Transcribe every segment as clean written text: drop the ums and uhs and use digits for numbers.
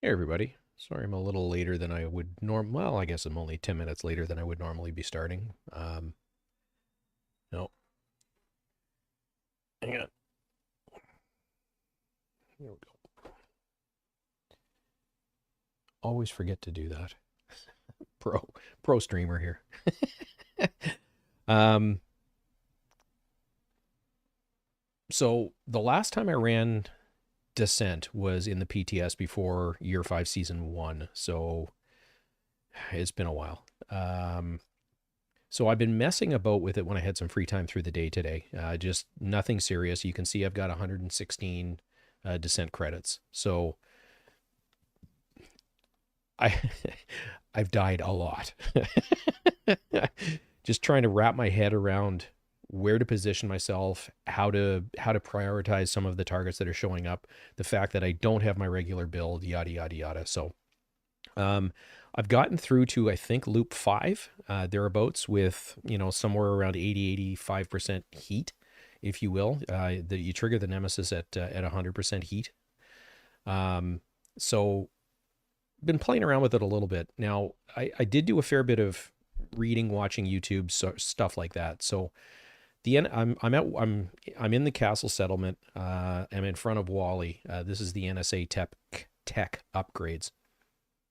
Hey everybody. Sorry I'm a little later than I would well, I guess I'm only 10 minutes later than I would normally be starting. No, hang on. Here we go. Always forget to do that. Pro pro streamer here. um so the last time I ran Descent was in the PTS before year 5 season 1. So it's been a while. So I've been messing about with it when I had some free time through the day today. Just nothing serious. You can see I've got 116 Descent credits. So I I've died a lot. Just trying to wrap my head around where to position myself, how to prioritize some of the targets that are showing up, the fact that I don't have my regular build, yada yada yada. So um, I've gotten through to, I think, loop 5, thereabouts, with, somewhere around 80-85% heat, if you will. You trigger the Nemesis at 100% heat. So been playing around with it a little bit. Now, I did do a fair bit of reading, watching YouTube, stuff like that. So I'm in the castle settlement. I'm in front of Wally. This is the NSA tech upgrades.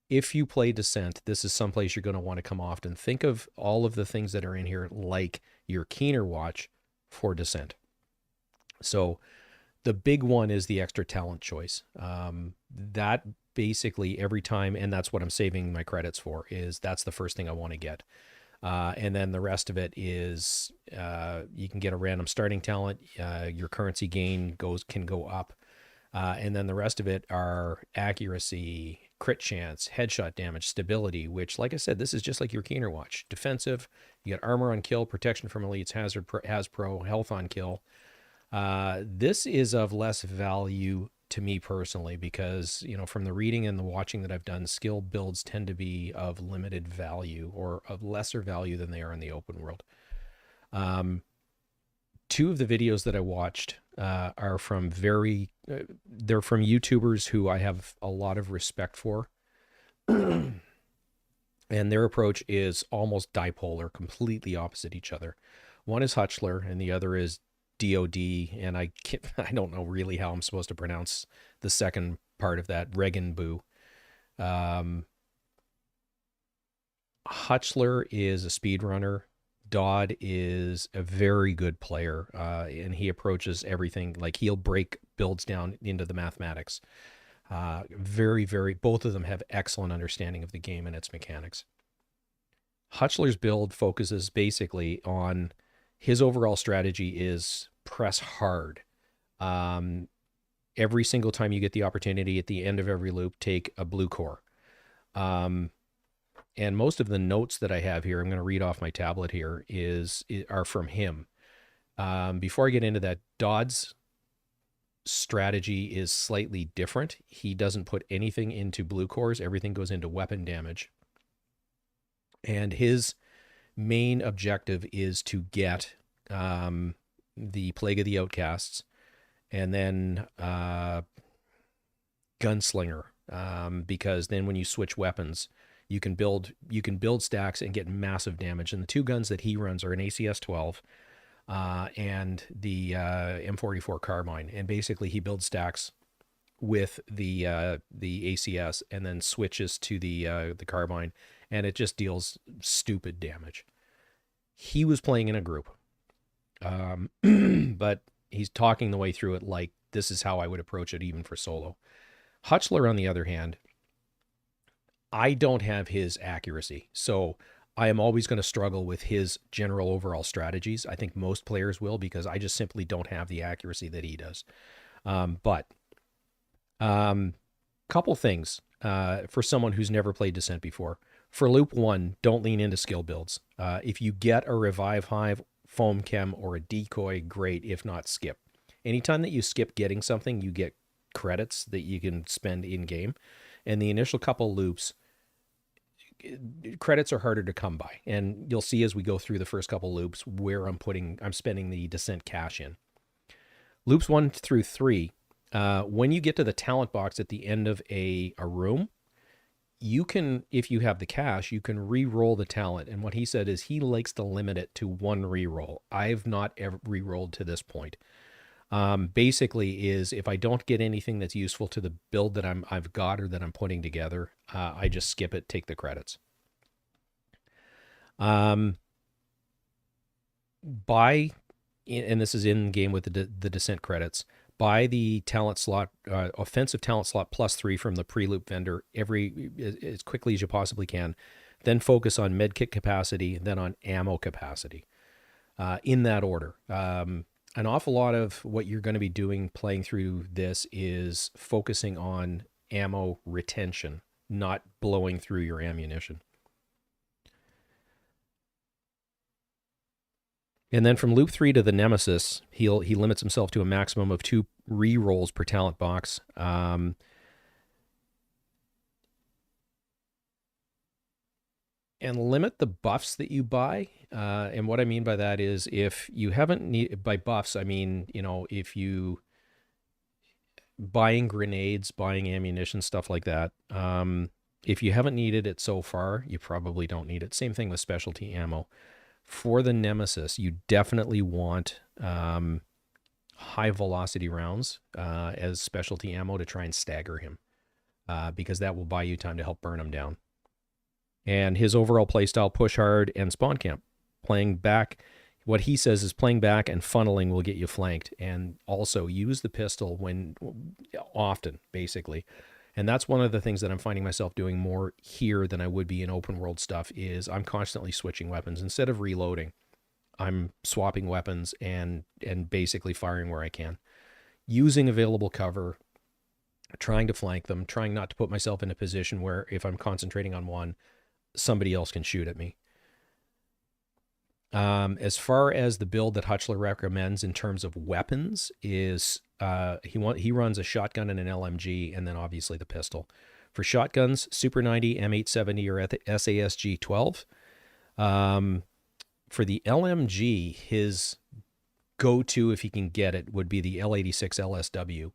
If you play Descent, this is someplace you're going to want to come often. Think of all of the things that are in here like your Keener watch for Descent. So the big one is the extra talent choice. That basically every time, and that's what I'm saving my credits for, is that's the first thing I want to get. And then the rest of it is you can get a random starting talent. Your currency gain can go up. And then the rest of it are accuracy, crit chance, headshot damage, stability, which, like I said, this is just like your Keener watch. Defensive, you get armor on kill, protection from elites, has pro, health on kill. This is of less value to me personally because, from the reading and the watching that I've done, skill builds tend to be of limited value or of lesser value than they are in the open world. Two of the videos that I watched are from they're from YouTubers who I have a lot of respect for. And their approach is almost dipolar, completely opposite each other. One is Hutchler and the other is DOD, and I don't know really how I'm supposed to pronounce the second part of that, Regan Boo. Hutchler is a speedrunner. Dodd is a very good player, and he approaches everything like he'll break builds down into the mathematics. Both of them have excellent understanding of the game and its mechanics. Hutchler's build focuses basically on his overall strategy is press hard. Every single time you get the opportunity at the end of every loop, take a blue core. And most of the notes that I have here, I'm going to read off my tablet here, are from him. Before I get into that, Dodd's strategy is slightly different. He doesn't put anything into blue cores. Everything goes into weapon damage. And his main objective is to get the Plague of the Outcasts and then Gunslinger, because then when you switch weapons, you can build stacks and get massive damage. And the two guns that he runs are an ACS-12 and the M44 carbine. And basically, he builds stacks with the ACS and then switches to the carbine, and it just deals stupid damage. He was playing in a group, but he's talking the way through it like this is how I would approach it even for solo. Hutchler, on the other hand, I don't have his accuracy, so I am always going to struggle with his general overall strategies. I think most players will because I just simply don't have the accuracy that he does. But couple things for someone who's never played Descent before. For loop 1, don't lean into skill builds. If you get a Revive Hive, Foam Chem, or a Decoy, great. If not, skip. Anytime that you skip getting something, you get credits that you can spend in-game. And the initial couple loops, credits are harder to come by. And you'll see as we go through the first couple loops where I'm spending the Descent cash in. Loops 1 through 3, When you get to the talent box at the end of a room, you can, if you have the cash, you can re-roll the talent. And what he said is he likes to limit it to one re-roll. I've not ever re-rolled to this point. Basically is if I don't get anything that's useful to the build that I've got or that I'm putting together, I just skip it, take the credits. Buy, and this is in game with the descent credits, buy the talent slot, offensive talent slot +3 from the pre-loop vendor as quickly as you possibly can. Then focus on medkit capacity, then on ammo capacity, in that order. An awful lot of what you're going to be doing playing through this is focusing on ammo retention, not blowing through your ammunition. And then from loop 3 to the Nemesis, he limits himself to a maximum of 2 re-rolls per talent box. And limit the buffs that you buy. And what I mean by that is if you haven't by buffs, I mean, you know, if you buying grenades, buying ammunition, stuff like that. If you haven't needed it so far, you probably don't need it. Same thing with specialty ammo. For the Nemesis, you definitely want high velocity rounds as specialty ammo to try and stagger him, because that will buy you time to help burn him down. And his overall playstyle, push hard and spawn camp. Playing back, what he says is playing back and funneling will get you flanked. And also use the pistol when often, basically. And that's one of the things that I'm finding myself doing more here than I would be in open world stuff is I'm constantly switching weapons. Instead of reloading, I'm swapping weapons and basically firing where I can. Using available cover, trying to flank them, trying not to put myself in a position where if I'm concentrating on one, somebody else can shoot at me. As far as the build that Hutchler recommends in terms of weapons is he runs a shotgun and an LMG and then obviously the pistol. For shotguns, Super 90, M870 or SASG 12. For the LMG, his go-to if he can get it would be the L86 LSW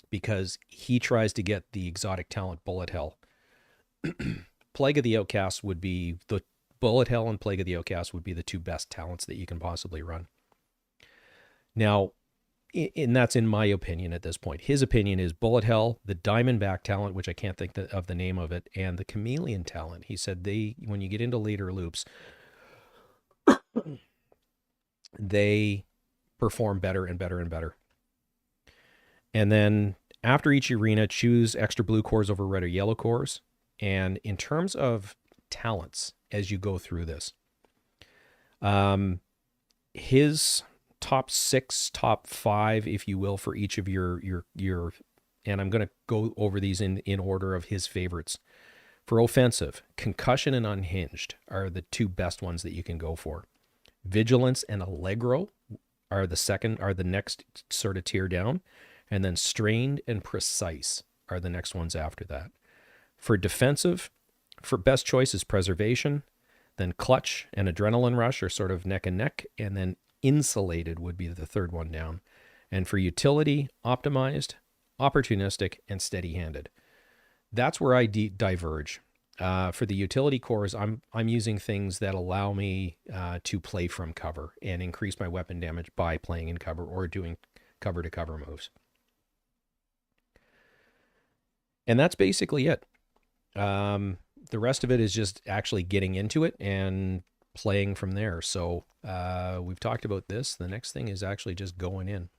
because he tries to get the exotic talent Bullet Hell. Plague of the Outcast would be the Bullet Hell and Plague of the Outcast would be the 2 best talents that you can possibly run. Now, and that's in my opinion at this point. His opinion is Bullet Hell, the Diamondback talent, which I can't think of the name of it, and the Chameleon talent. He said when you get into later loops, they perform better and better and better. And then after each arena, choose extra blue cores over red or yellow cores. And in terms of talents, as you go through this, his top 6, top 5, if you will, for each of your, and I'm going to go over these in order of his favorites. For offensive, Concussion and Unhinged are the 2 best ones that you can go for. Vigilance and Allegro are the next sort of tier down. And then Strained and Precise are the next ones after that. For defensive, for best choice is Preservation, then Clutch and Adrenaline Rush are sort of neck and neck, and then Insulated would be the 3rd one down. And for utility, Optimized, Opportunistic, and Steady-Handed. That's where I diverge. For the utility cores, I'm using things that allow me to play from cover and increase my weapon damage by playing in cover or doing cover-to-cover moves. And that's basically it. The rest of it is just actually getting into it and playing from there. So we've talked about this. The next thing is actually just going in.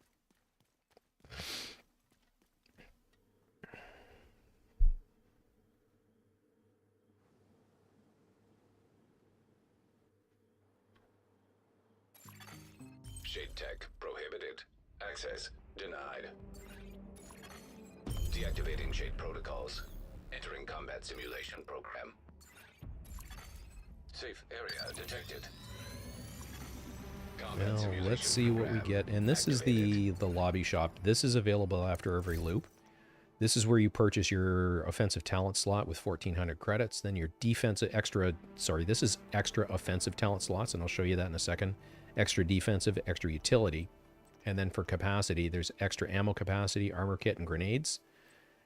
Shade tech prohibited. Access denied. Deactivating shade protocols. Entering combat simulation program. Safe area detected. Well, let's see what we get. And this is the lobby shop. This is available after every loop. This is where you purchase your offensive talent slot with 1,400 credits. Then your defensive this is extra offensive talent slots, and I'll show you that in a second. Extra defensive, extra utility. And then for capacity, there's extra ammo capacity, armor kit, and grenades.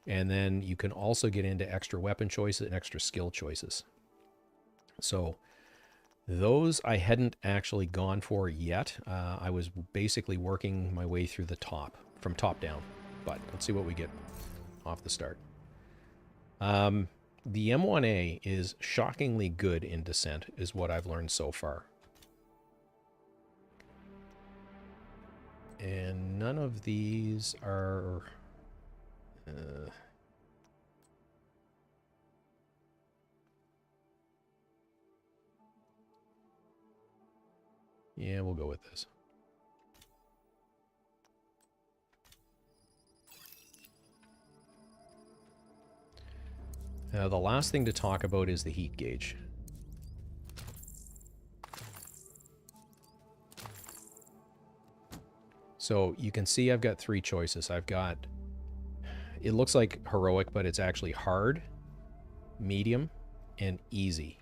And then you can also get into extra weapon choices and extra skill choices. So those I hadn't actually gone for yet. I was basically working my way through the top, from top down. But let's see what we get off the start. The M1A is shockingly good in Descent, is what I've learned so far. And none of these are... yeah, we'll go with this. The last thing to talk about is the heat gauge. So you can see I've got 3 choices. I've got... it looks like heroic, but it's actually hard, medium, and easy.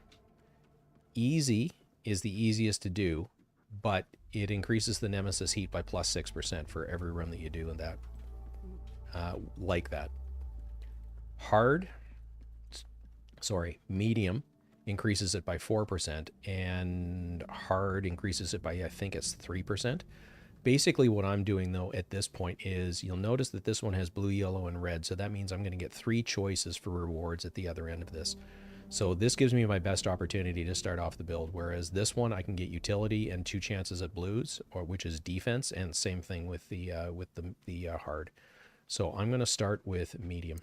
Easy is the easiest to do, but it increases the Nemesis heat by plus 6% for every run that you do in that. Like that. Hard, sorry, medium increases it by 4%, and hard increases it by, I think it's 3%. Basically what I'm doing though at this point is, you'll notice that this one has blue, yellow, and red, so that means I'm going to get 3 choices for rewards at the other end of this. So this gives me my best opportunity to start off the build, whereas this one I can get utility and 2 chances at blues, or which is defense, and same thing with the hard. So I'm going to start with medium.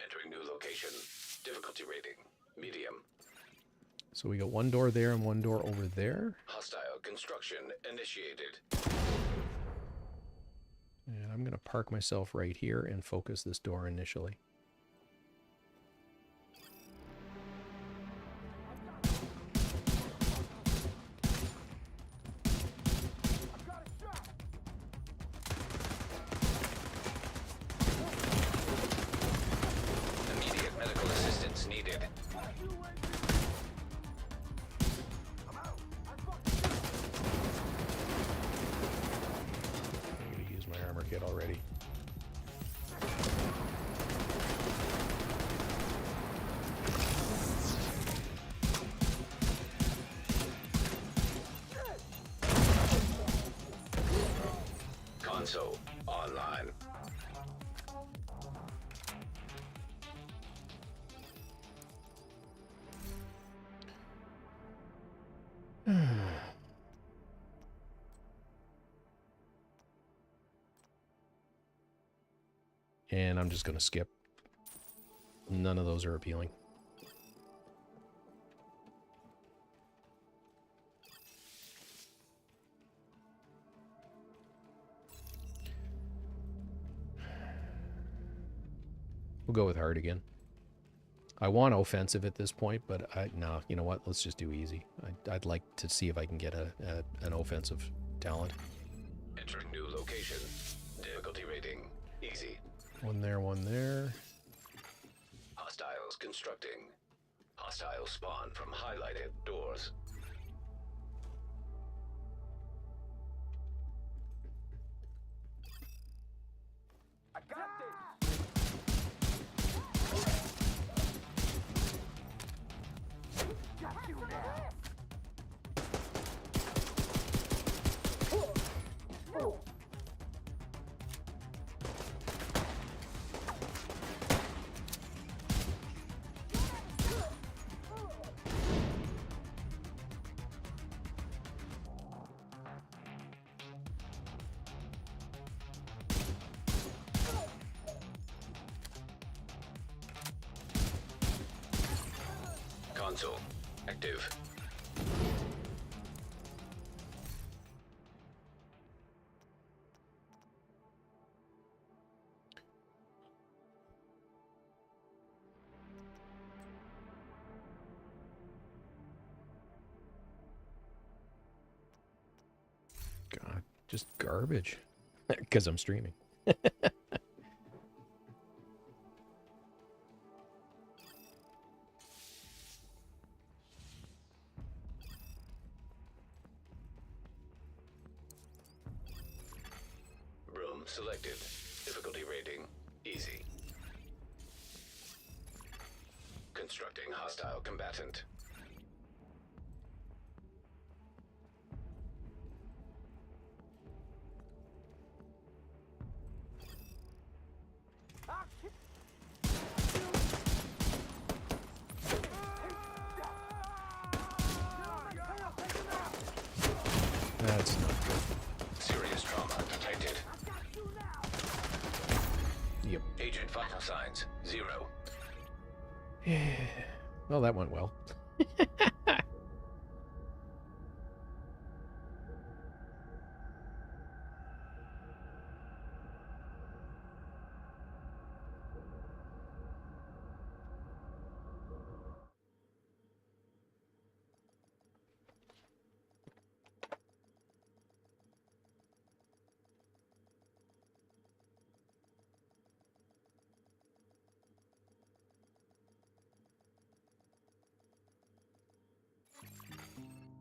Entering new location. Difficulty rating. Medium. So we got 1 door there and 1 door over there. Hostile construction initiated. And I'm going to park myself right here and focus this door initially. Immediate medical assistance needed. I'm going to use my armor kit already. Console online. And I'm just going to skip. None of those are appealing. We'll go with hard again. I want offensive at this point, but no, you know what? Let's just do easy. I'd like to see if I can get an offensive talent. Entering new location. Difficulty rating. Easy. 1 there, 1 there. Hostiles constructing. Hostile spawn from highlighted doors. I got this. Got you now. Console active. God, just garbage. Because I'm streaming. selected. Difficulty rating, easy. Constructing hostile combatant. That's not good. Serious trauma detected. Yep. Agent vital signs, 0. Well, that went well.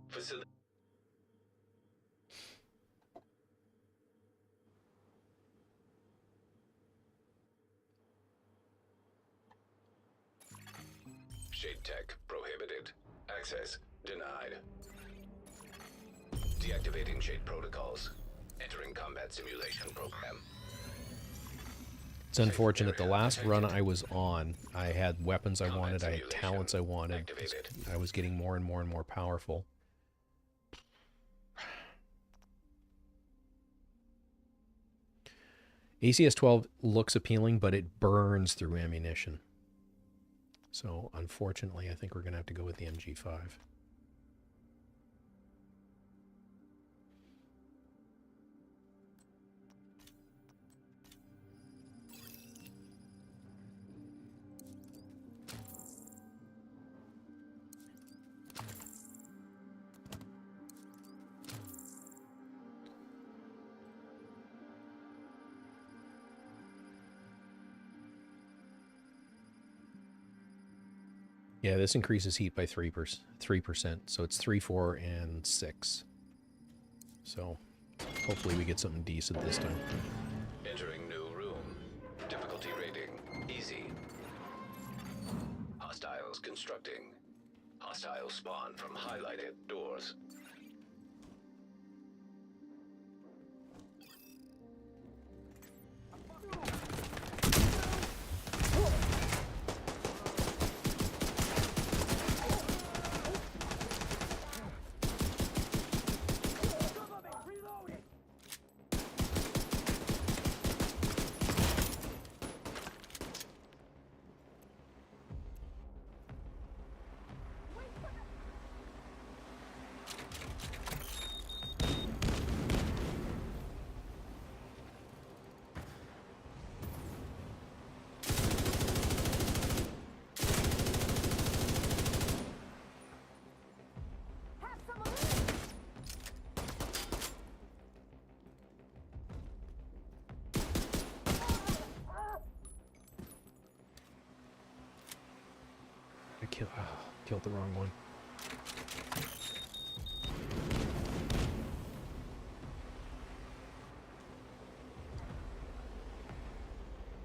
Facility. Shade tech prohibited. Access denied. Deactivating shade protocols. Entering combat simulation program. It's unfortunate. The last run I was on, I had weapons I wanted, I had talents I wanted. I was getting more and more and more powerful. ACS-12 looks appealing, but it burns through ammunition. So, unfortunately, I think we're going to have to go with the MG5. Yeah, this increases heat by 3%. So it's 3, 4, and 6. So hopefully we get something decent this time. Entering new room. Difficulty rating, easy. Hostiles constructing. Hostiles spawn from highlighted doors. I killed the wrong one.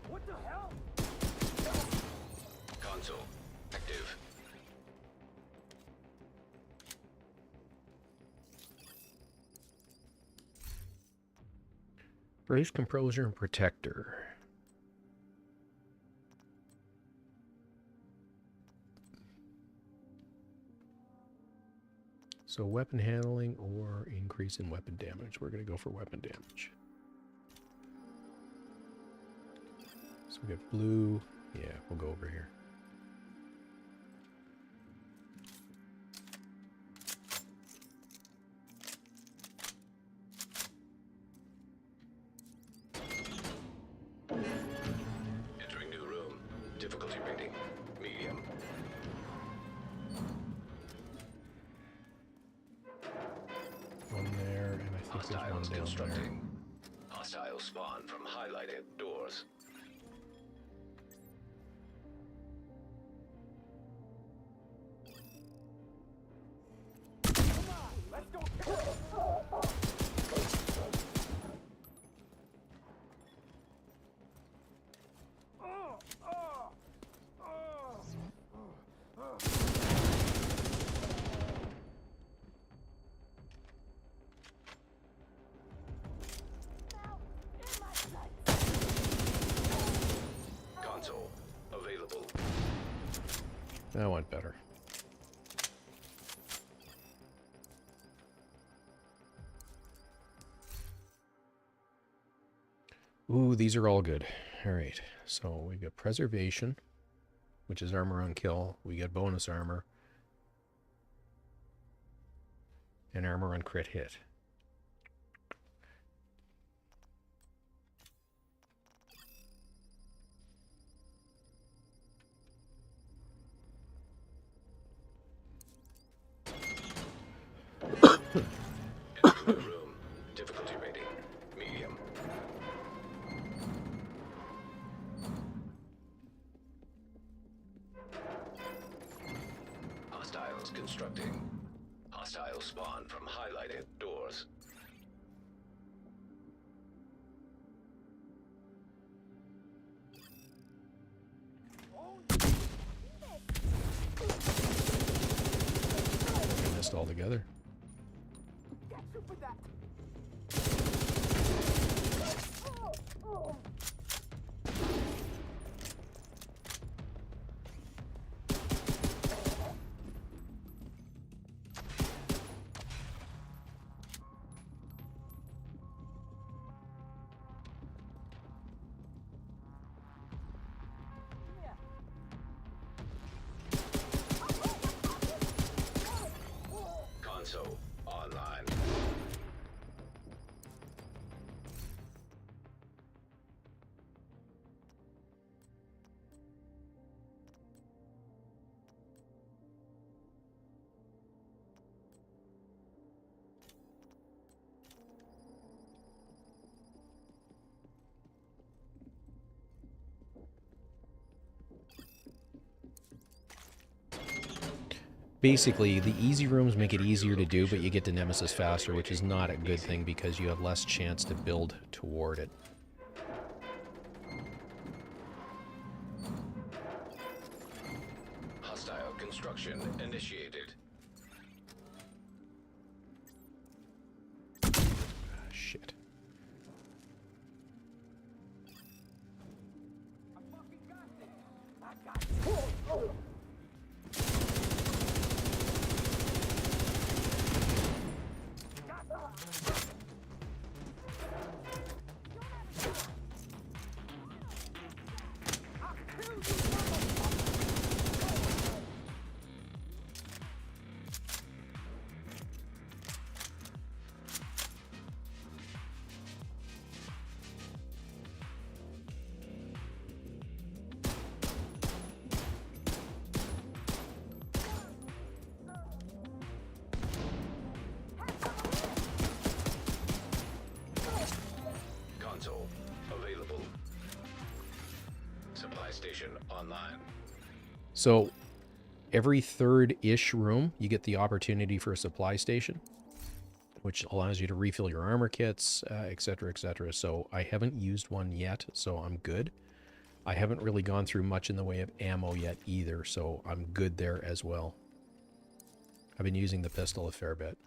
What the hell? Console active. Brace, composer, and protector. So weapon handling or increase in weapon damage. We're going to go for weapon damage. So we have blue. Yeah, we'll go over here. Entering new room. Difficulty rating, medium. One there, and I think there's one Hostiles down there. constructing. Hostiles spawn from highlighted doors. Let's go. That went better. Ooh, these are all good. All right, so we got preservation, which is armor on kill. We got bonus armor. And armor on crit hit. Entering the room. Difficulty rating. Medium. Hostiles constructing. Hostile spawn from highlighted doors. I missed altogether. Get you for that. Console online. Basically, the easy rooms make it easier to do, but you get to Nemesis faster, which is not a good thing because you have less chance to build toward it. Hostile construction initiated. Shit. I fucking got this. I got this. Console available. Supply station online. So, every third-ish room, you get the opportunity for a supply station, which allows you to refill your armor kits, etc., etc. So, I haven't used one yet, so I'm good. I haven't really gone through much in the way of ammo yet either, so I'm good there as well. I've been using the pistol a fair bit.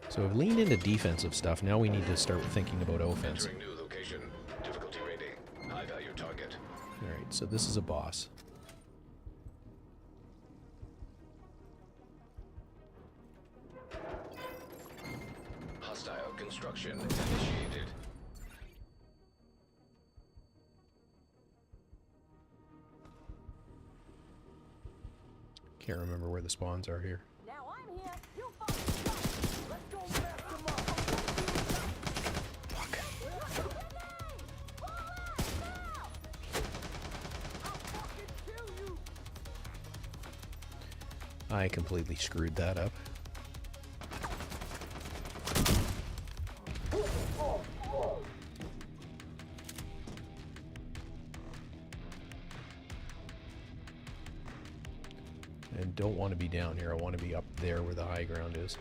So I've leaned into defensive stuff. Now we need to start thinking about offense. Entering new location. Difficulty rating. High value target. Alright, so this is a boss. Hostile construction initiated. Can't remember where the spawns are here. Now I'm here. You fucking go. Let's go mess them up. Fuck. I'll fucking kill you. I completely screwed that up. And don't want to be down here. I want to be up there where the high ground is.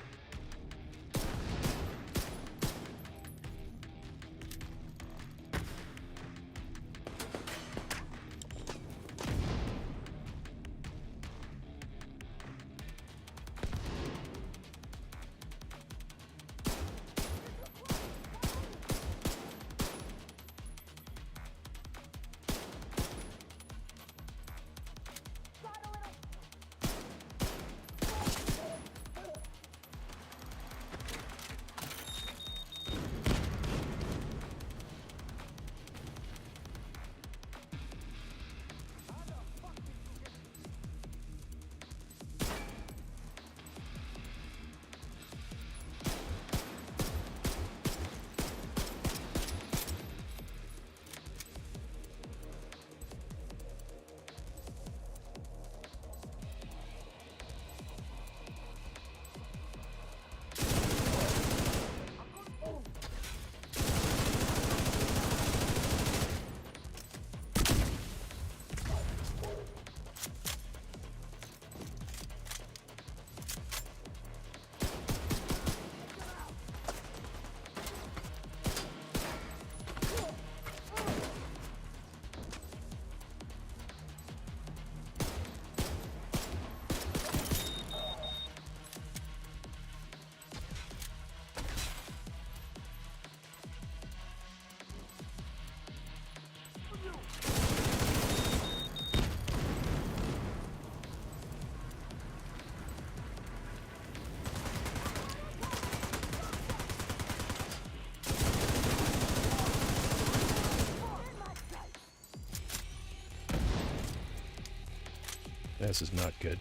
This is not good.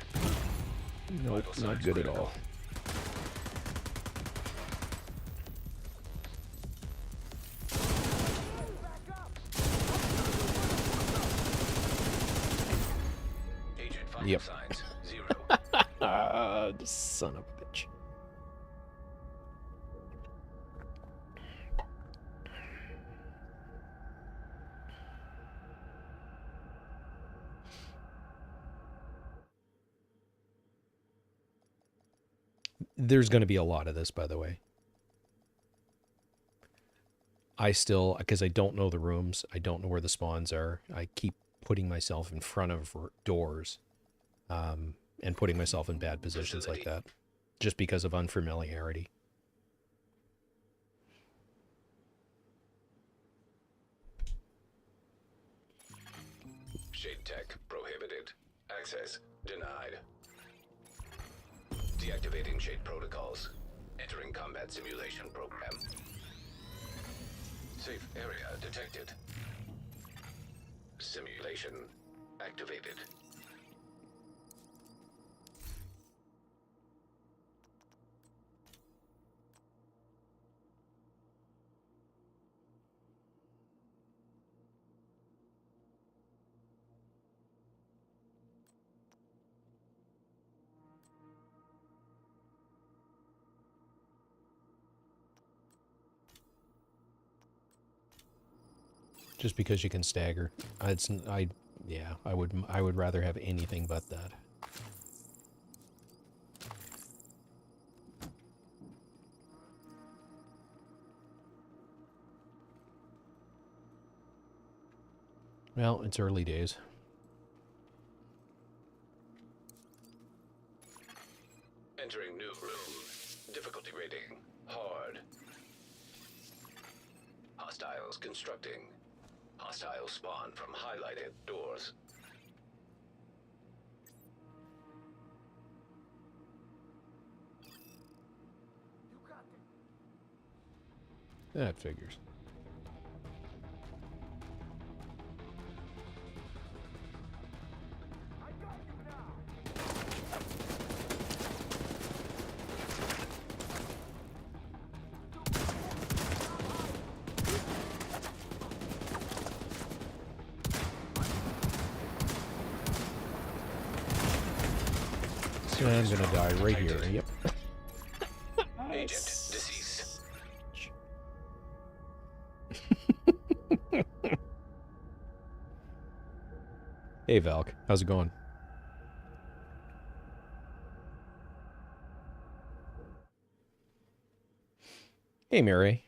Nope, not good at all. Agent vital Yep. signs 0. Son of a bitch. There's going to be a lot of this, by the way. I still, because I don't know the rooms, I don't know where the spawns are. I keep putting myself in front of doors and putting myself in bad positions like that just because of unfamiliarity. Shade tech prohibited. Access denied. Deactivating shade protocols. Entering combat simulation program. Safe area detected. Simulation activated. Just because you can stagger. Yeah, I would rather have anything but that. Well, it's early days. Entering new room. Difficulty rating hard. Hostiles constructing. Hostile spawn from highlighted doors. You got this. That figures. I got you now. So I'm gonna die right here. Yep. Agent deceased. Hey Valk, how's it going? Hey Mary.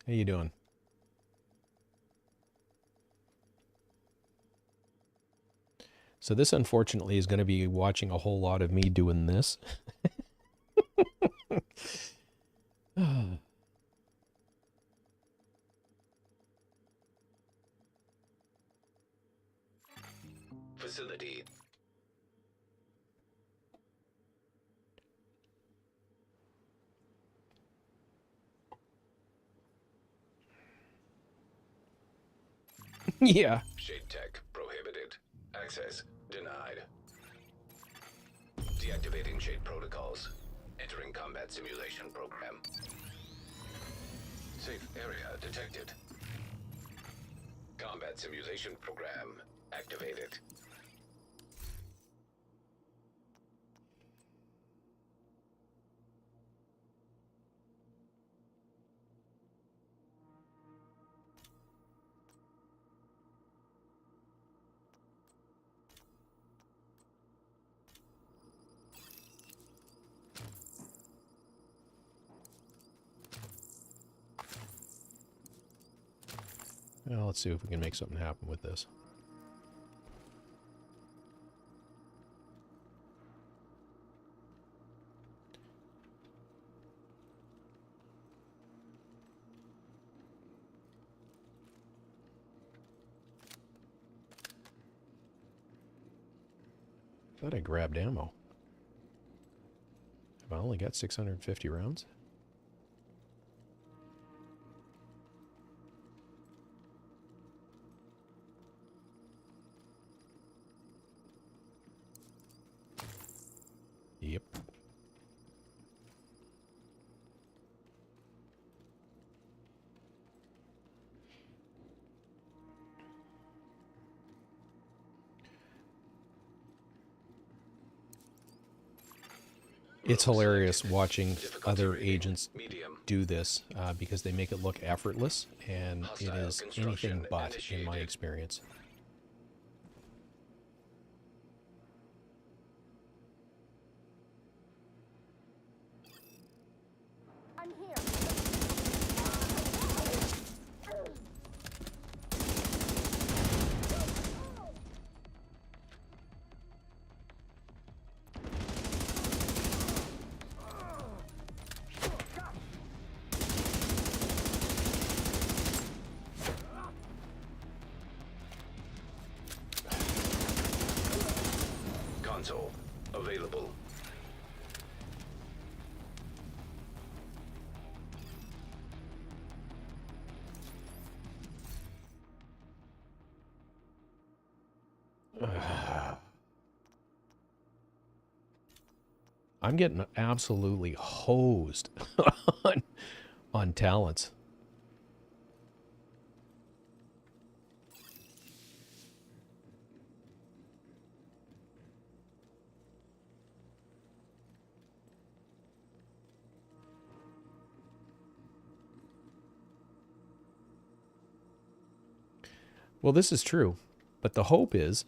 How you doing? So this unfortunately is going to be watching a whole lot of me doing this. Facility. Yeah. Shade tech prohibited. Access denied. Deactivating shade protocols. Entering combat simulation program. Safe area detected. Combat simulation program activated. Well, let's see if we can make something happen with this. Thought I grabbed ammo. Have I only got 650 rounds? It's Room hilarious selected. watching Difficulty other rating, agents medium. do this because they make it look effortless, and it Hostile is construction anything but, in my initiated. experience. I'm here. Console available. I'm getting absolutely hosed on talents. Well, this is true, but the hope is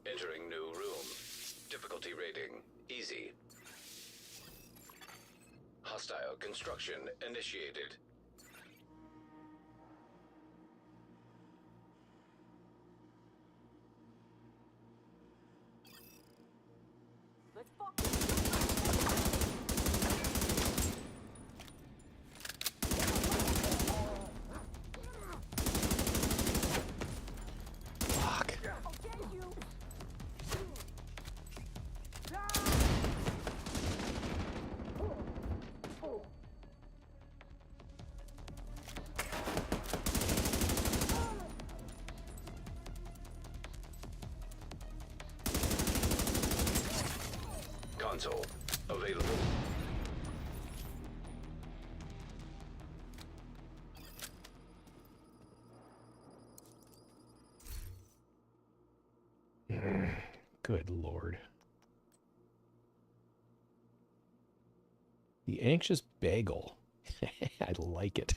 Entering new room. Difficulty rating easy. Hostile construction initiated. Let's fucking fuck. I'll get you. Console available. Good Lord. The anxious bagel. I like it.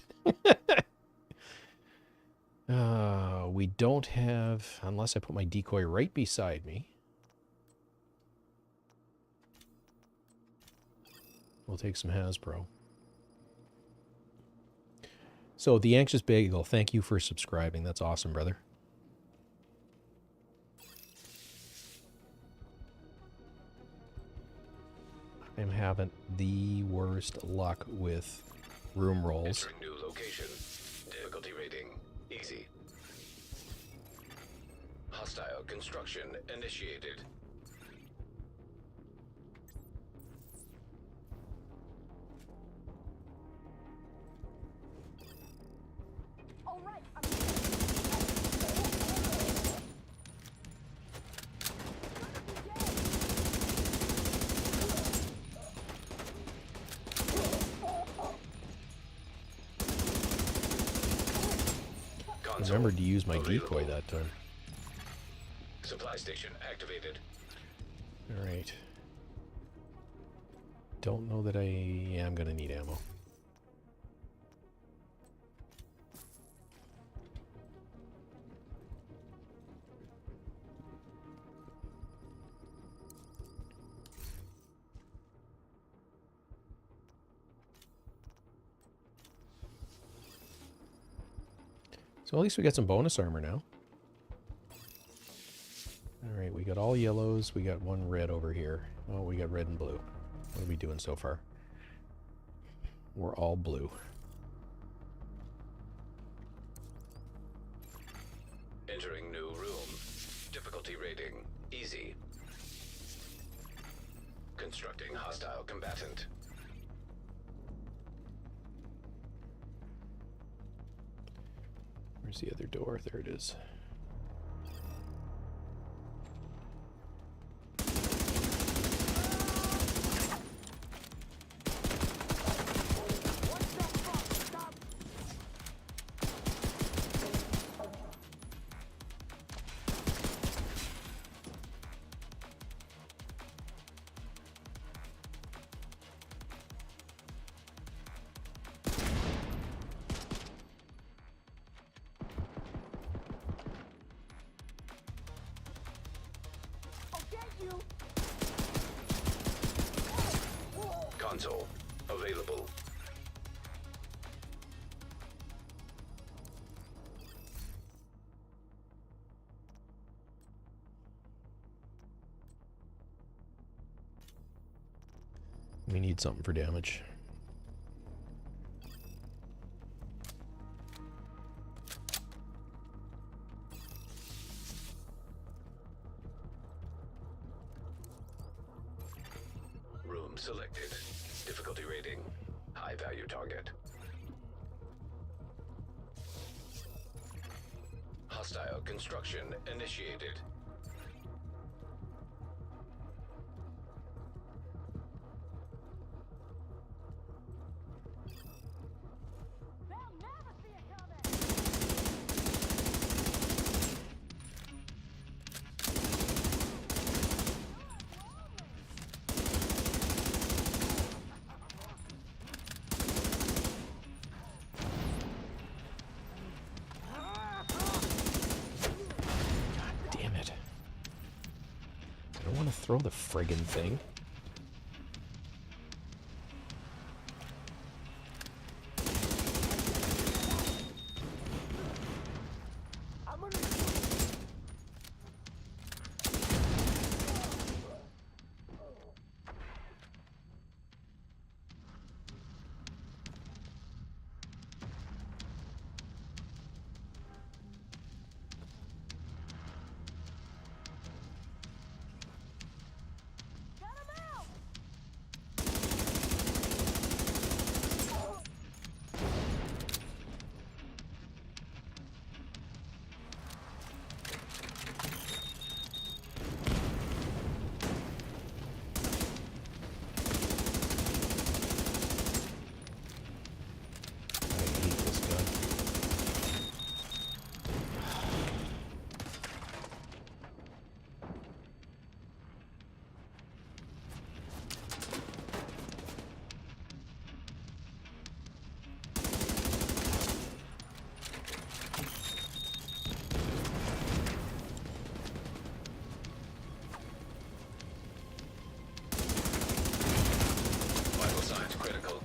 We don't have, unless I put my decoy right beside me. We'll take some Hasbro. So, the anxious bagel, thank you for subscribing. That's awesome, brother. I'm having the worst luck with room rolls. Entering new location. Difficulty rating easy. Hostile construction initiated. All right. Console Remembered to use my decoy available. that time. Supply station activated. All right. Don't know that I am going to need ammo. So at least we got some bonus armor now. All right, we got all yellows. We got one red over here. Oh, we got red and blue. What are we doing so far? We're all blue. Entering new room. Difficulty rating easy. Constructing hostile combatant. Where's the other door? There it is. available. We need something for damage. Room selected. Difficulty rating. High value target. Hostile construction initiated. They'll never see it coming! Damn it. I don't want to throw the friggin' thing. I'm gonna... Got him out! I hate this gun. Vital signs critical.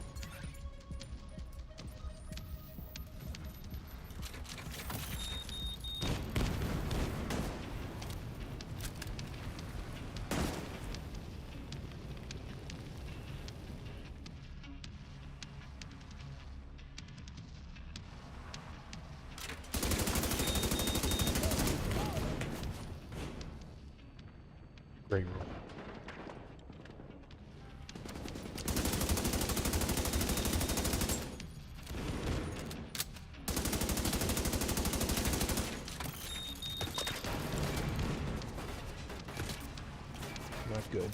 Great roll. Not good.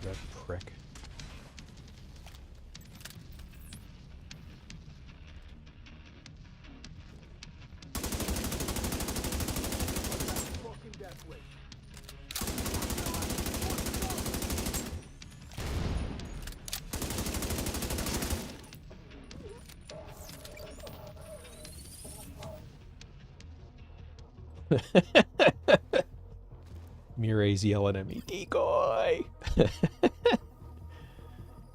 That prick. Fucking death wish. Mireille's yelling at me, decoy!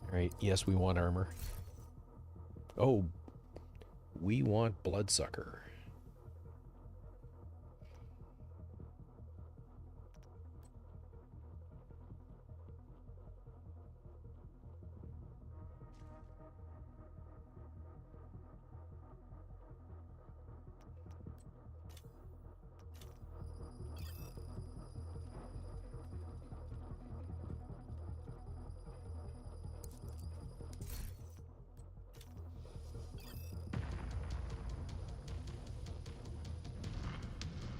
Alright, yes, we want armor. Oh, we want bloodsucker.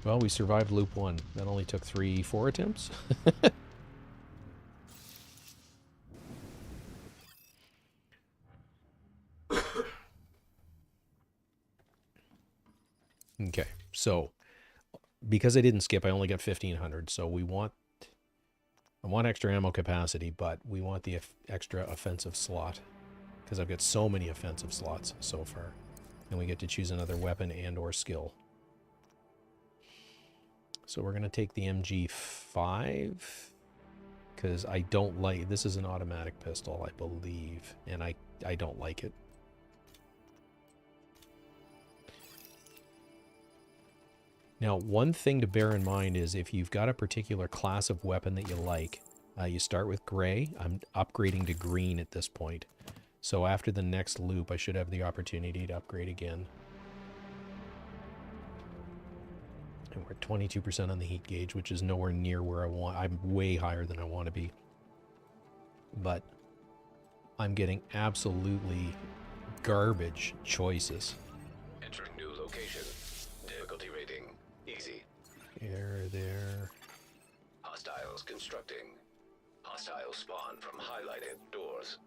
Well, we survived loop 1. That only took 4 attempts. Okay, so because I didn't skip, I only got 1,500. So I want extra ammo capacity, but we want the extra offensive slot because I've got so many offensive slots so far. And we get to choose another weapon and or skill. So we're going to take the MG5 because I don't like, this is an automatic pistol, I believe, and I don't like it. Now, one thing to bear in mind is if you've got a particular class of weapon that you like, you start with gray. I'm upgrading to green at this point. So after the next loop, I should have the opportunity to upgrade again. And we're at 22% on the heat gauge, which is nowhere near where I want. I'm way higher than I want to be. But I'm getting absolutely garbage choices. Entering new location. Difficulty rating. Easy. There. Hostiles constructing. Hostiles spawn from highlighted doors.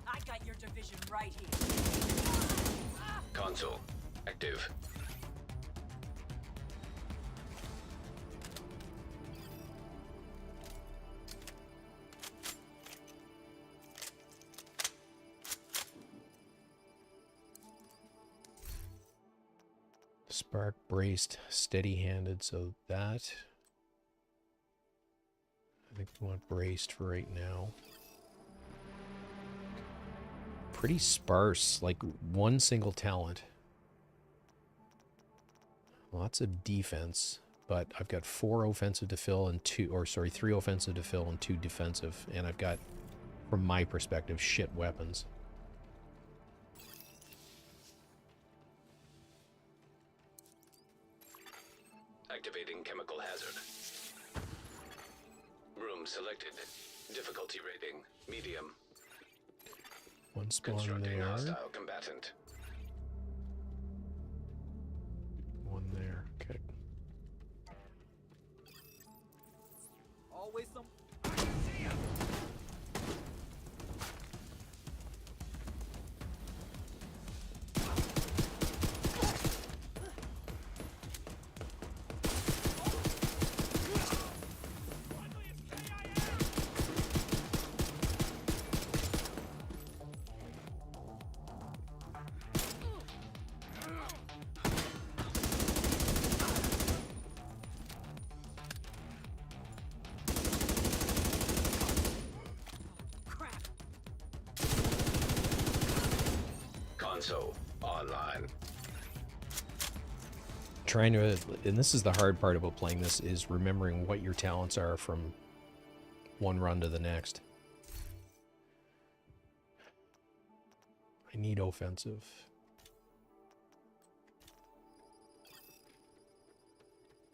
I got your division right here. Console. Active. Spark braced, steady-handed, so that... I think we want braced for right now. Pretty sparse, like one single talent. Lots of defense, but I've got 4 offensive to fill and 3 offensive to fill and 2 defensive, and I've got, from my perspective, shit weapons. Activating chemical hazard. Room selected. Difficulty rating. Medium. One spawn Constructing there, hostile combatant. one there. Okay. Always some. Console online. Trying to, and this is the hard part about playing this, is remembering what your talents are from one run to the next. I need offensive.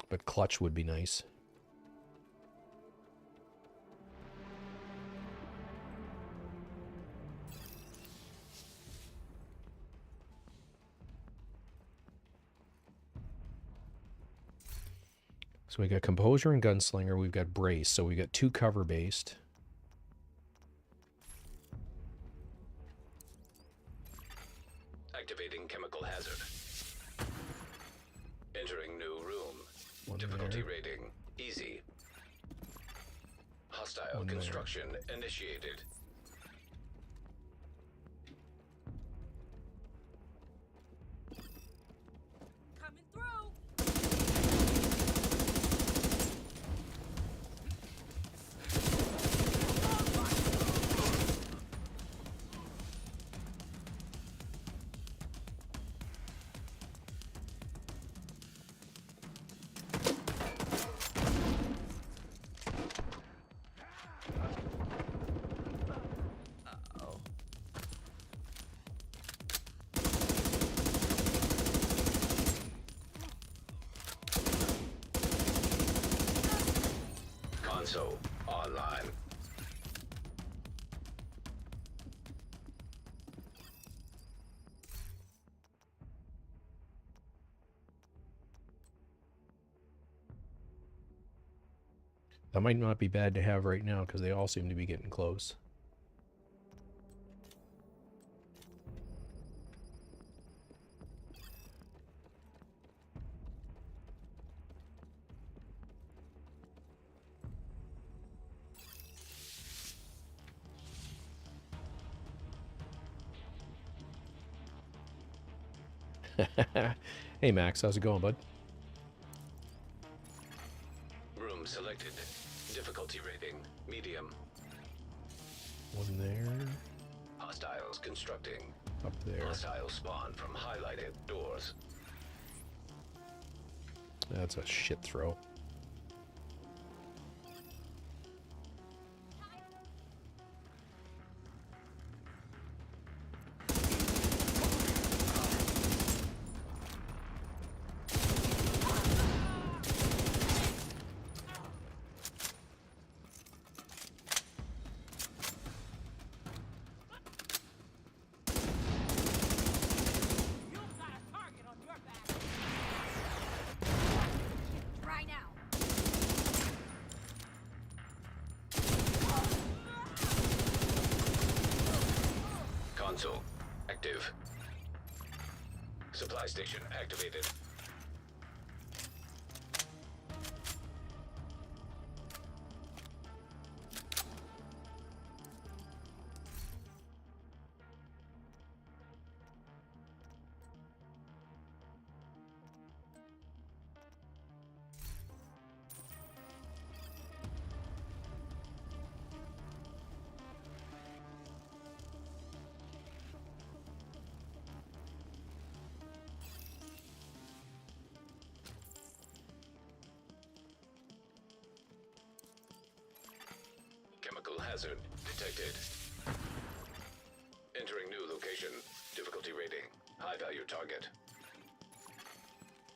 But clutch would be nice. So we got Composure and Gunslinger. We've got Brace. So we got 2 cover-based. Activating chemical hazard. Entering new room. One Difficulty there. rating. Easy. Hostile One there. construction initiated. Coming through. Console online. That might not be bad to have right now because they all seem to be getting close. Hey Max, how's it going, bud? Room selected. Difficulty rating medium. One there, Hostiles constructing. up there. Hostiles spawn from highlighted doors. That's a shit throw. You've got a target on your back. Try now. Console active. Supply station activated. Chemical hazard detected. Entering new location. Difficulty rating. High value target.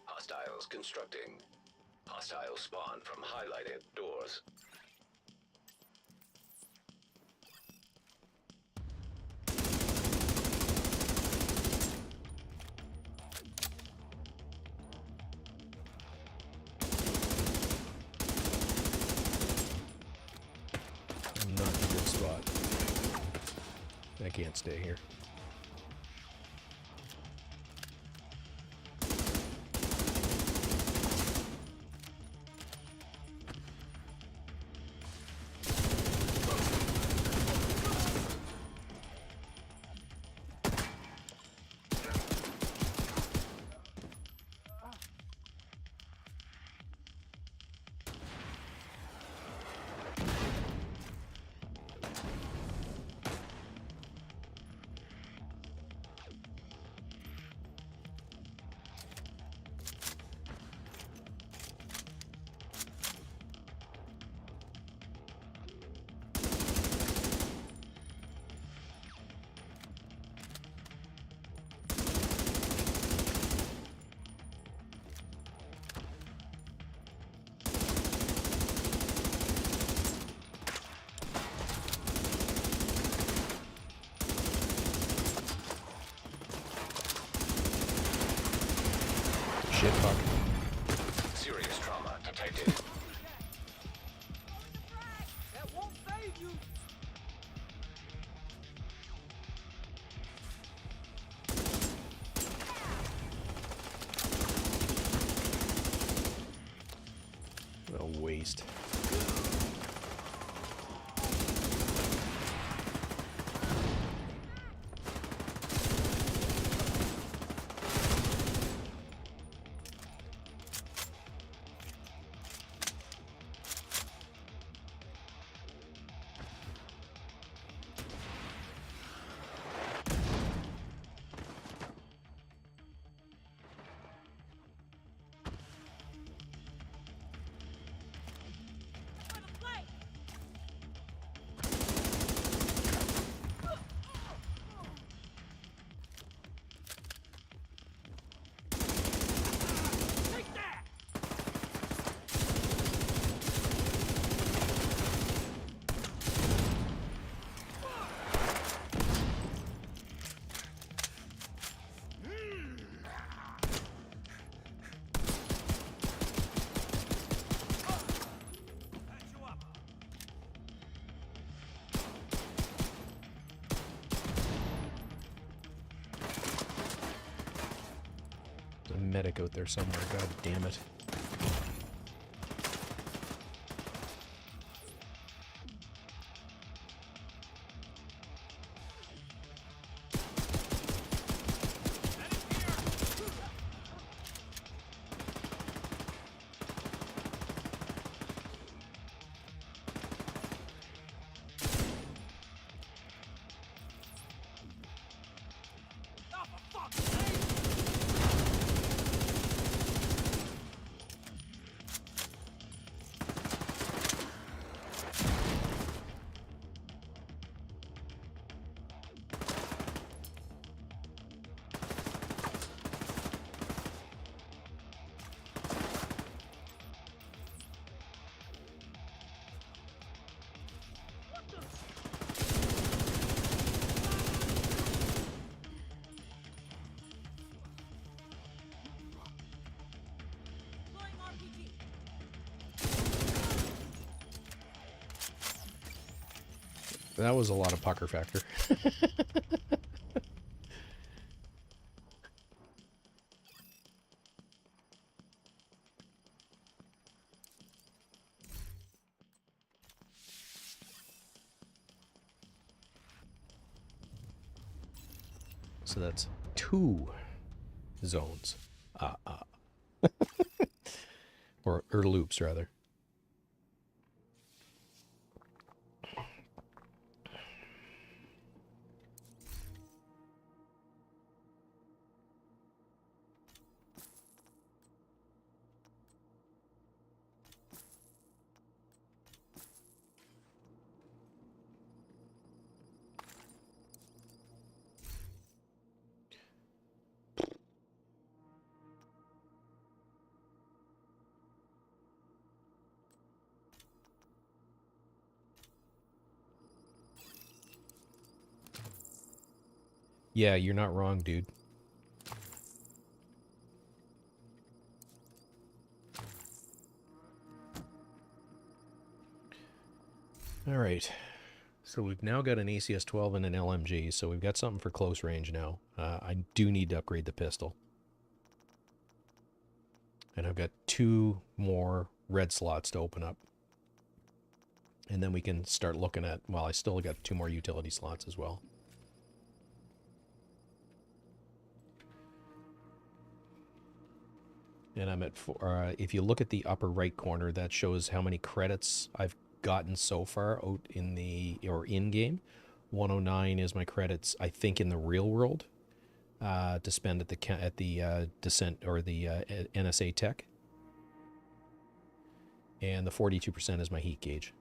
Hostiles constructing. Hostiles spawn from highlighted doors. I'm not in a good spot. I can't stay here. Shit, fuck. Serious trauma detected. That won't save you. What a waste. medic out there somewhere. God damn it. That was a lot of pucker factor. So that's 2 zones. Or loops, rather. Yeah, you're not wrong, dude. All right. So we've now got an ACS-12 and an LMG, so we've got something for close range now. I do need to upgrade the pistol. And I've got 2 more red slots to open up. And then we can start looking at, well, I still got 2 more utility slots as well. And I'm at, if you look at the upper right corner, that shows how many credits I've gotten so far out in the, or in-game. 109 is my credits, I think, in the real world to spend at the Descent or the NSA Tech. And the 42% is my heat gauge.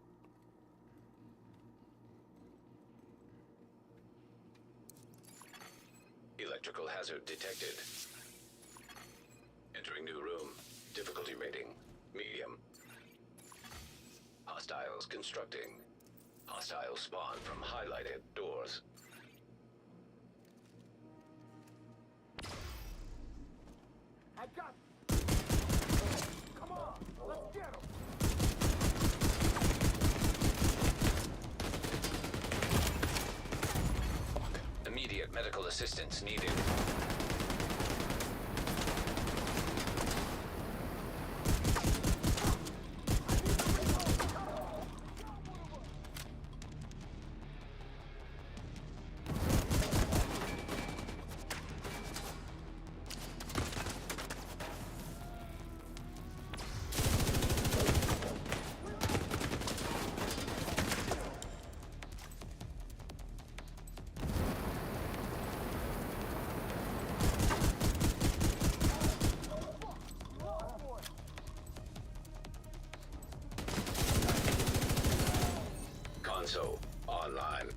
Electrical hazard detected. Entering new room. Difficulty rating, medium. Hostiles constructing. Hostiles spawn from highlighted doors. I got. Come on, let's get him. Immediate medical assistance needed. Console online.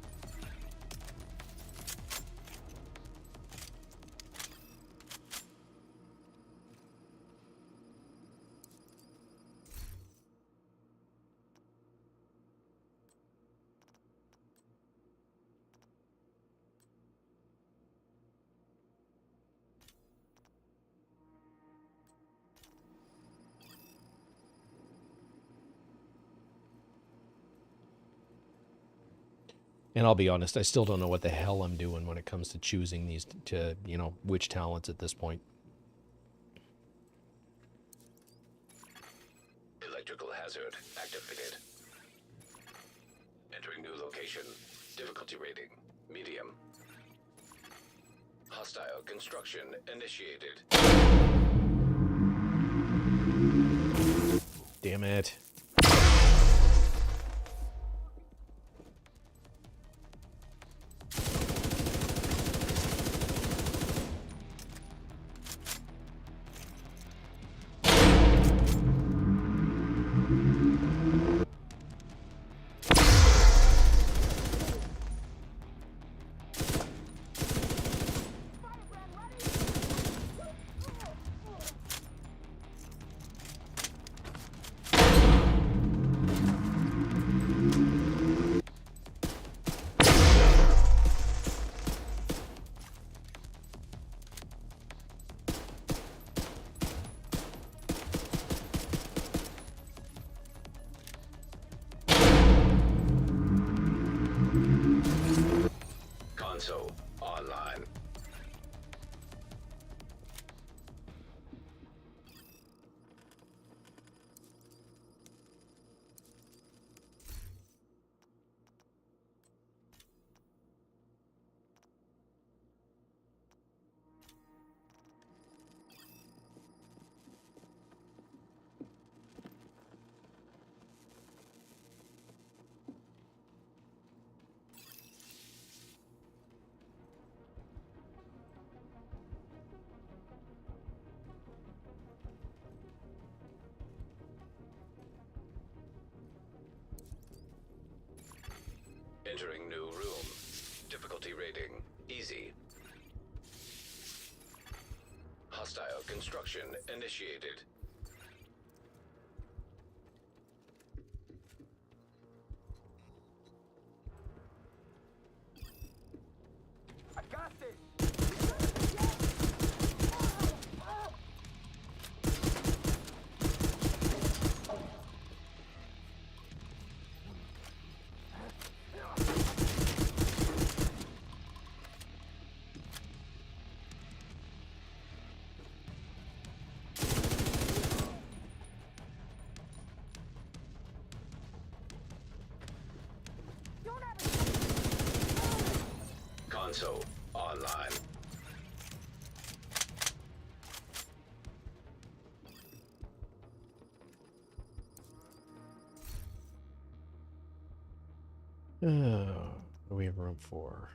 And I'll be honest, I still don't know what the hell I'm doing when it comes to choosing these, to, you know, which talents at this point. Electrical hazard activated. Entering new location. Difficulty rating, medium. Hostile construction initiated. Damn it. Console online. Entering new room. Difficulty rating, easy. Hostile construction initiated. I got this. Console online. What do we have room for?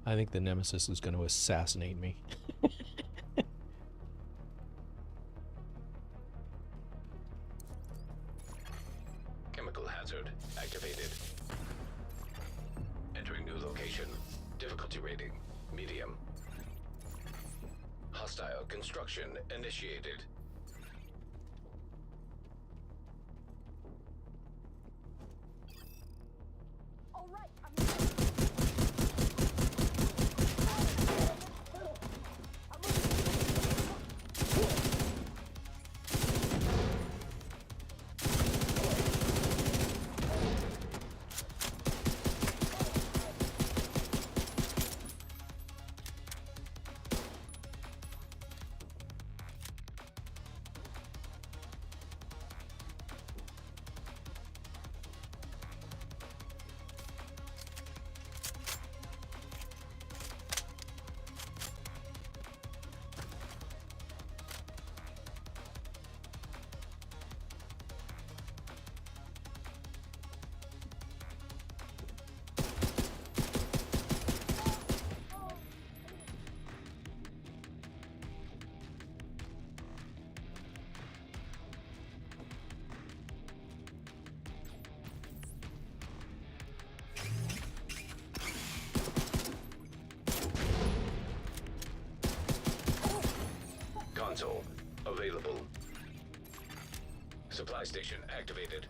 I think the Nemesis is going to assassinate me. Chemical hazard activated. Entering new location. Difficulty rating, medium. Hostile construction initiated. All right, I'm ready. Console available. Supply station activated.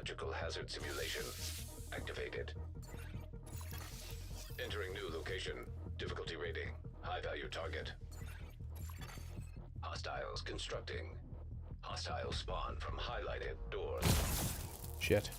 Electrical hazard simulation activated. Entering new location. Difficulty rating. High value target. Hostiles constructing. Hostiles spawn from highlighted doors. Shit.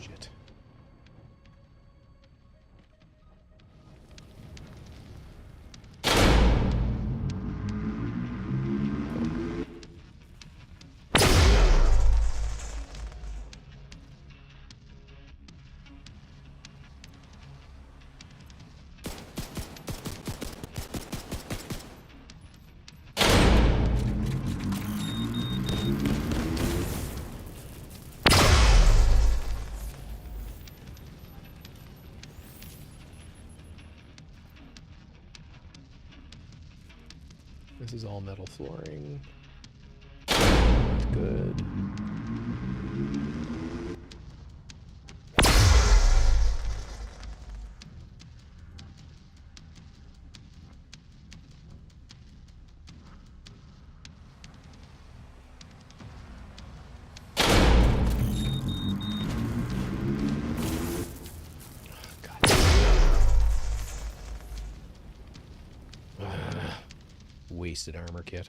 Shit. This is all metal flooring. That's good. Wasted armor kit.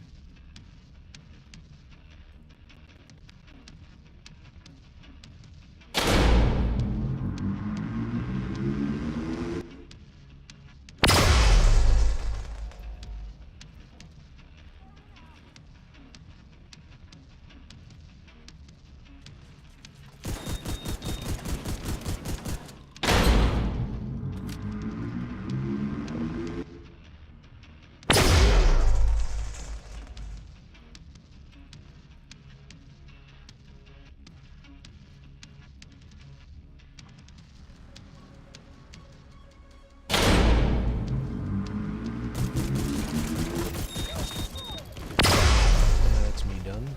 That's me done.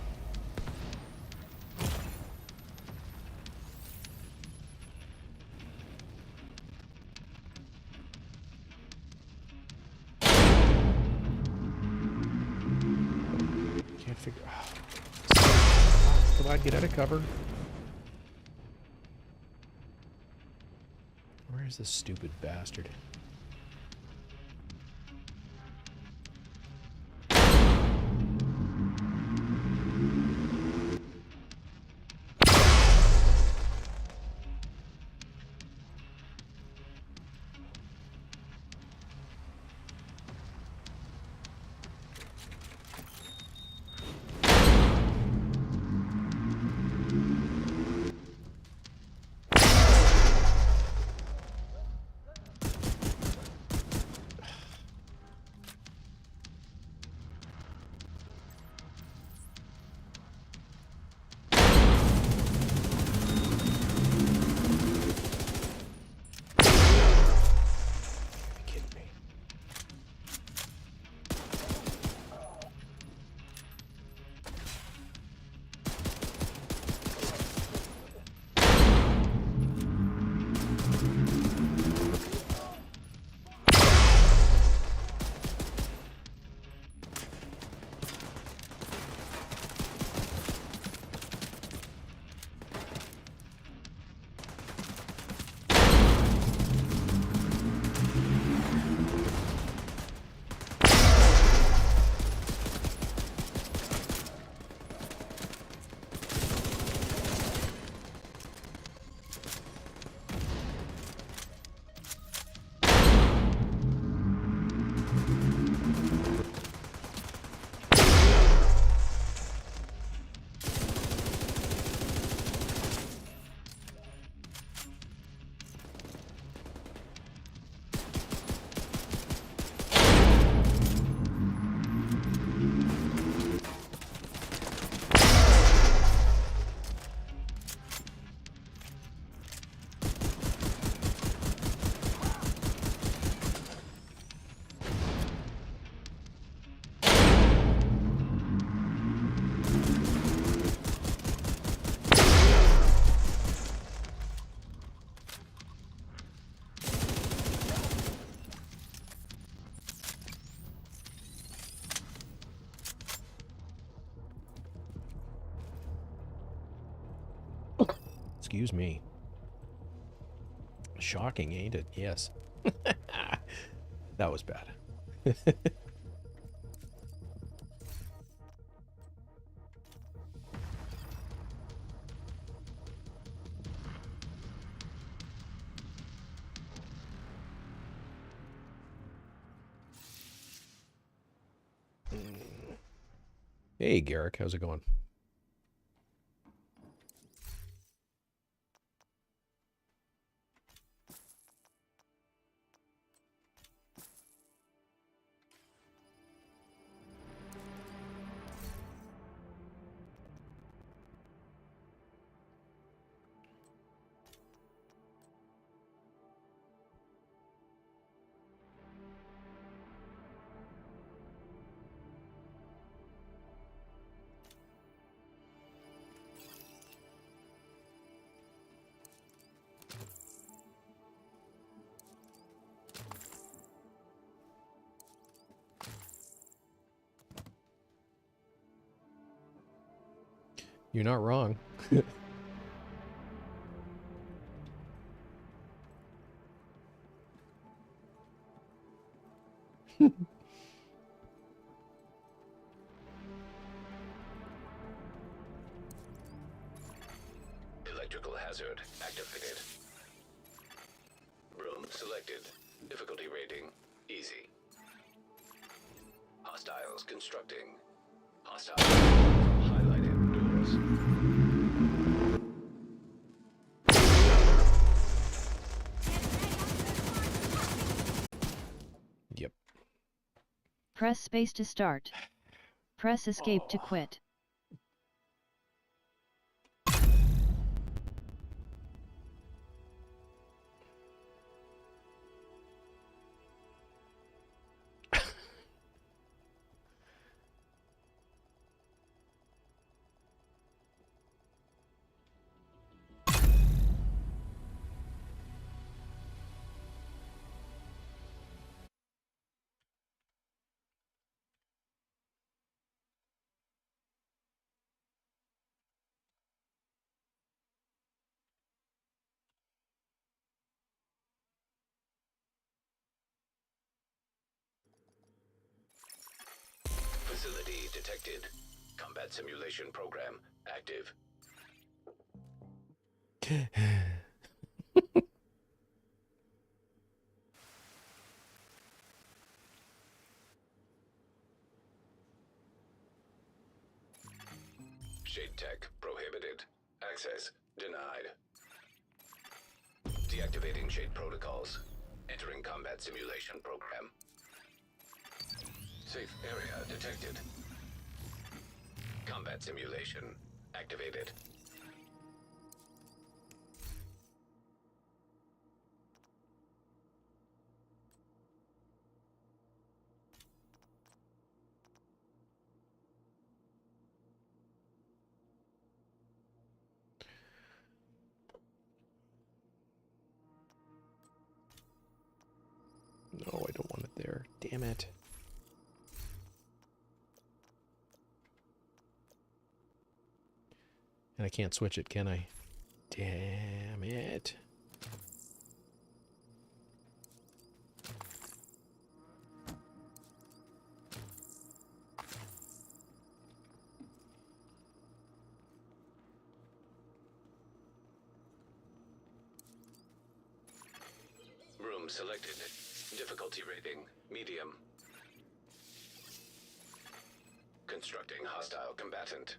Can't figure out. Come on, get out of cover. Where's this stupid bastard? Excuse me. Shocking, ain't it? Yes. That was bad. Hey, Garrick, how's it going? You're not wrong. Electrical hazard activated. Room selected. Difficulty rating easy. Hostiles constructing. Hostiles from highlighted doors. Yep. Press space to start. Press escape to quit. Facility detected. Combat simulation program active. Shade tech prohibited. Access denied. Deactivating shade protocols. Entering combat simulation program. Safe area detected. Combat simulation activated. No, I don't want it there. Damn it. And I can't switch it, can I? Damn it. Room selected. Difficulty rating medium. Constructing hostile combatant.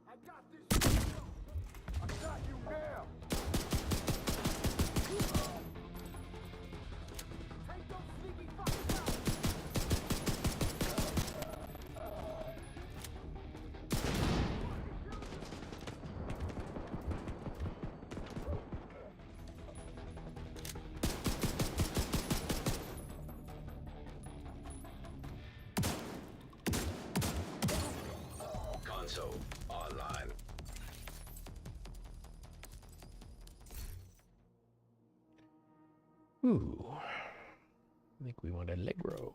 I got this. I got you now. Take those sneaky fuckers out. Console online. Ooh. I think we want Allegro.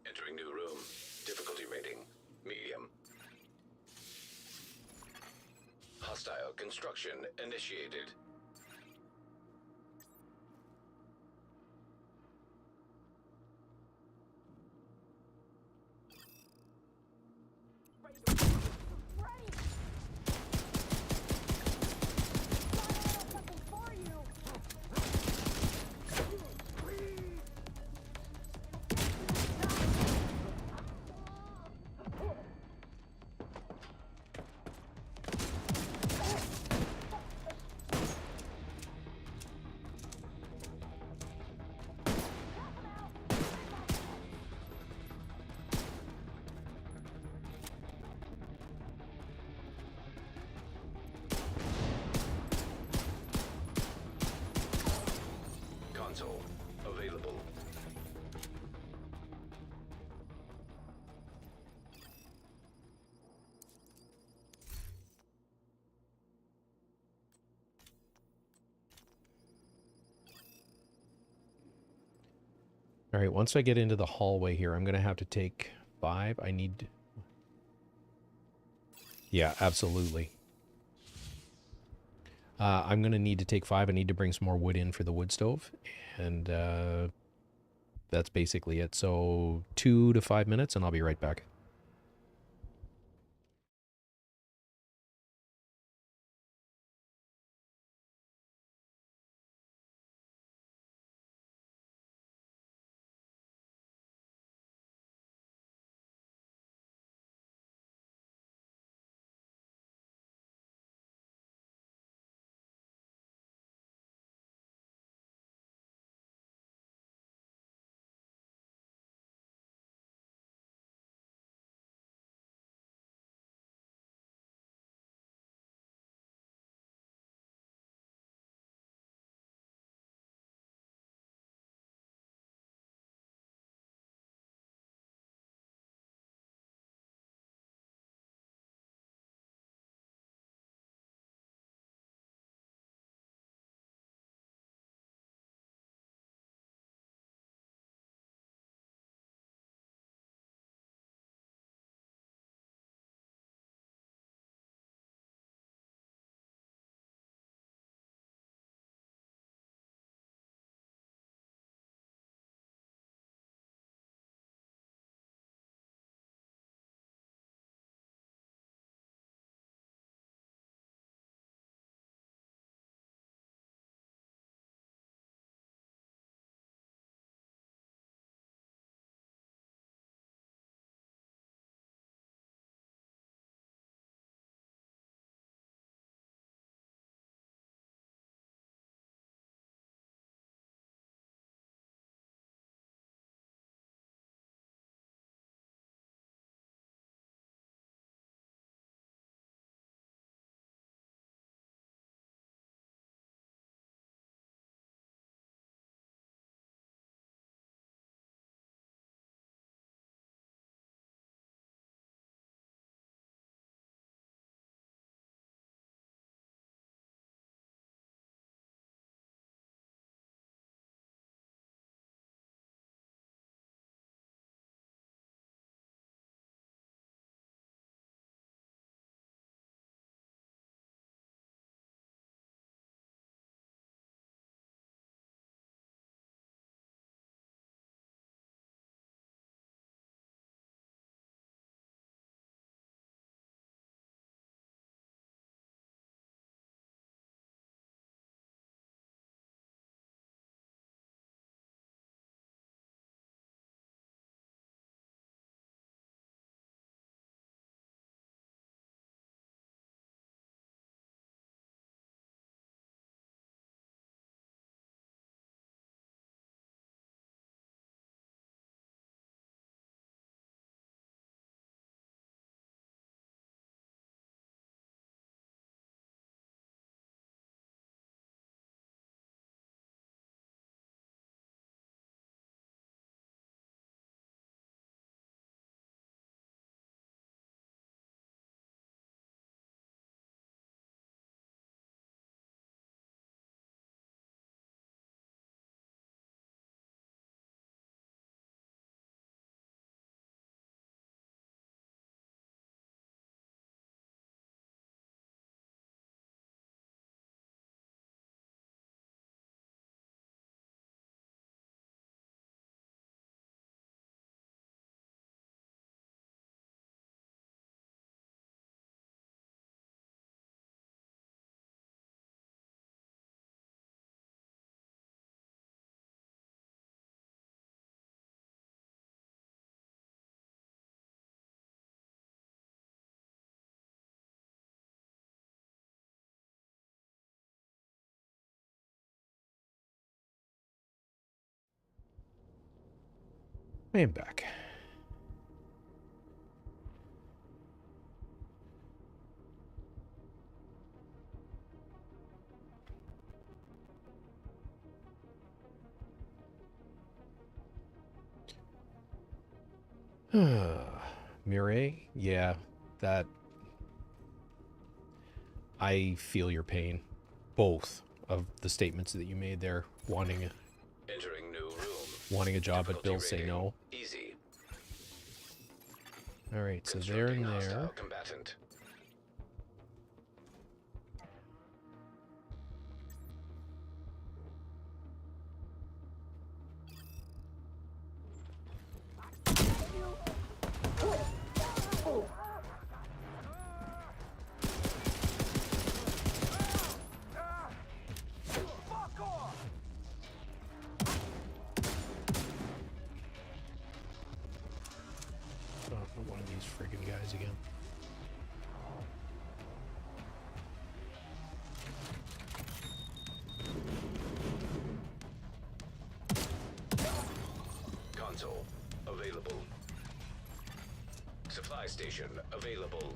Entering new room. Difficulty rating. Medium. Hostile construction initiated. Ready to ready! Got something for you! Console available. All right, once I get into the hallway here, I'm going to have to take 5. I need... Yeah, absolutely. I'm going to need to take 5. I need to bring some more wood in for the wood stove. And that's basically it. So 2 to 5 minutes, and I'll be right back. I am back. Mireille? Yeah, that... I feel your pain. Both of the statements that you made there, wanting Entering new room. a job at Difficulty Bill say rating, no. Easy. Alright, so there and Constructing there. hostile combatant. Fuck off! Oh, not one of these friggin' guys again. Console available. Supply station available.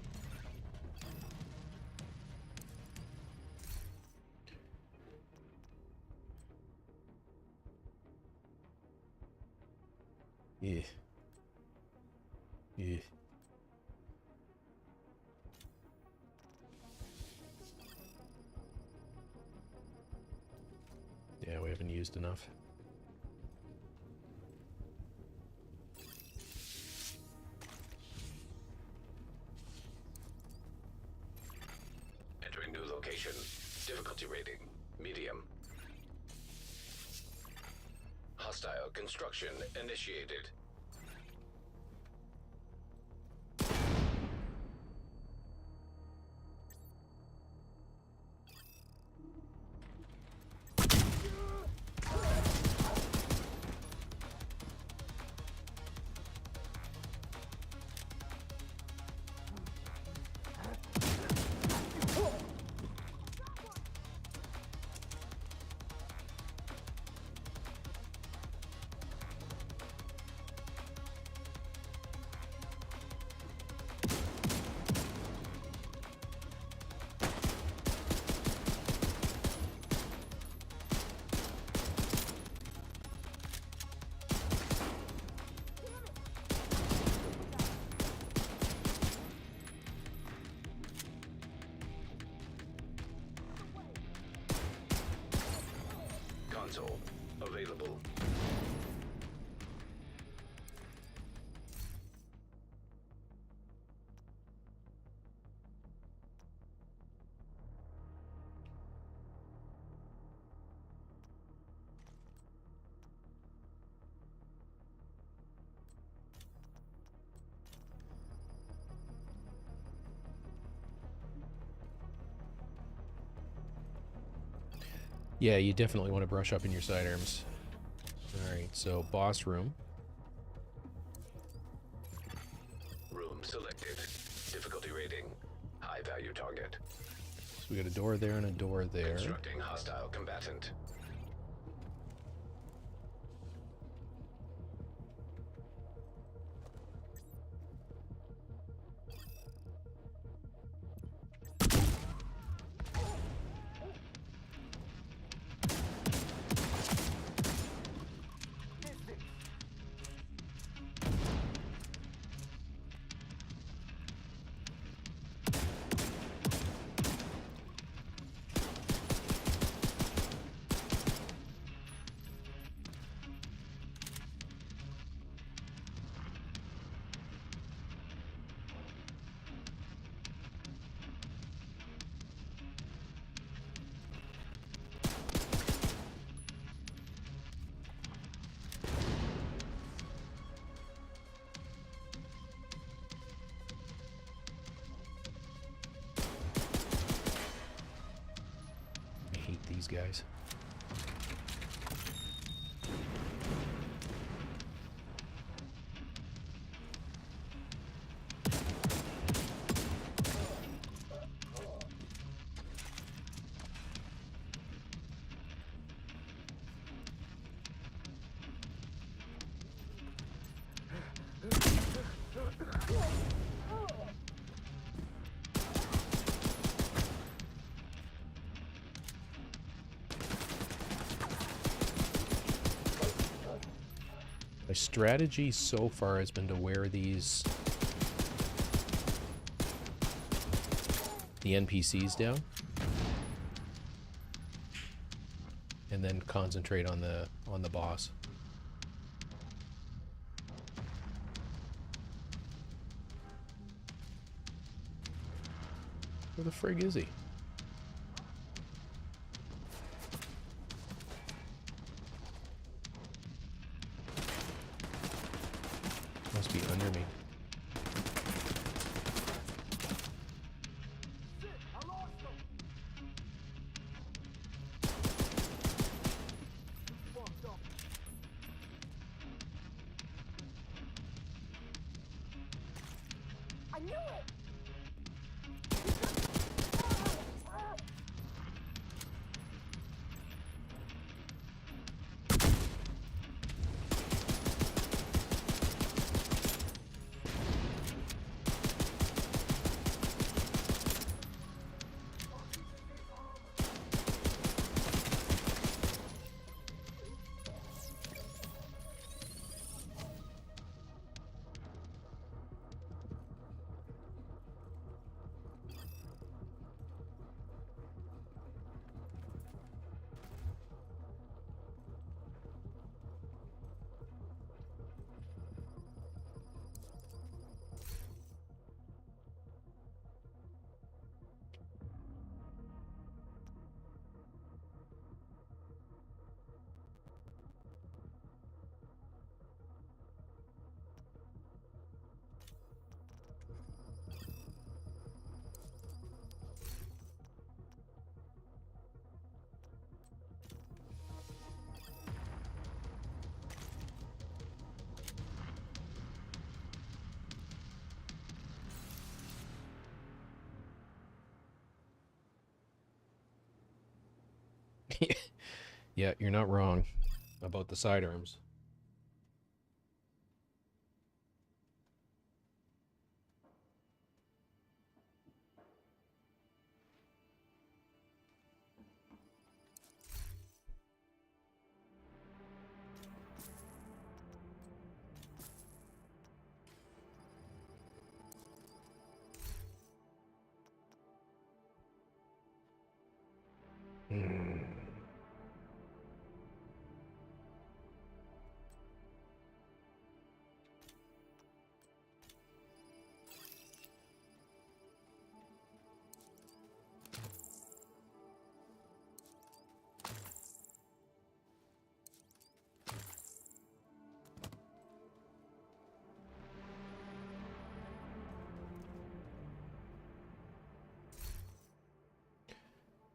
Yeah. Yeah. Yeah, we haven't used enough. Entering new location. Difficulty rating, medium. Hostile construction initiated. Console available. Yeah, you definitely want to brush up in your sidearms. Alright, so boss room. Room selected. Difficulty rating, high value target. So we got a door there and a door there. Constructing hostile combatant. I hate these guys. My strategy so far has been to wear these the NPCs down and then concentrate on the boss. Where the frig is he? Must be under me. Shit, I lost him. Fucked up. I knew it. Yeah, you're not wrong about the sidearms.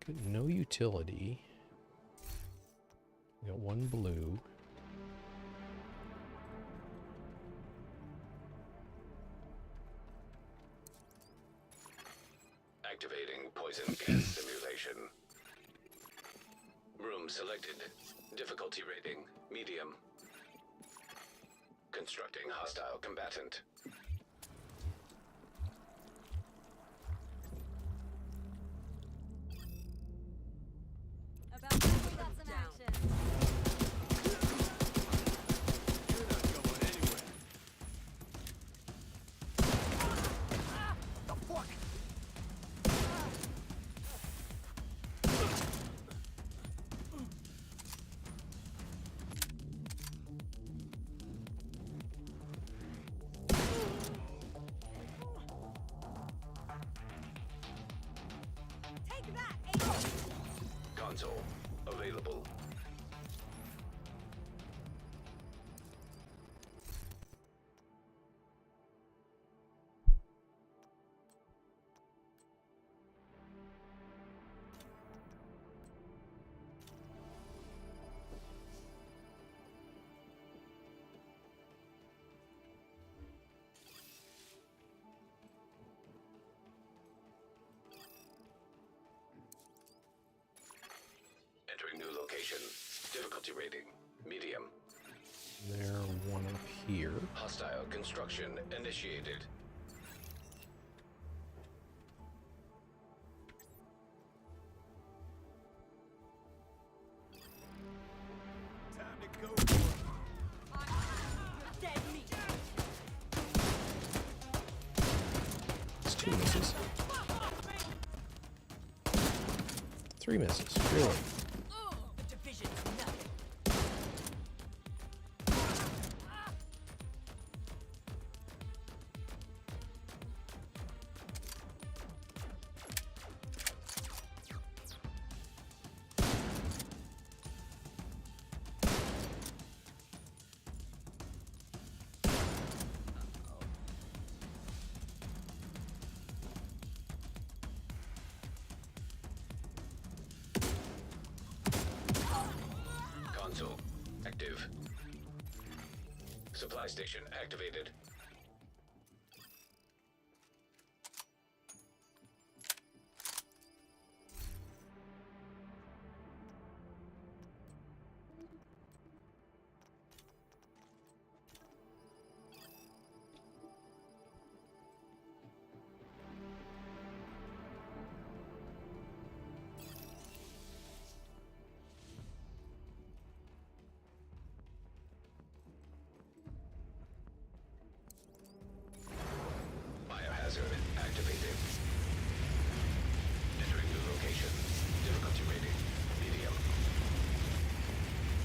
Good, no utility. We got one blue. Activating poison gas simulation. Room selected. Difficulty rating, medium. Constructing hostile combatant. About time we got some action. You're not going anywhere. The fuck? Take that, Agent! Console available. Entering new location. Difficulty rating, medium. There, one up here. Hostile construction initiated. Time to go for it. 3 misses. Really? Division's nothing. Console active. Supply station activated. Biohazard activated. Entering new location. Difficulty rating medium.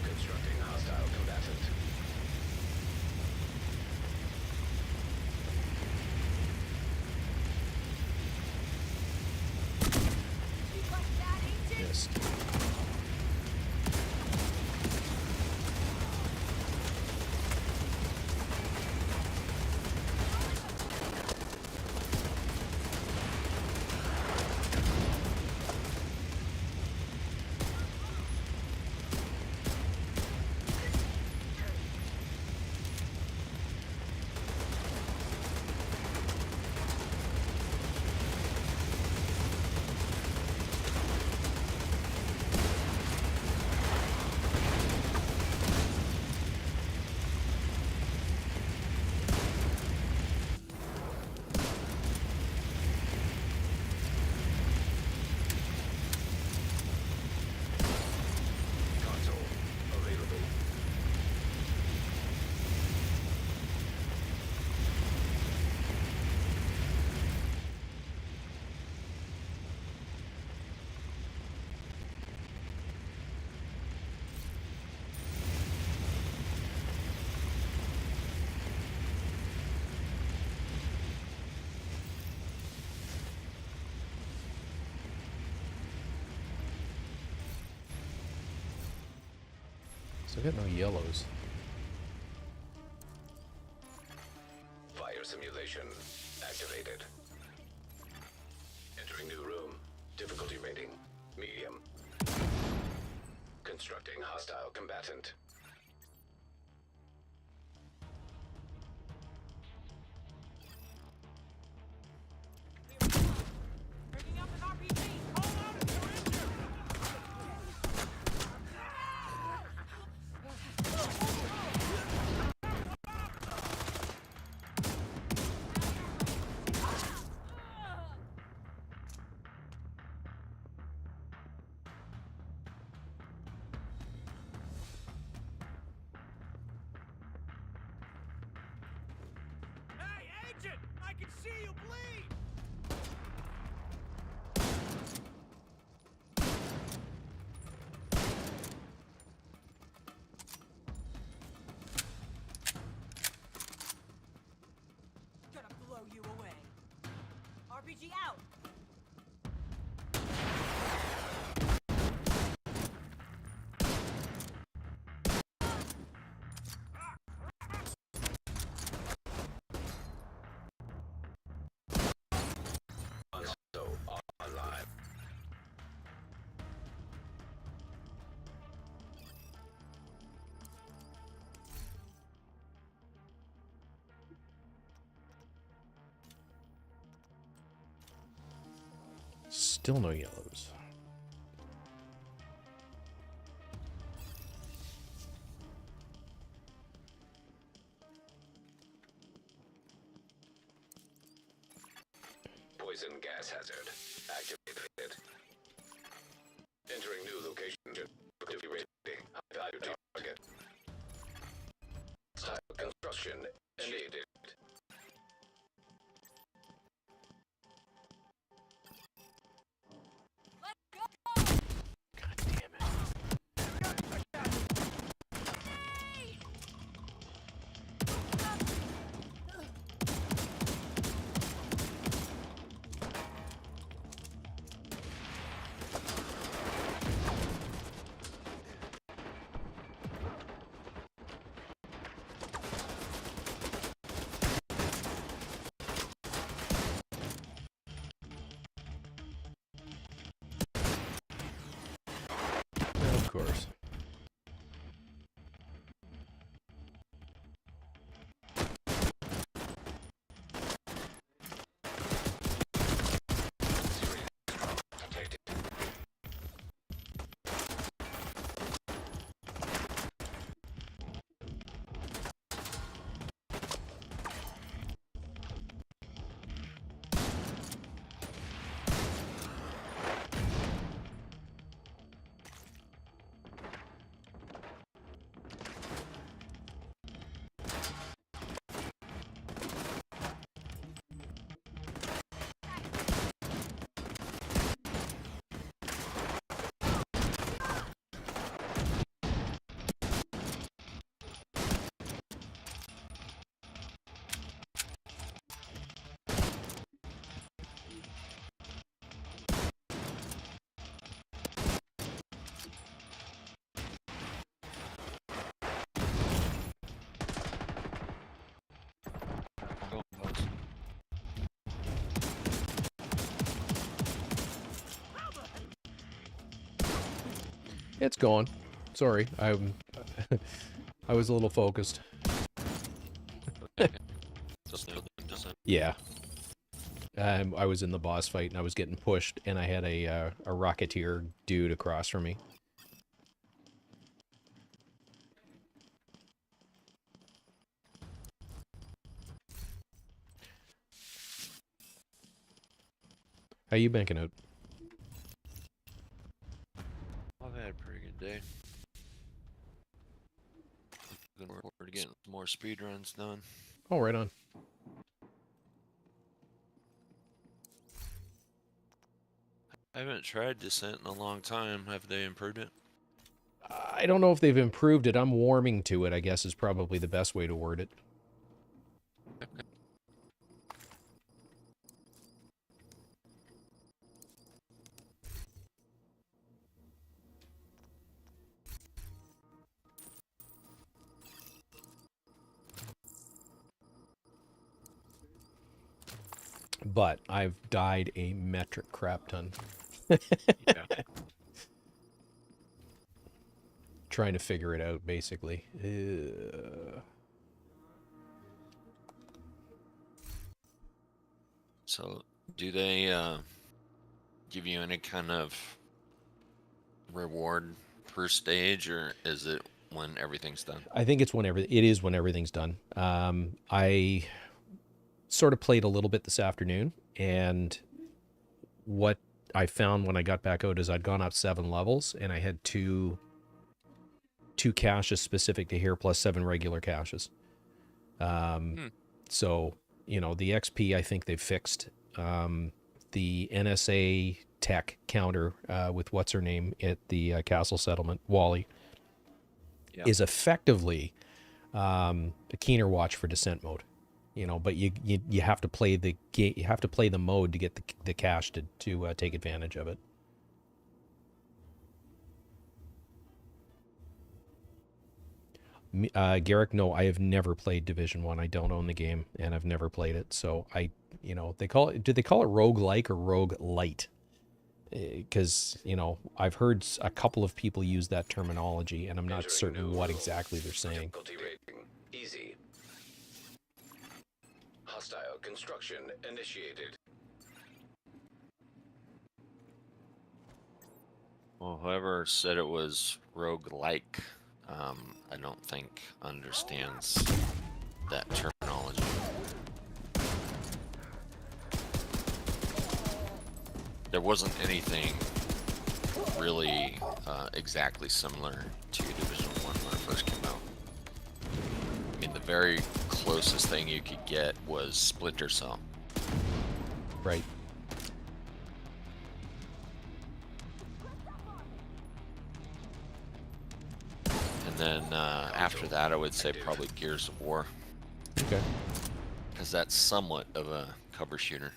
Constructing hostile combatant. You like that, agent? Missed. Console available. So I got no yellows. Fire simulation activated. Entering new room. Difficulty rating medium. Constructing hostile combatant. Bringing up an RPG. Call out and surrender. Hey, agent! I can see you bleed! Gonna blow you away. RPG out! Console online. Still no yellows. Poison gas hazard activated. Entering new location. Difficulty rating high value target. Hostile construction initiated. Let's go! course. It's gone. Sorry, I was a little focused. Yeah. I was in the boss fight and I was getting pushed, and I had a Rocketeer dude across from me. How you banking out? I've had a pretty good day. Looking forward to getting more speed runs done. Oh, right on. I haven't tried Descent in a long time. Have they improved it? I don't know if they've improved it. I'm warming to it, I guess, is probably the best way to word it. But I've died a metric crap ton. Yeah. Trying to figure it out, basically. So, do they give you any kind of reward per stage, or is it when everything's done? I think it's whenever it is when everything's done. I sort of played a little bit this afternoon, and what I found when I got back out is I'd gone up 7 levels, and I had two caches specific to here, plus 7 regular caches. So, you know, the XP I think they've fixed. The NSA tech counter with what's her name at the castle settlement, Wally, is effectively a keener watch for descent mode. You know, but you have to play the game. You have to play the mode to get the cache to take advantage of it. Garrick, no, I have never played Division 1. I don't own the game, and I've never played it. So they call it, do they call it rogue-like or rogue-lite? Because, I've heard a couple of people use that terminology, and I'm not Entering certain new what rules. exactly they're saying. Difficulty rating easy. Hostile construction initiated. Well, whoever said it was rogue-like, I don't think understands that terminology. There wasn't anything really exactly similar to Division 1 when it first came out. I mean, the very closest thing you could get was Splinter Cell. Right. And then after that, I would say probably Gears of War, Okay. because that's somewhat of a cover shooter.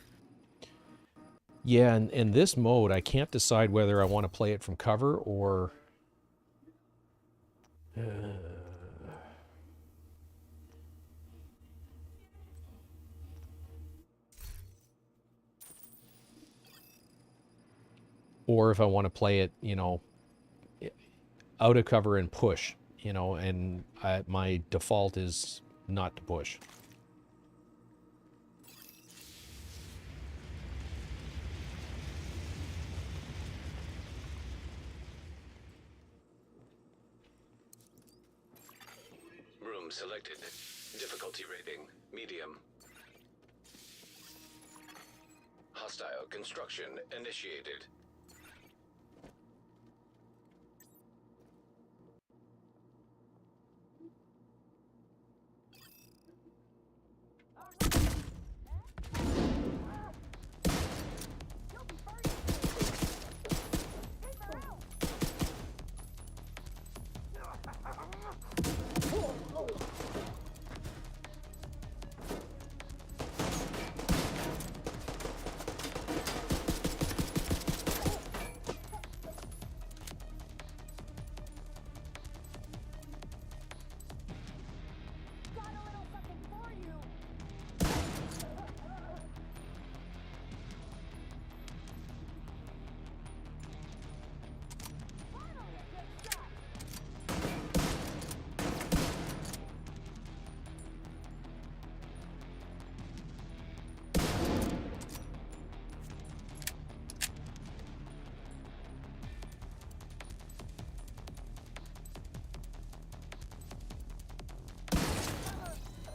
Yeah, and in this mode, I can't decide whether I want to play it from cover or... or if I want to play it, out of cover and push, and my default is not to push. Room selected. Difficulty rating, medium. Hostile construction initiated.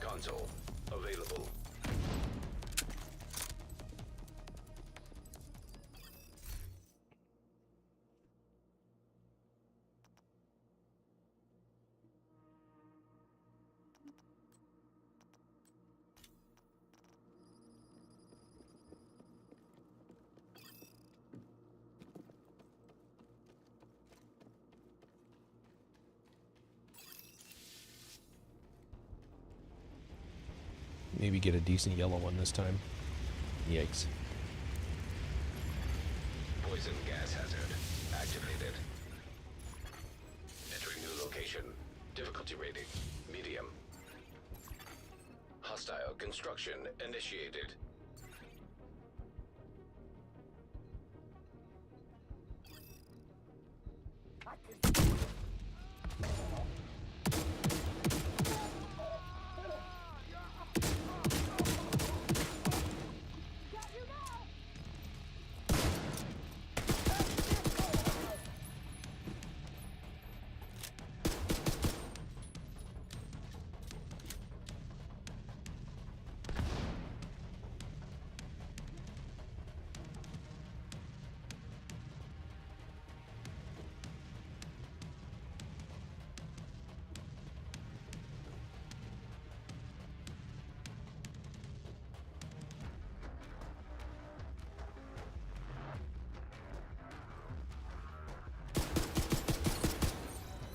Console available. Maybe get a decent yellow one this time. Yikes. Poison gas hazard activated. Entering new location. Difficulty rating, medium. Hostile construction initiated.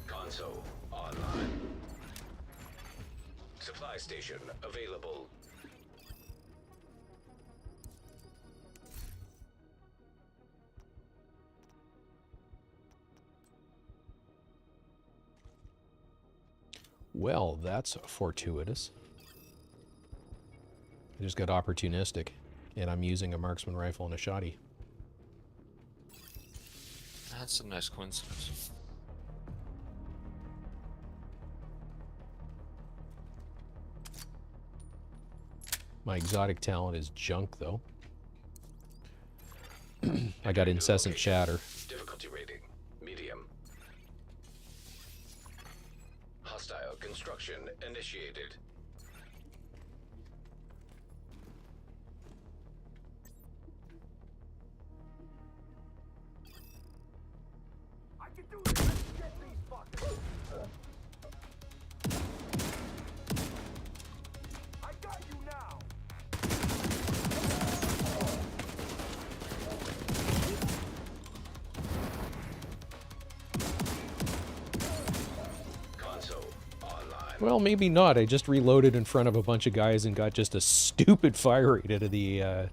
Console online. Supply station available. Well, that's fortuitous. I just got opportunistic, and I'm using a marksman rifle and a shotty. That's a nice coincidence. My exotic talent is junk, though. I got incessant chatter. Difficulty rating, medium. Hostile construction initiated. I can do this. Get these fuckers. I got you now. Console online. Well, maybe not. I just reloaded in front of a bunch of guys and got just a stupid fire rate out of the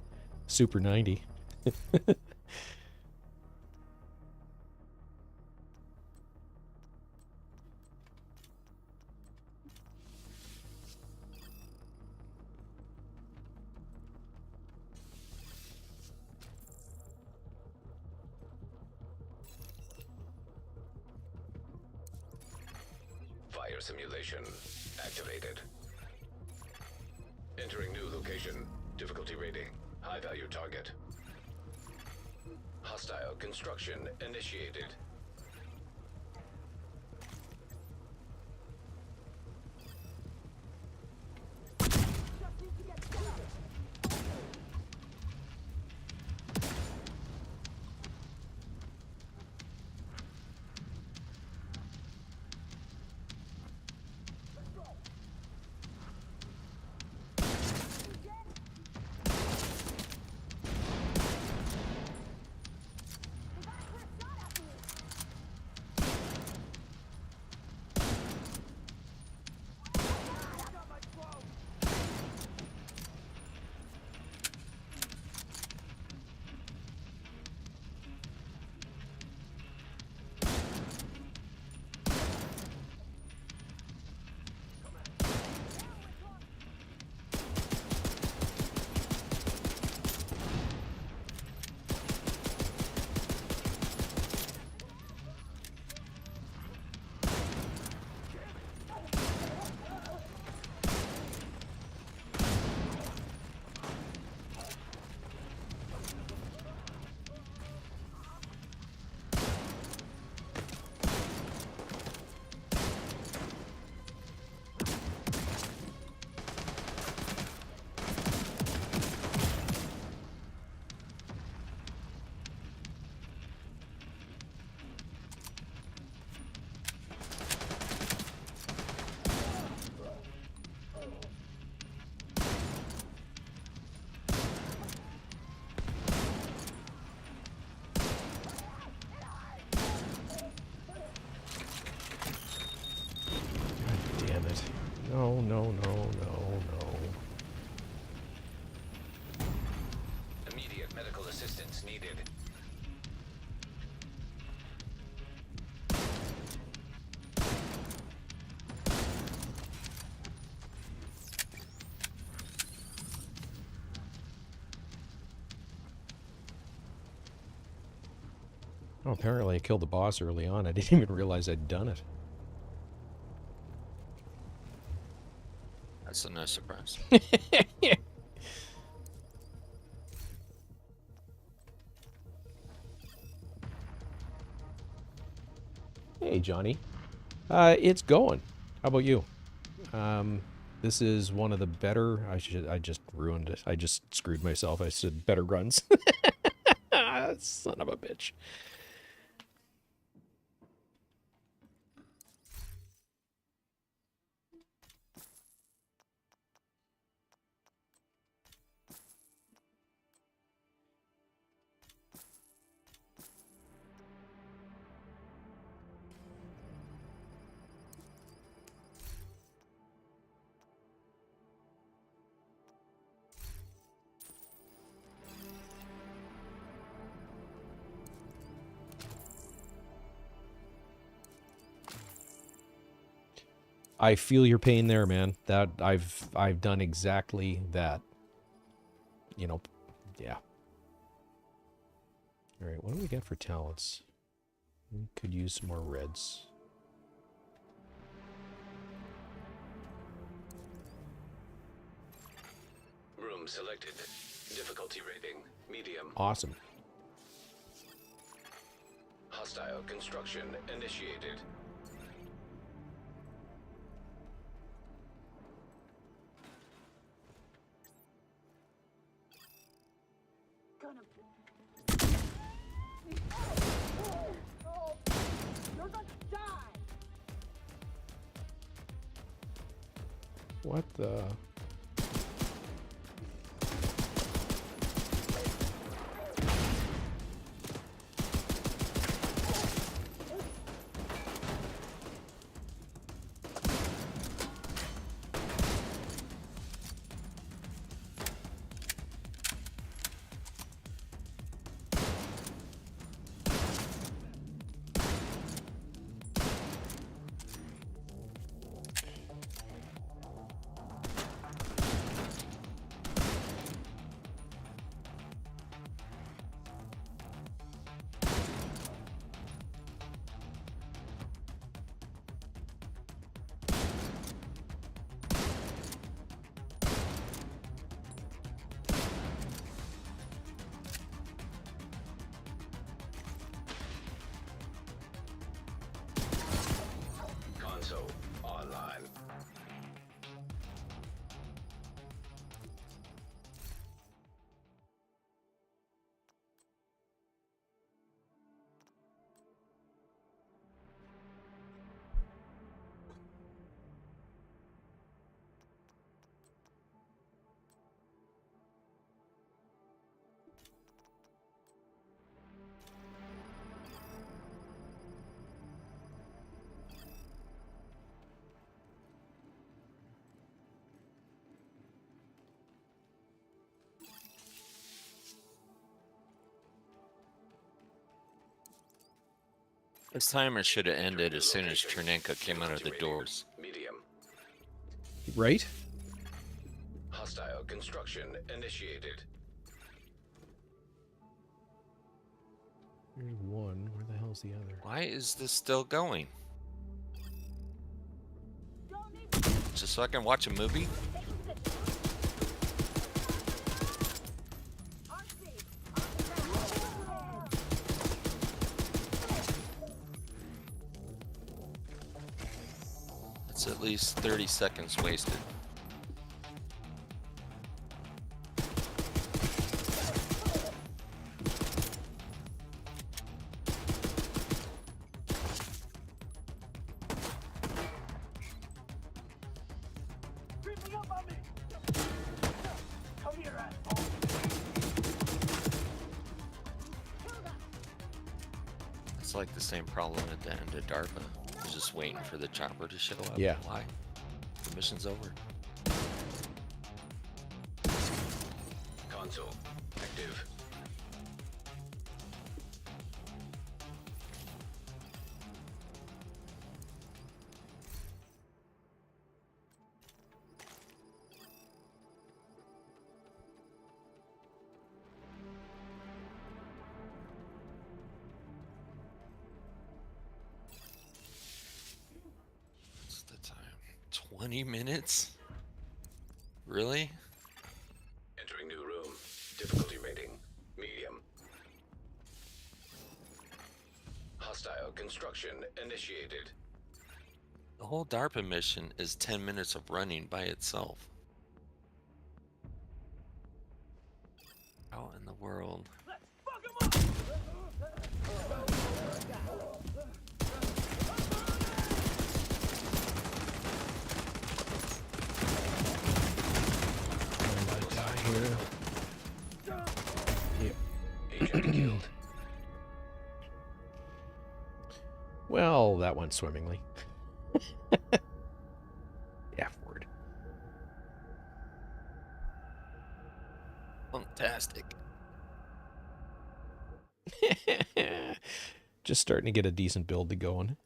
Super 90. Fire simulation activated. Entering new location. Difficulty rating. High value target. Hostile construction initiated. No, no, no, no, no. Immediate medical assistance needed. Oh, apparently I killed the boss early on. I didn't even realize I'd done it. That's a no surprise. Hey, Johnny. It's going. How about you? This is one of the better... I just ruined it. I just screwed myself. I said better runs. Son of a bitch. I feel your pain there, man. That I've done exactly that. You know, yeah. All right, what do we get for talents? We could use some more reds. Room selected. Difficulty rating medium. Awesome. Hostile construction initiated. What the... This timer should have ended as soon as Chernenko came out of the doors. Medium. Right? Hostile construction initiated. There's one. Where the hell's the other? Why is this still going? Just so I can watch a movie? That's at least 30 seconds wasted. It's like the same problem at the end of DARPA. You're just waiting for the chopper to show up. Yeah. Why? The mission's over. Console active. What's the time? 20 minutes? Really? Entering new room. Difficulty rating medium. Hostile construction initiated. The whole DARPA mission is 10 minutes of running by itself. How in the world? Agent killed. Well, that went swimmingly. F word. Fantastic. Just starting to get a decent build to going.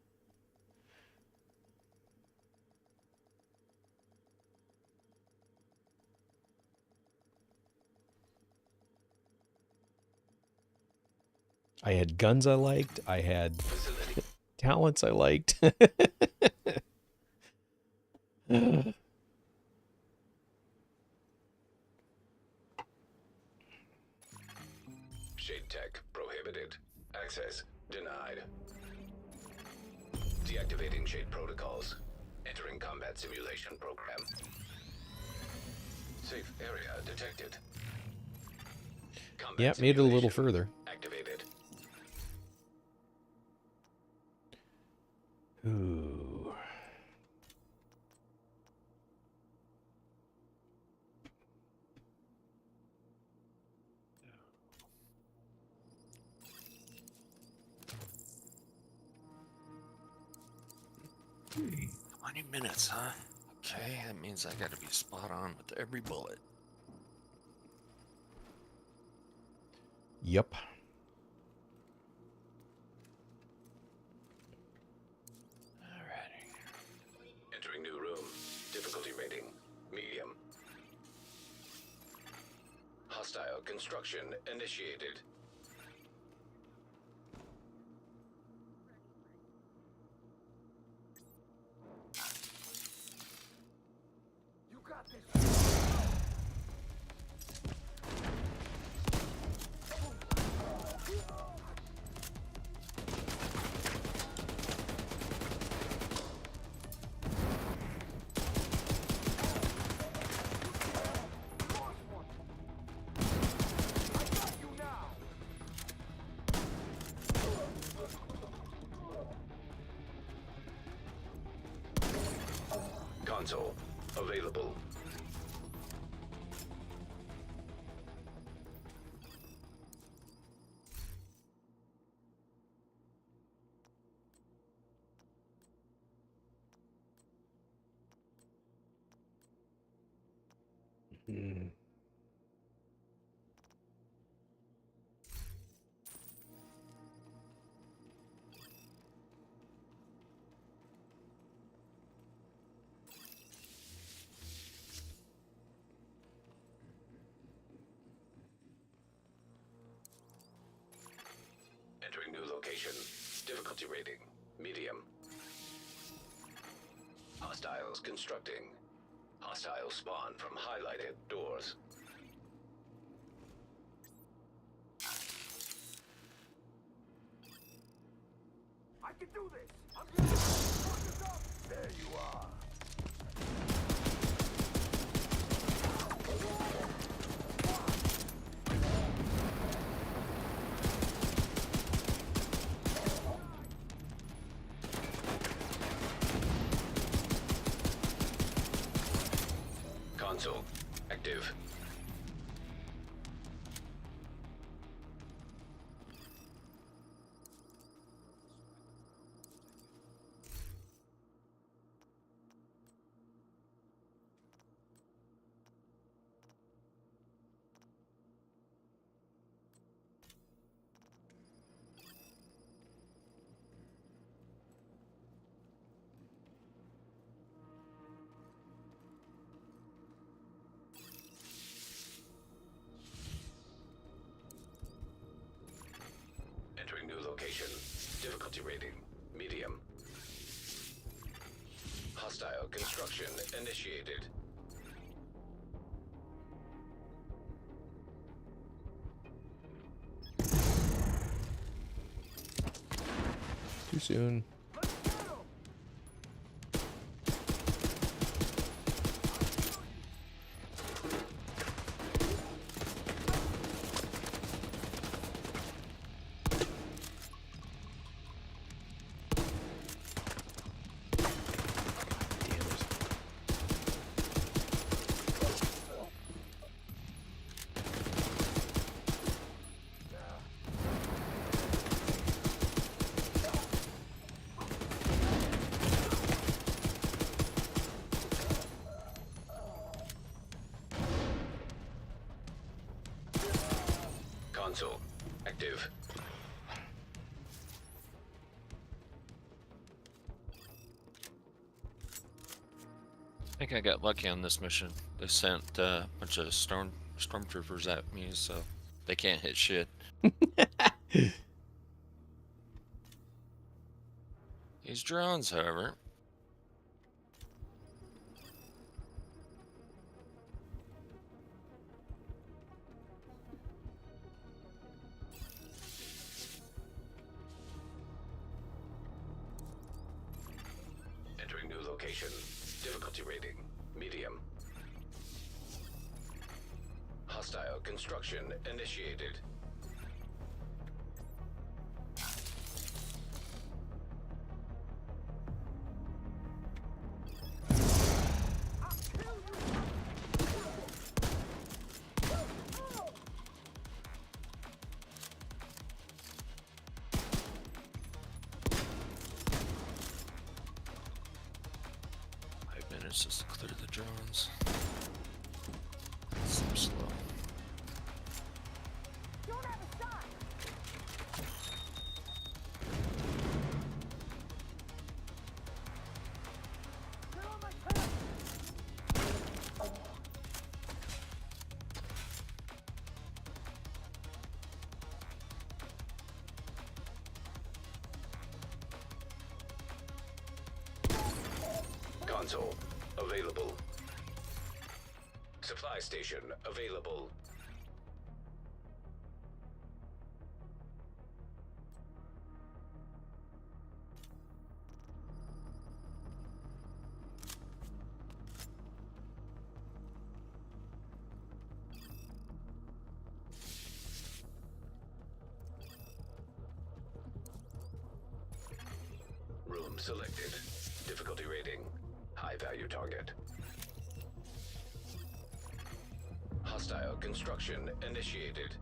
I had guns I liked. I had Facility. talents I liked. Shade tech prohibited. Access denied. Deactivating shade protocols. Entering combat simulation program. Safe area detected. Combat Yeah, made it a little simulation further. activated. Ooh. Hmm. 20 minutes, huh? Okay, that means I gotta be spot on with every bullet. Yep. Alrighty. Entering new room. Difficulty rating medium. Hostile construction initiated. Console available. Hmm. location. Difficulty rating, medium. Hostiles constructing. Hostiles spawn from highlighted doors. I can do this! I'm gonna fuck this up! There you are! Console active. Entering new location. Difficulty rating, medium. Hostile construction initiated. Too soon. Damn it. Console active. I think I got lucky on this mission. They sent a bunch of stormtroopers at me, so they can't hit shit. These drones, however. Entering new location. Difficulty rating, medium. Hostile construction initiated. Just to clear the drones. That seems slow. Don't have a shot! Get on my tail! Console available. Supply station available. Room selected. Difficulty rating, high value target. Hostile construction initiated.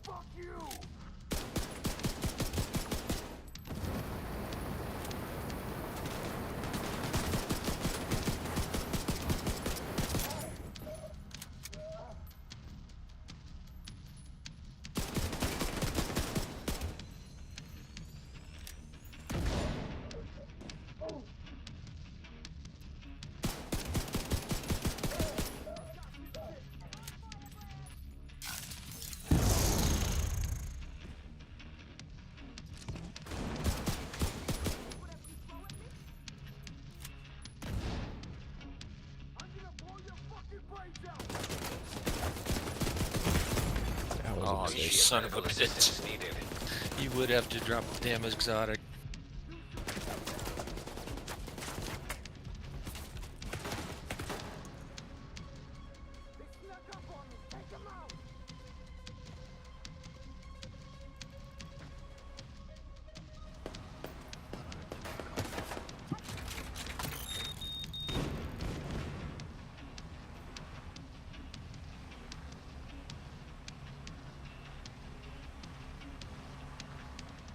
Fuck you! mistake. you son of a Medical bitch. assistance needed. You would have to drop the damn exotic. They snuck up on me. Take them out.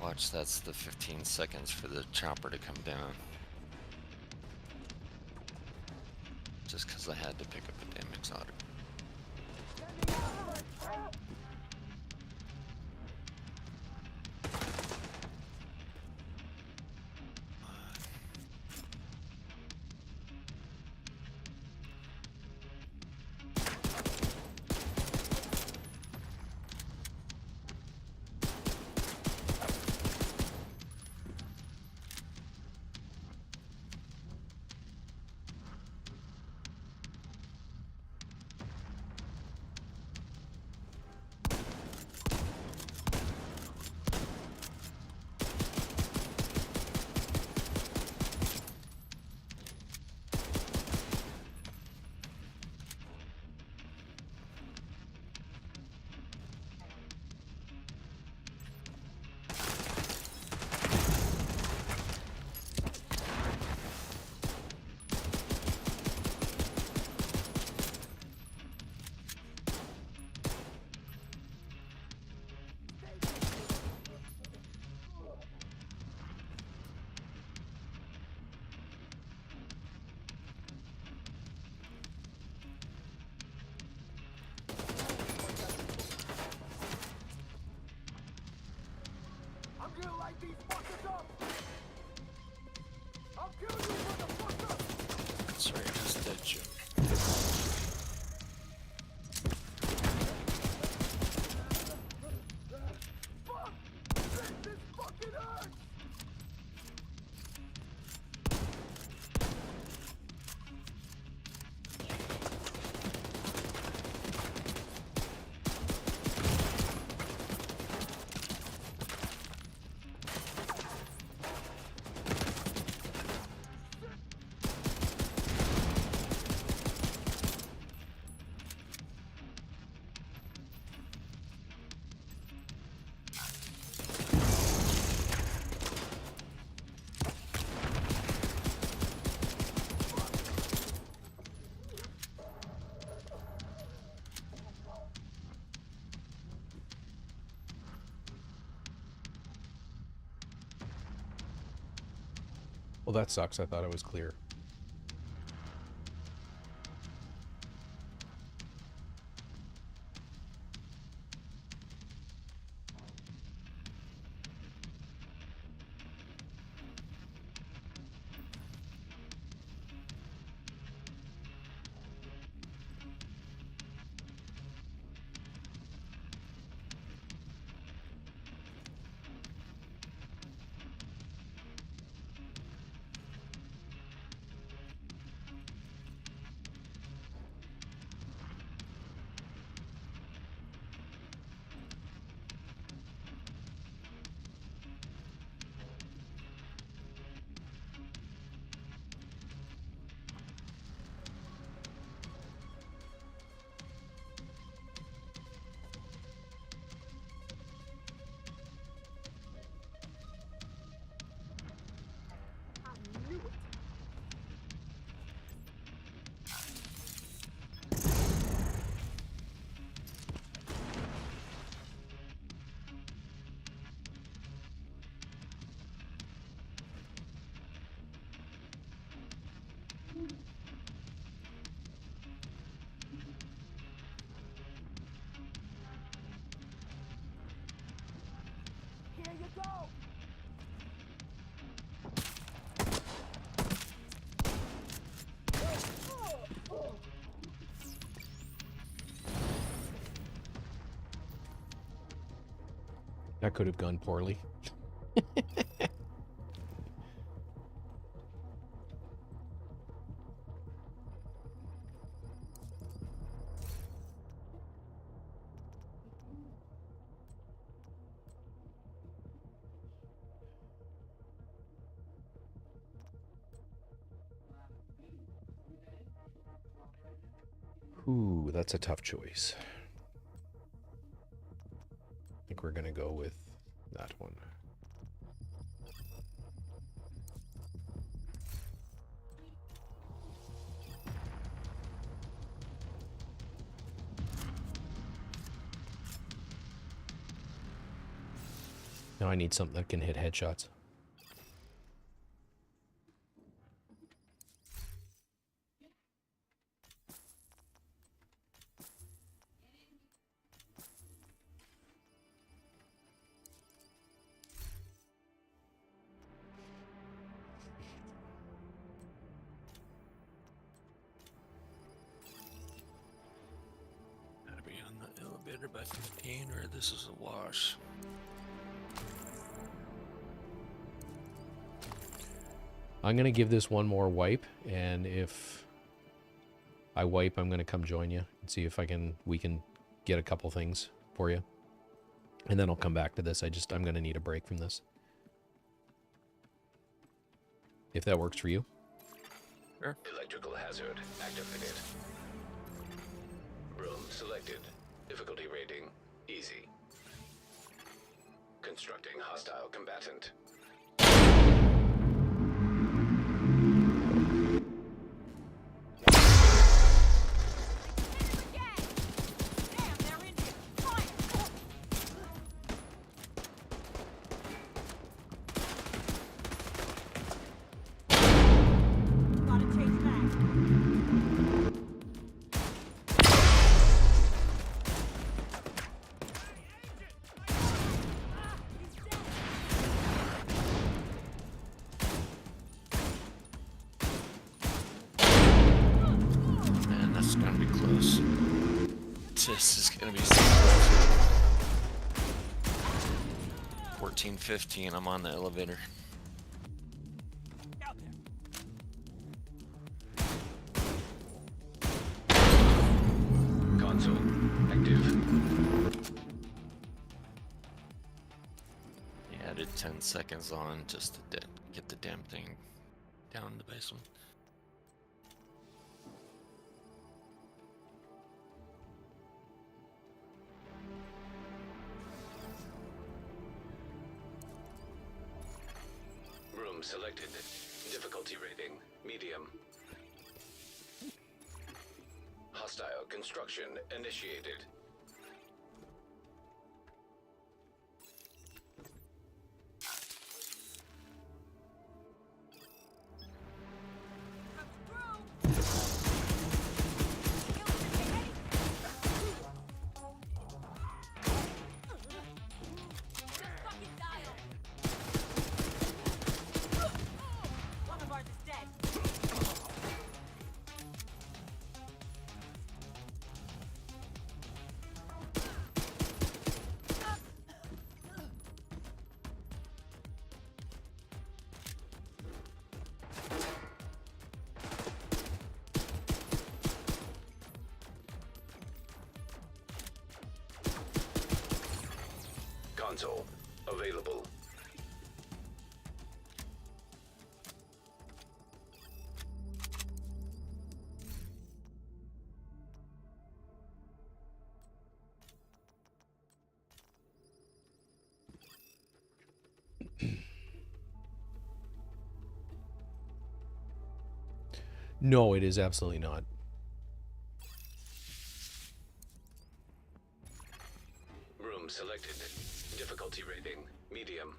Watch, that's the 15 seconds for the chopper to come down. Just because I had to pick up a damn exotic. I'm gonna light these fuckers up. I'll kill you, motherfucker. Sorry, just dead Jim. Fuck! This fucking hurts. Well, that sucks. I thought it was clear. I knew it. Here you go. That could have gone poorly. Ooh, that's a tough choice. I think we're gonna go with that one. Now I need something that can hit headshots. Gotta be on the elevator by 15, or this is a wash. I'm gonna give this one more wipe, and if I wipe, I'm gonna come join you and see if we can get a couple things for you, and then I'll come back to this. I'm gonna need a break from this, if that works for you. Sure. Electrical hazard activated. Room selected. Difficulty rating easy. Constructing hostile combatant. Damn, they're in here. Fire! Gotta change back. Man, that's gonna be close. This is gonna be so close. 14, 15, I'm on the elevator. Out there. Console active. Yeah, I did 10 seconds on just to get the damn thing down in the basement. Room selected. Difficulty rating medium. Hostile construction initiated. One of ours is dead. Console available. No, it is absolutely not. Room selected. Difficulty rating medium.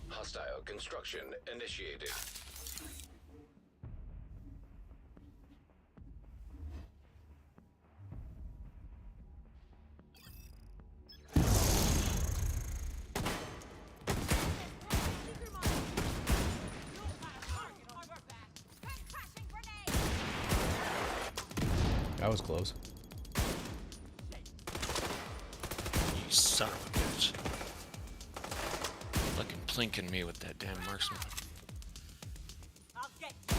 Hostile construction initiated. That was close. You son of a bitch. Fucking plinking me with that damn marksman. I'll get you.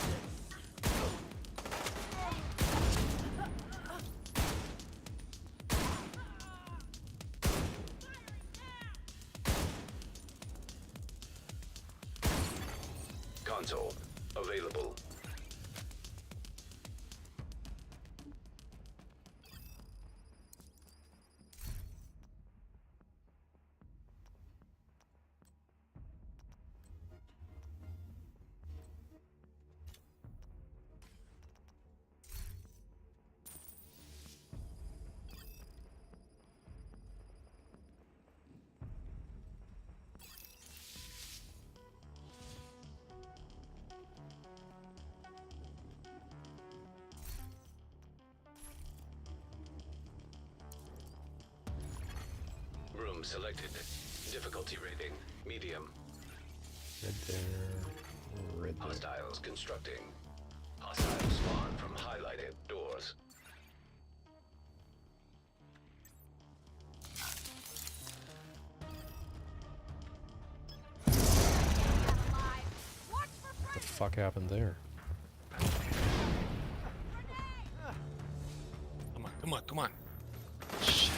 Console available. selected. Difficulty rating, medium. Red there. Red there. Hostiles constructing. Hostiles spawn from highlighted doors. Watch for What the friends. fuck happened there? Come on, come on, come on. Shit.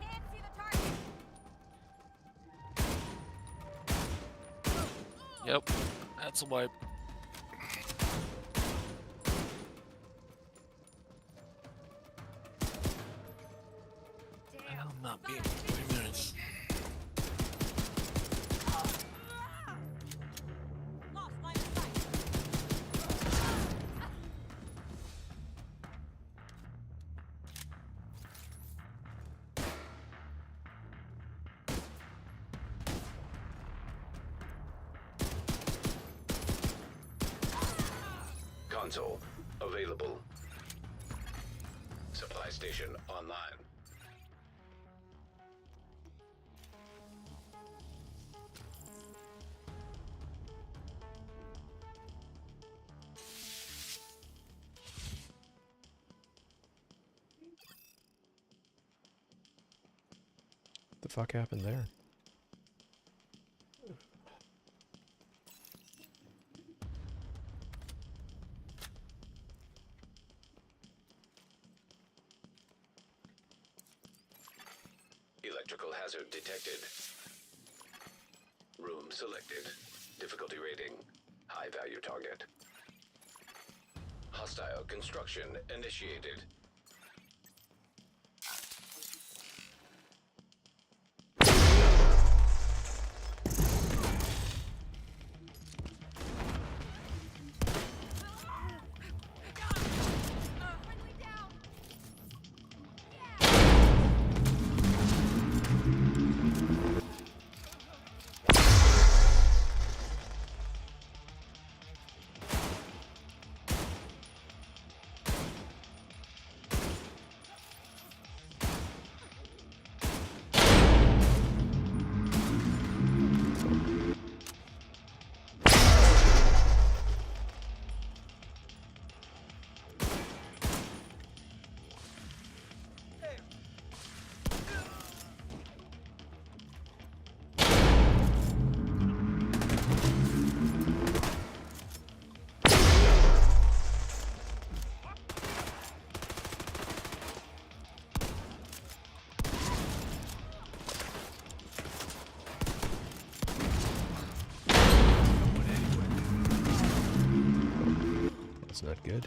Can't see the target. Yep, that's a wipe. Damn. I'm not being 3 minutes. Lost line of sight. Console available. Supply station online. What the fuck happened there? Electrical hazard detected. Room selected. Difficulty rating, high value target. Hostile construction initiated. Friendly down. That's not good.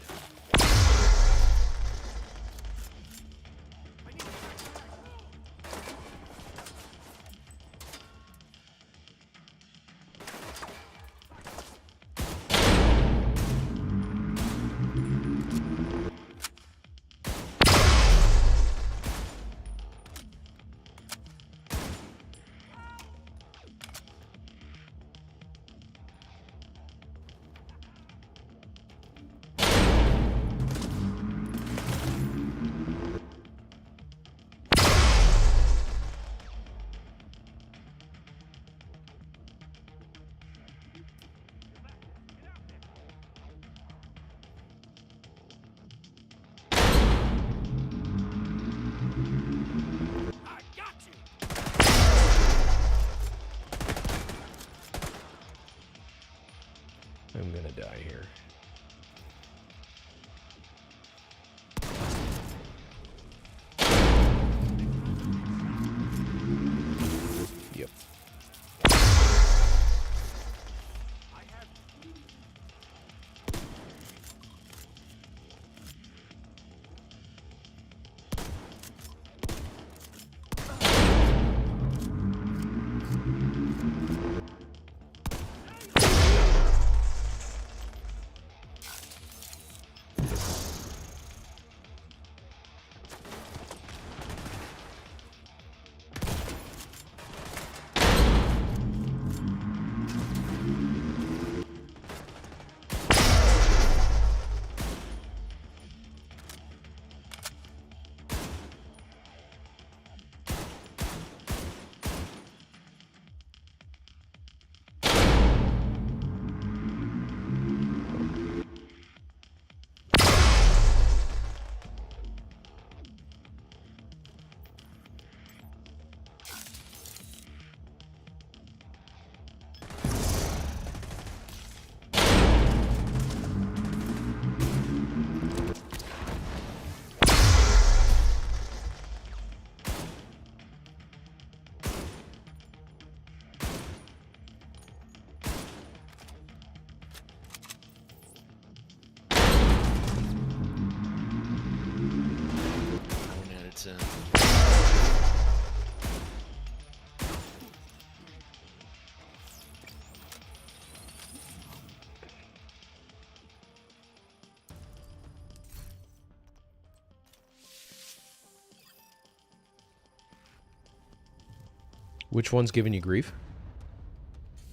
Which one's giving you grief?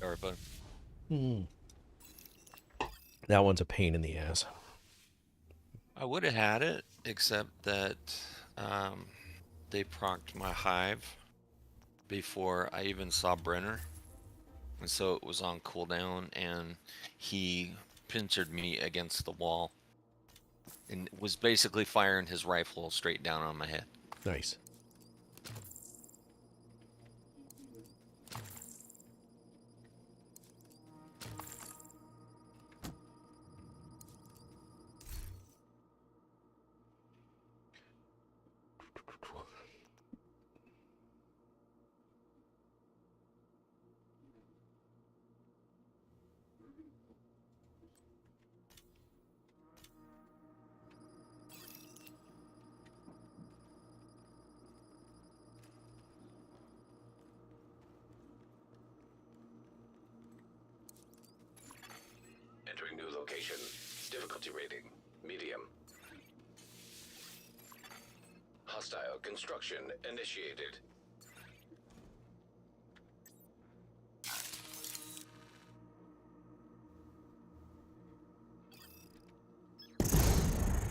Everybody. That one's a pain in the ass. I would have had it, except that they procced my hive before I even saw Brenner. And so it was on cooldown, and he pincered me against the wall and was basically firing his rifle straight down on my head. Nice. Entering new location. Difficulty rating, medium. Hostile construction initiated.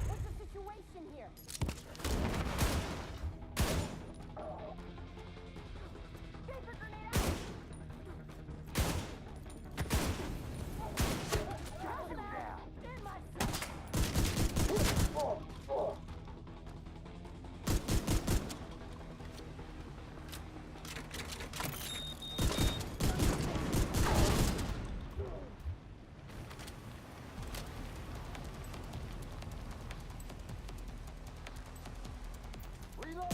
What's the situation here? Vapor grenade out! Got him down! In my sight! Reload.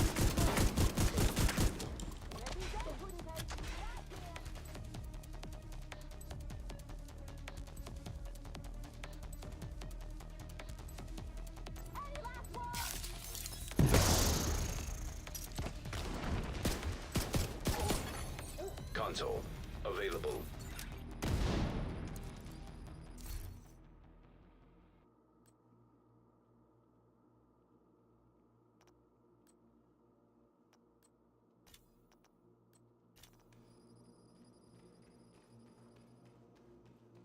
There you go, wouldn't they? Any last one? Console available.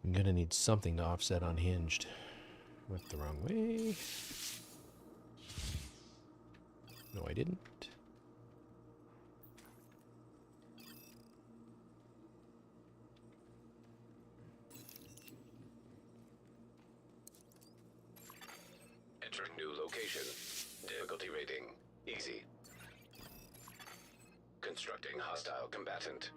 I'm gonna need something to offset unhinged. Went the wrong way. No, I didn't. Entering new location. Difficulty rating, easy. Constructing hostile combatant.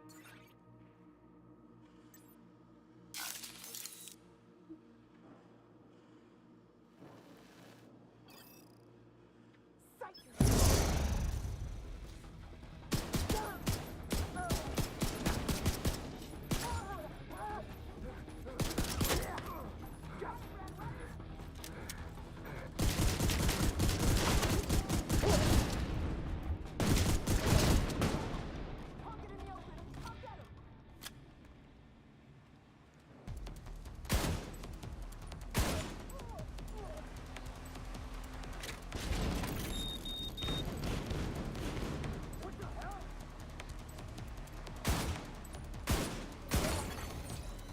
Pocket in the open! I'll get him!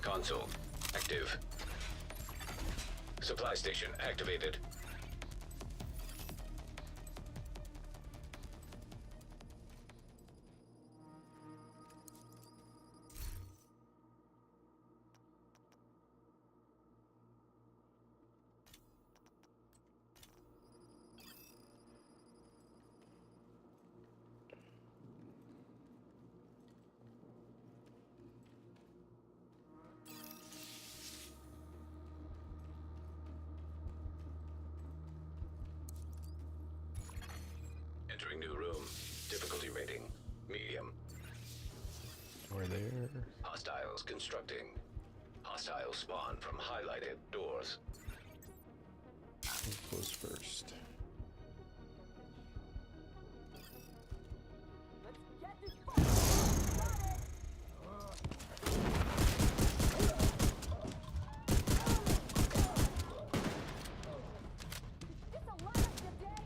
Console active. Supply station activated. Entering new room. Difficulty rating, medium. We're there. Hostiles constructing. Hostiles spawn from highlighted doors. Who goes first? Let's get this fight! Got it! This will light up your day!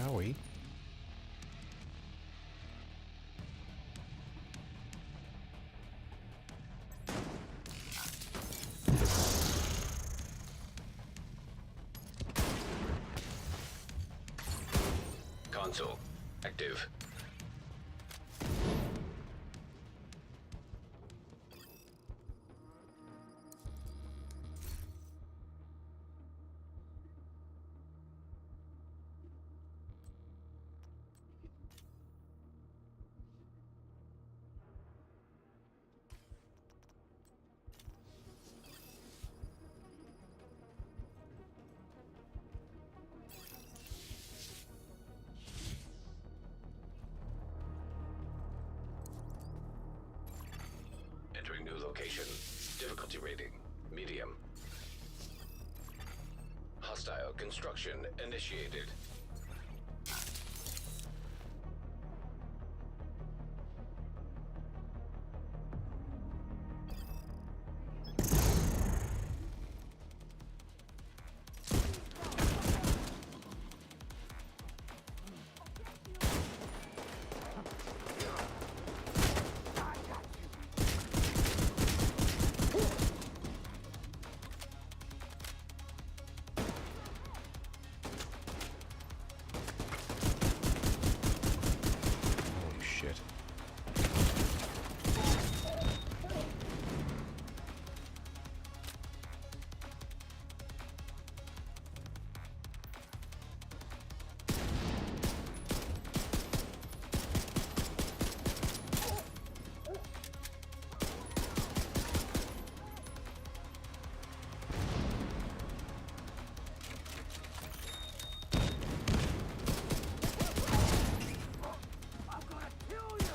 Owie. Console active. Entering new location. Difficulty rating medium. Hostile construction initiated. Holy shit. I'm gonna kill you!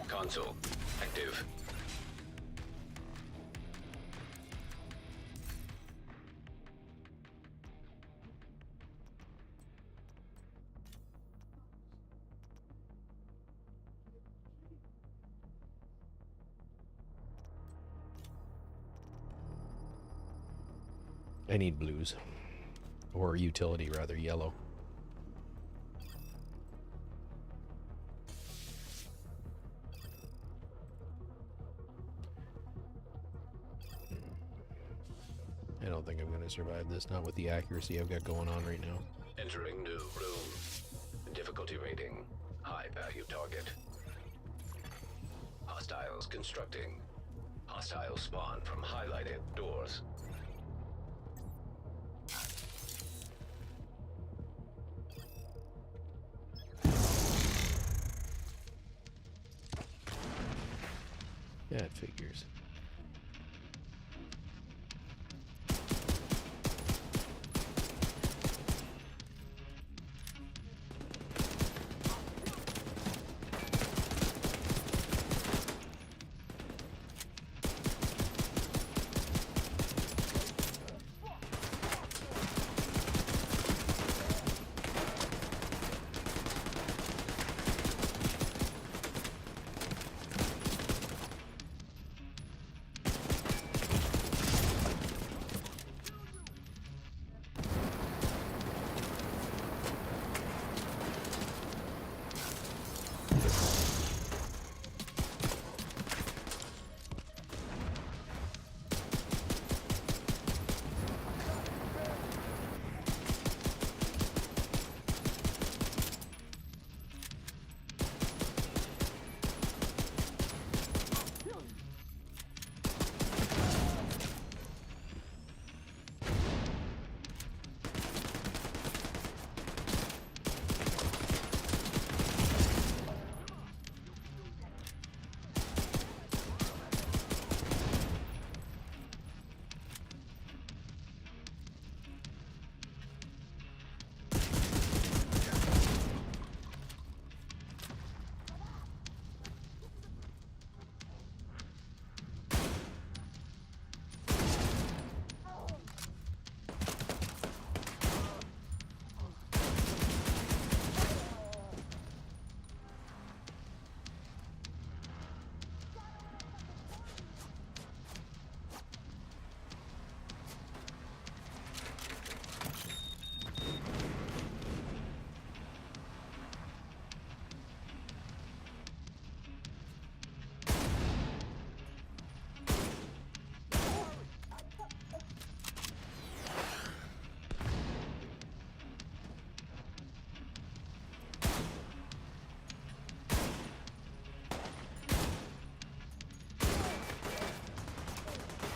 Console active. I need blues. Or utility, rather, yellow. I don't think I'm going to survive this, not with the accuracy I've got going on right now. Entering new room. Difficulty rating high value target. Hostiles constructing. Hostiles spawn from highlighted doors. Yeah, it figures.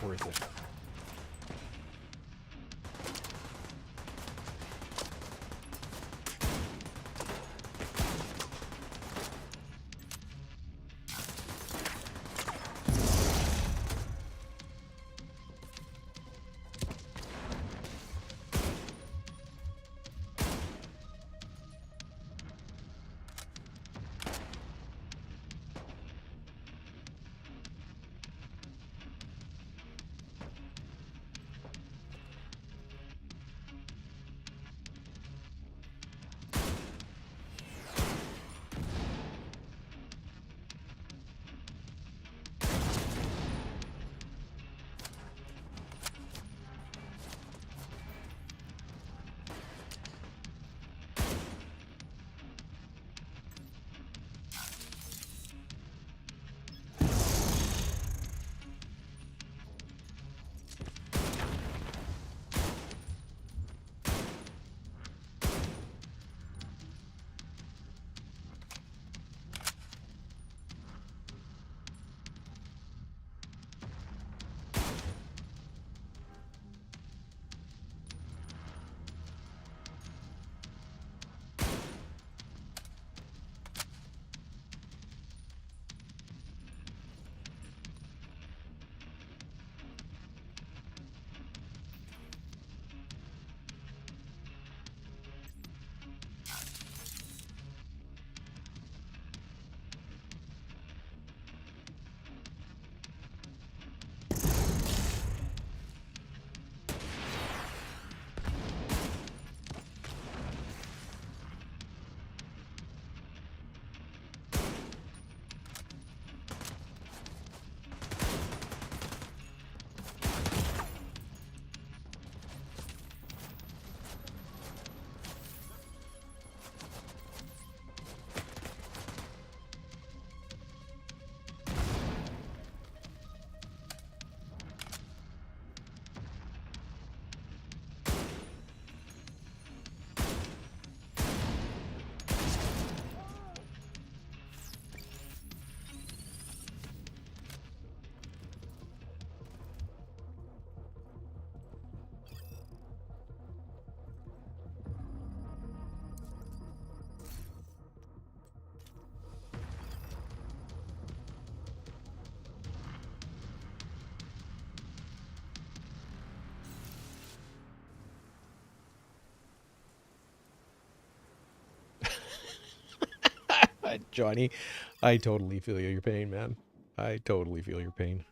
worth it. Johnny, I totally feel your pain, man. I totally feel your pain.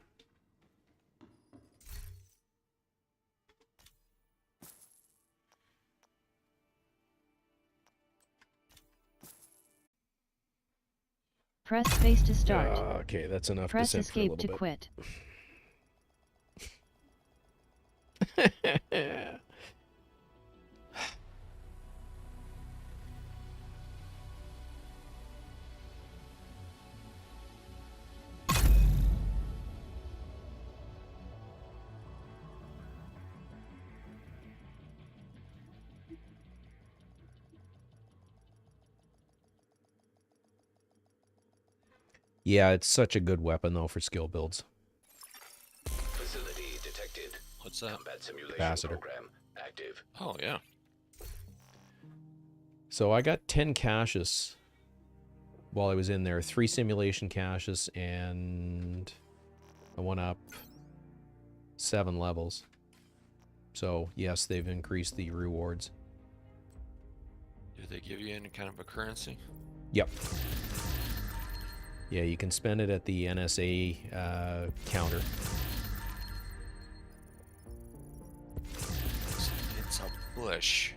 Press space to start. Okay, that's enough Press dissent for a escape to little quit. bit. Yeah, it's such a good weapon, though, for skill builds. Facility detected. What's that? Combat simulation Capacitor. program active. Oh, yeah. So I got 10 caches while I was in there. 3 simulation caches, and I went up 7 levels. So, yes, they've increased the rewards. Did they give you any kind of a currency? Yep. Yeah, you can spend it at the NSA counter. It's a bush.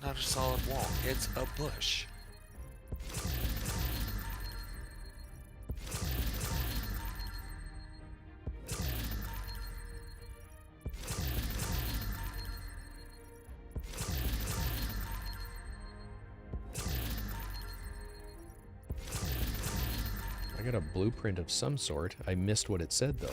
Not a solid wall. It's a bush. I got a blueprint of some sort. I missed what it said, though.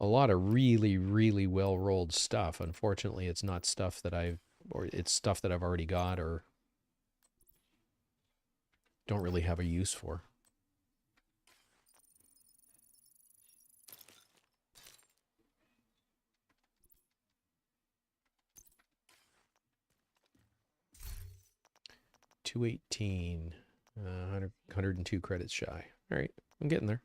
a lot of really, really well-rolled stuff. Unfortunately, it's not stuff that it's stuff that I've already got or don't really have a use for. $218, 102 credits shy. All right, I'm getting there.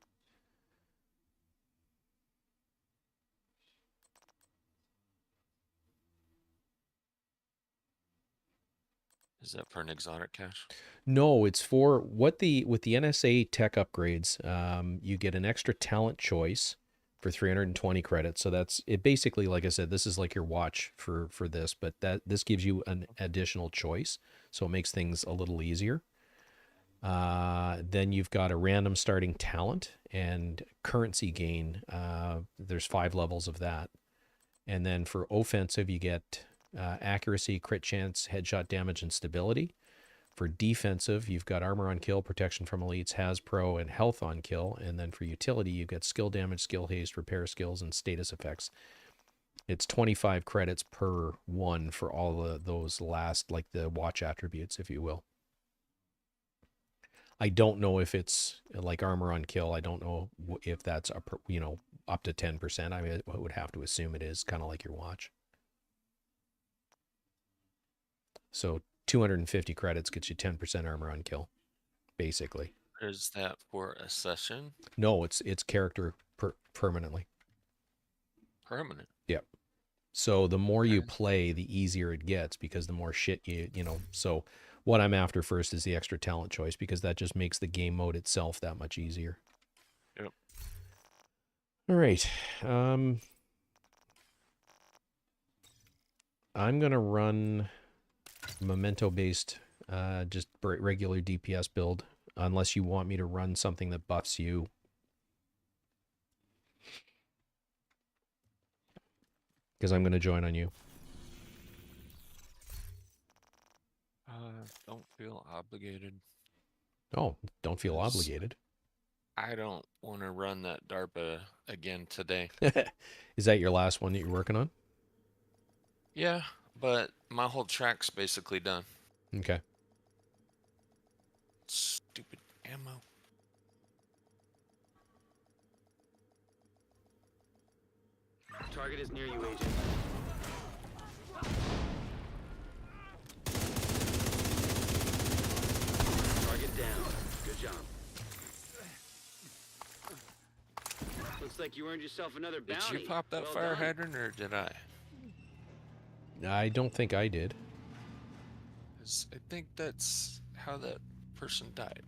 Is that for an exotic cache? No, it's for with the NSA tech upgrades. You get an extra talent choice for 320 credits. So that's it. Basically, like I said, this is like your watch for this, but this gives you an additional choice, so it makes things a little easier. Then you've got a random starting talent and currency gain. There's 5 levels of that, and then for offensive, you get accuracy, crit chance, headshot damage, and stability. For defensive, you've got armor on kill, protection from elites, has pro, and health on kill. And then for utility, you've got skill damage, skill haste, repair skills, and status effects. It's 25 credits per one for all of those last, like the watch attributes, if you will. I don't know if it's like armor on kill. I don't know if that's up to 10%. I mean, I would have to assume it is kind of like your watch. So 250 credits gets you 10% armor on kill, basically. Is that for a session? No, it's character permanently. Permanent. Yep. So the more you play, the easier it gets because the more shit So what I'm after first is the extra talent choice because that just makes the game mode itself that much easier. Yep. All right. I'm gonna run memento-based, just regular DPS build, unless you want me to run something that buffs you. Because I'm going to join on you. Don't feel obligated. Oh, don't feel obligated. I don't want to run that DARPA again today. Is that your last one that you're working on? Yeah, but my whole track's basically done. Okay. Stupid ammo. Target is near you, Agent. Target down. Good job. Looks like you earned yourself another bounty. Did you pop that fire hydrant or did I? I don't think I did. 'Cause I think that's how that person died.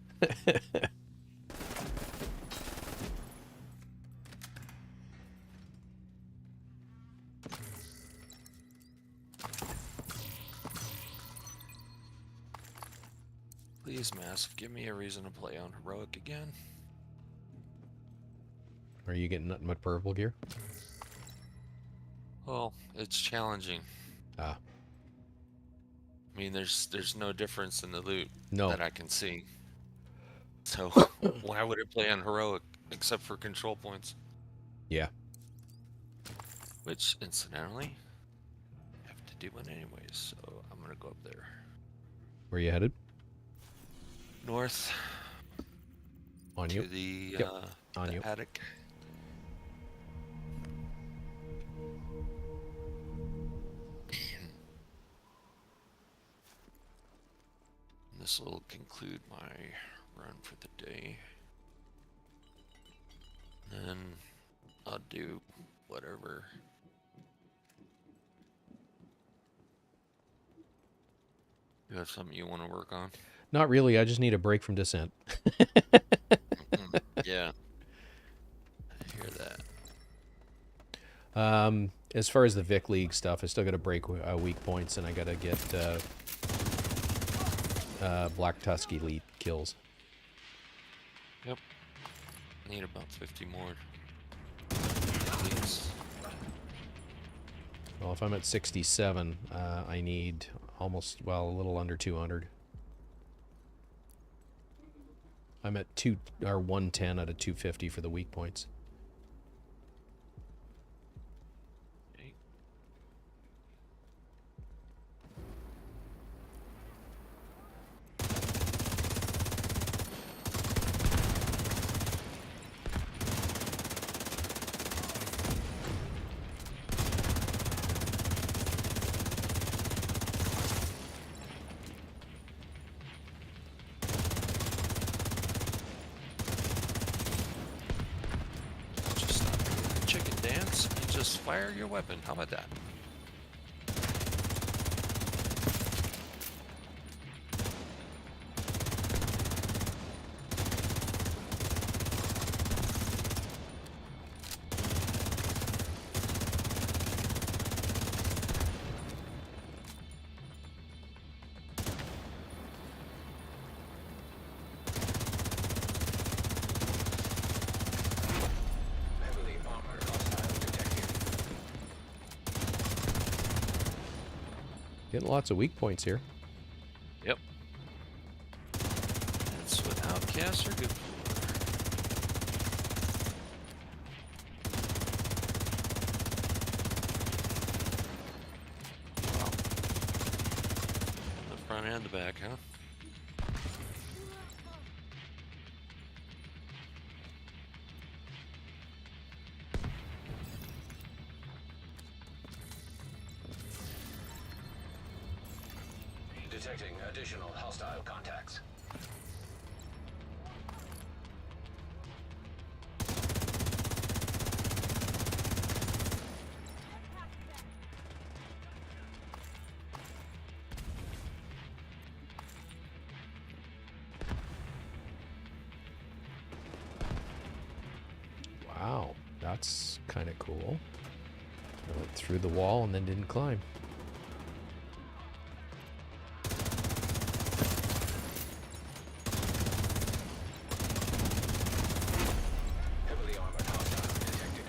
Please, Massive, give me a reason to play on Heroic again. Are you getting nothing but purple gear? Well, it's challenging. Ah. I mean, there's no difference in the loot that I can see. So why would it play on Heroic except for control points? Yeah. Which, incidentally, I have to do one anyways, so I'm gonna go up there. Where you headed? North. On to you. The, on the you. attic. This will conclude my run for the day. And then I'll do whatever. You have something you want to work on? Not really. I just need a break from Descent. Yeah. I hear that. As far as the Vic League stuff, I still got to break weak points, and I got to get Black Tusk Elite kills. Yep. Need about 50 more. Please. Well, if I'm at 67, I need a little under 200. I'm at 110 out of 250 for the weak points. Nemesis, fire your weapon. How about that? Heavily armored hostile detected. Getting lots of weak points here. Yep. That's what outcasts are good for. Wow. The front and the back, huh? Detecting additional hostile contacts. Wow, that's kind of cool. I went through the wall and then didn't climb. Heavily armored hostile detected.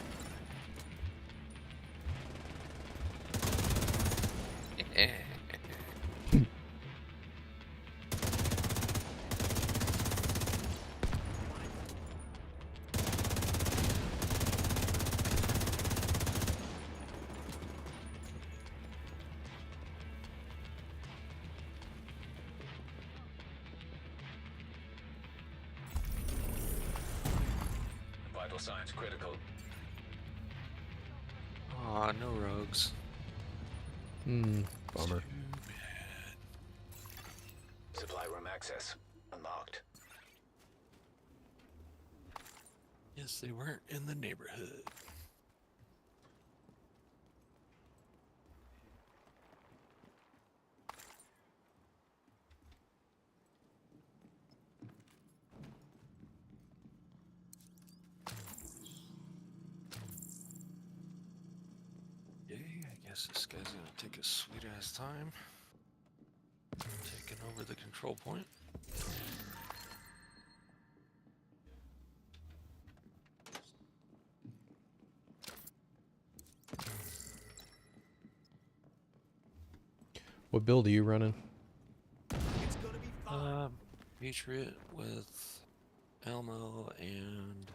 Vital signs critical. Aw, no rogues. Bummer. Supply room access unlocked. Yes, they weren't in the neighborhood. Yay, I guess this guy's gonna take a sweet ass time. Taking over the control point. What build are you running? Patriot with Elmo and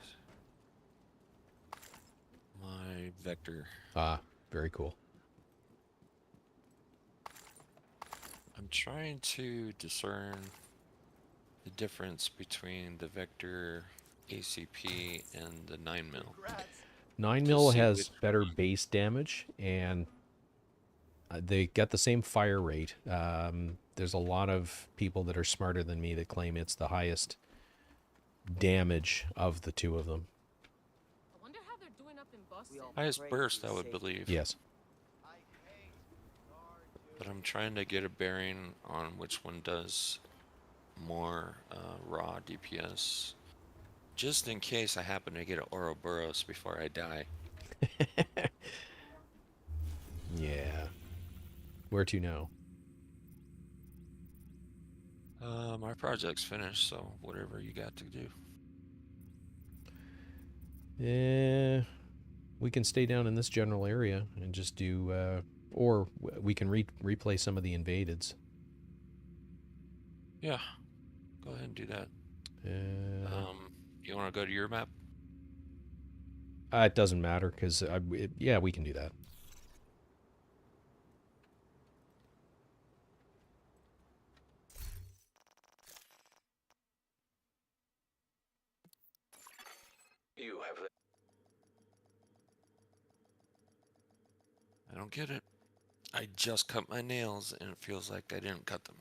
my Vector. Ah, very cool. I'm trying to discern the difference between the Vector ACP and the 9mm. 9mm see has which better one. base damage, and they get the same fire rate. There's a lot of people that are smarter than me that claim it's the highest damage of the two of them. I wonder how they're doing up in Boston. Highest burst, I would believe. Yes. But I'm trying to get a bearing on which one does more raw DPS. Just in case I happen to get an Ouroboros before I die. Yeah. Where to now? My project's finished, so whatever you got to do. Yeah. We can stay down in this general area and just do, or we can replay some of the invadeds. Yeah, go ahead and do that. You want to go to your map? It doesn't matter because yeah, we can do that. You have the I don't get it. I just cut my nails and it feels like I didn't cut them.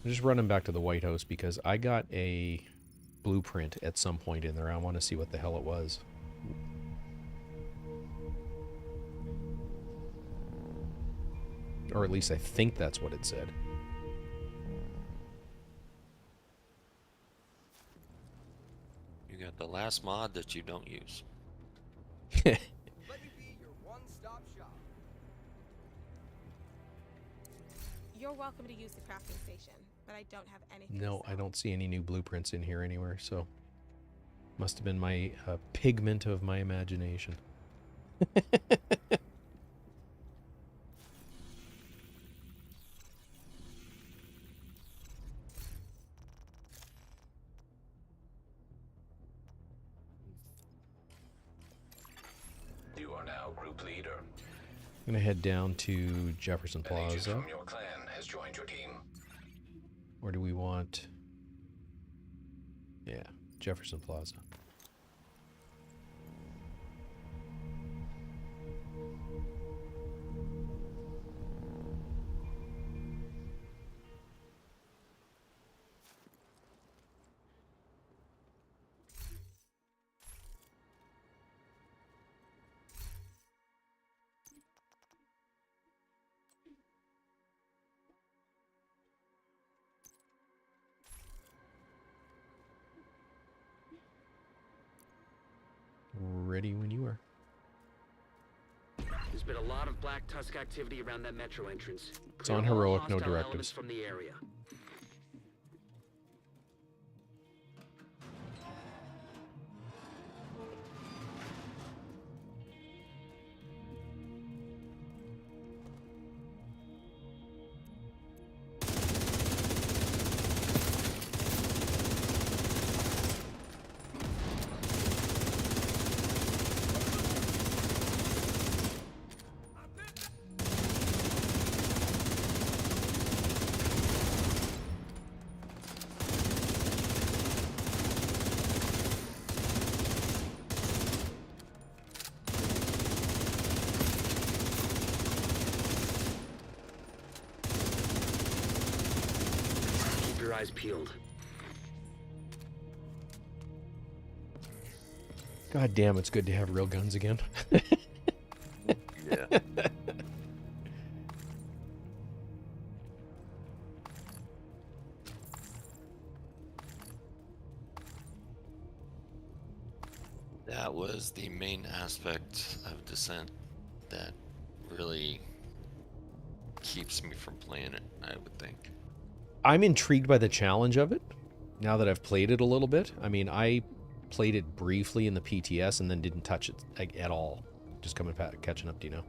I'm just running back to the White House because I got a blueprint at some point in there. I want to see what the hell it was. Or at least I think that's what it said. You got the last mod that you don't use. Let me be your one-stop shop. You're welcome to use the crafting station, but I don't have anything to No, I sell. don't see any new blueprints in here anywhere, so must have been my pigment of my imagination. You are now group leader. I'm gonna head down to Jefferson An agent Plaza. from your clan has joined your team. Or do we want... Yeah, Jefferson Plaza. Ready when you are. There's been a lot of Black Tusk activity around that metro entrance. It's on Clear all heroic, no hostile directives. elements from the area. Keep your eyes peeled. God damn, it's good to have real guns again. Yeah. That was the main aspect of Descent that really keeps me from playing it, I would think. I'm intrigued by the challenge of it, now that I've played it a little bit. I mean, I played it briefly in the PTS and then didn't touch it at all. Just catching up, do you know?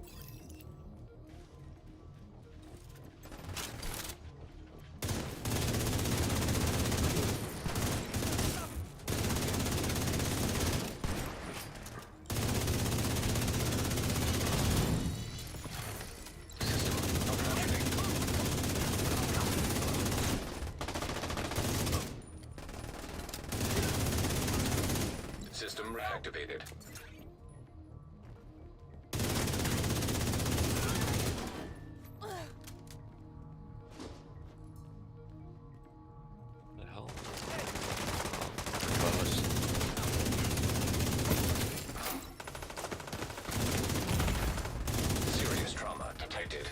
System reactivated. The hell? Close. Serious trauma detected.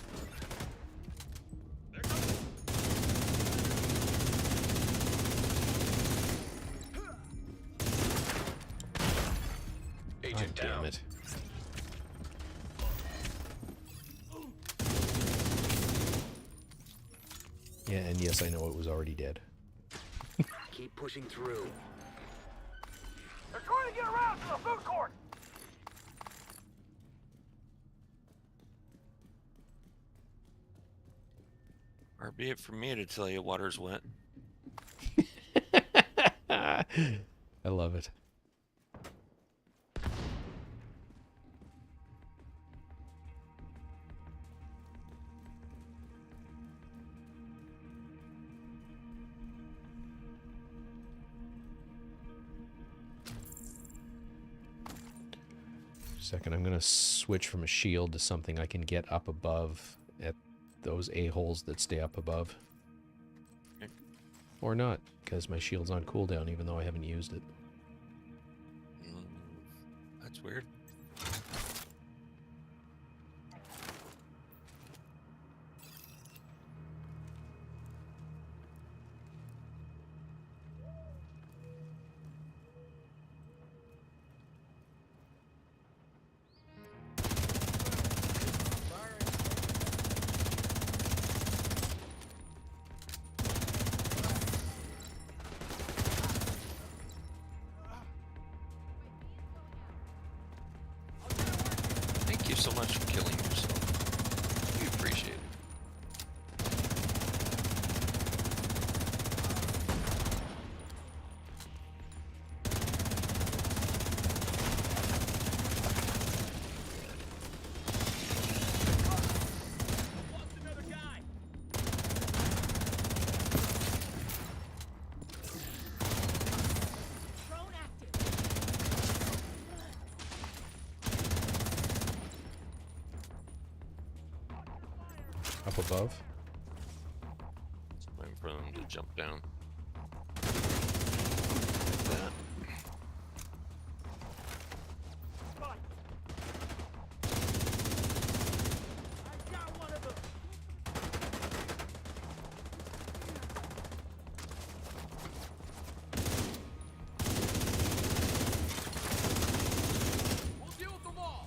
God Agent damn down. it. Yeah, and yes, I know it was already dead. Keep pushing through. They're trying to get around to the food court. Or be it for me to tell you water's wet. I love it. Second, I'm going to switch from a shield to something I can get up above at those a-holes that stay up above. Okay. Or not, because my shield's on cooldown even though I haven't used it. That's weird. Thank you so much for killing yourself. We appreciate it. Drone active. Up above. Waiting for them to jump down. Like that. I got one of them. We'll deal with them all.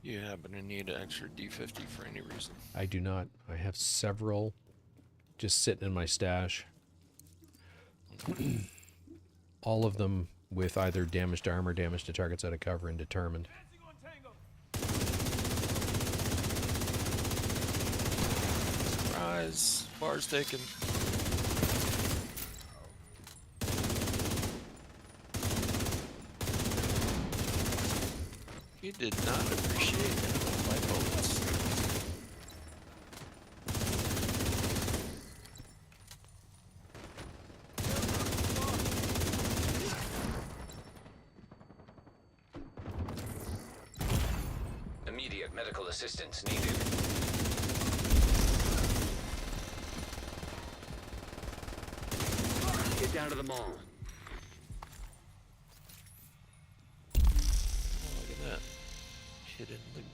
You happen to need an extra D50 for any reason? I do not. I have several just sitting in my stash. All of them with either damage to armor, damage to targets out of cover, and determined. Dancing on tango. Surprise! Bar's taken. He did not appreciate any of my bullets. Immediate medical assistance needed. Get down to the mall. Oh, look at that. Hidden loot.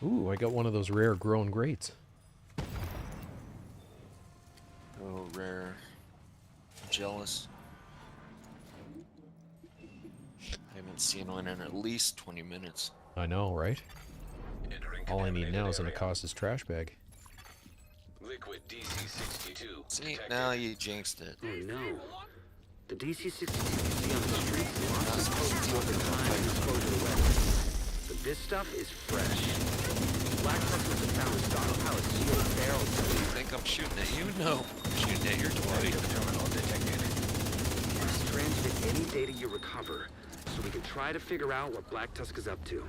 Ooh, I got one of those rare grown greats. Oh, rare. Jealous. I haven't seen one in at least 20 minutes. I know, right? Entering All I need contaminated now is an area. Akas's trash bag. Liquid DC-62. See, detected. now you jinxed it. Oh no. The DC-62 you see on the streets is not supposed to deal with time and exposure to weapons. But this stuff is fresh. Black Tuskers have found a stockpile of sealed barrels that You think I'm shooting at you? No. I'm shooting at your toy. Terminal detected. Just transmit any data you recover, so we can try to figure out what Black Tusk is up to.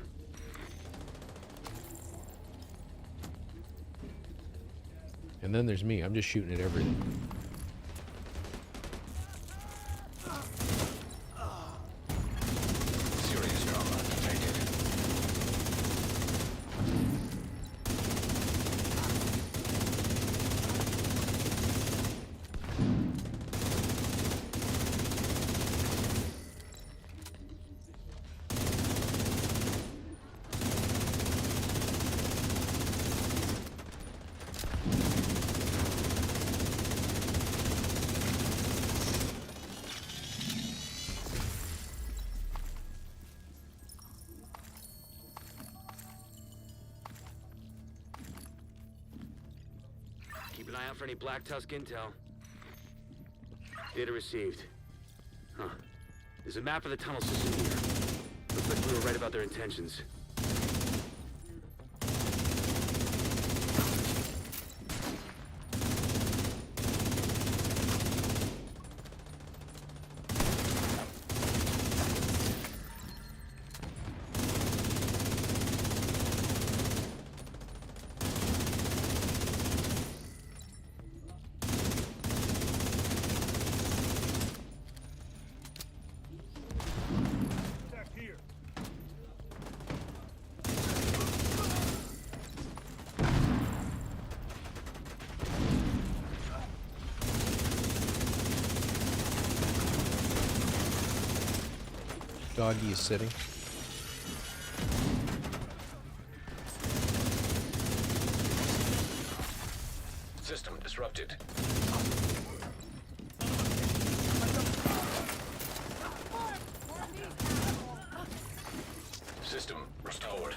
And then there's me. I'm just shooting at everything. Serious trauma detected. Keep an eye out for any Black Tusk intel. Data received. Huh. There's a map of the tunnel system here. Looks like we were right about their intentions. Doggy is sitting. System disrupted. System restored.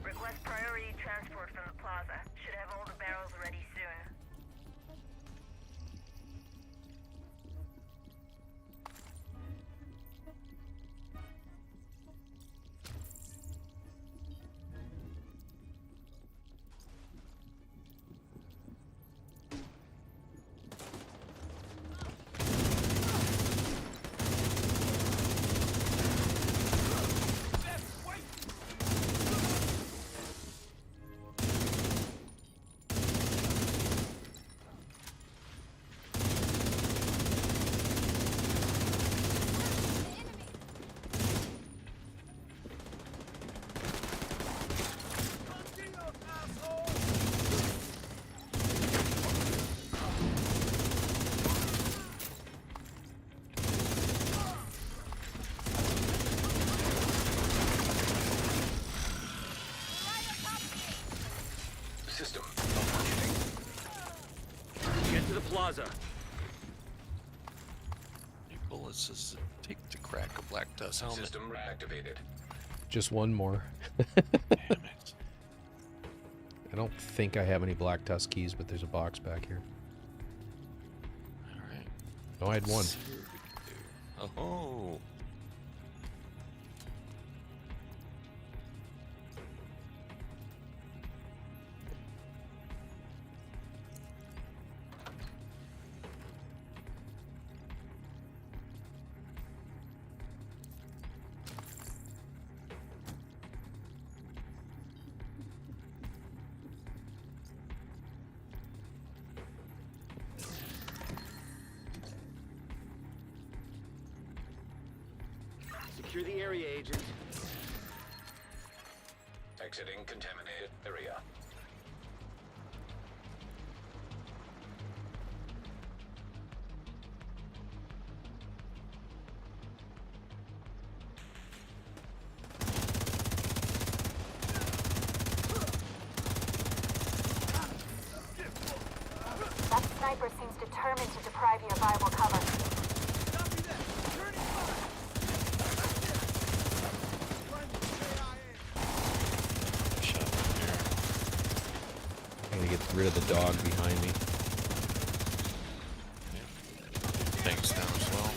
Request priority transport from the plaza. Should have all the barrels ready soon. System. Get to the plaza. Any bullets does it take to crack a Black Dust helmet? System reactivated. Just one more. Damn it. I don't think I have any Black Tusk keys, but there's a box back here. Alright. Oh, I had one. See what we can do. Oh. Secure the area, agent. Exiting contaminated area. That sniper seems determined to deprive you of viable cover. Shot up here. I'm gonna get rid of the dog behind me. Things down as well.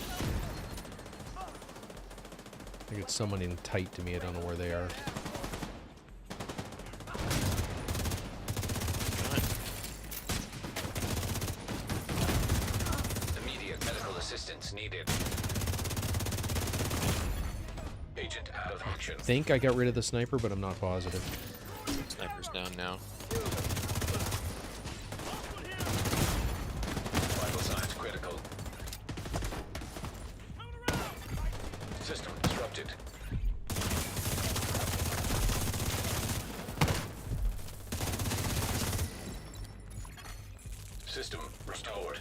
I think it's someone in tight to me. I don't know where they are. Immediate medical assistance needed. Agent out of action. I think I got rid of the sniper, but I'm not positive. Sniper's down now. Vital signs critical. System disrupted. System restored.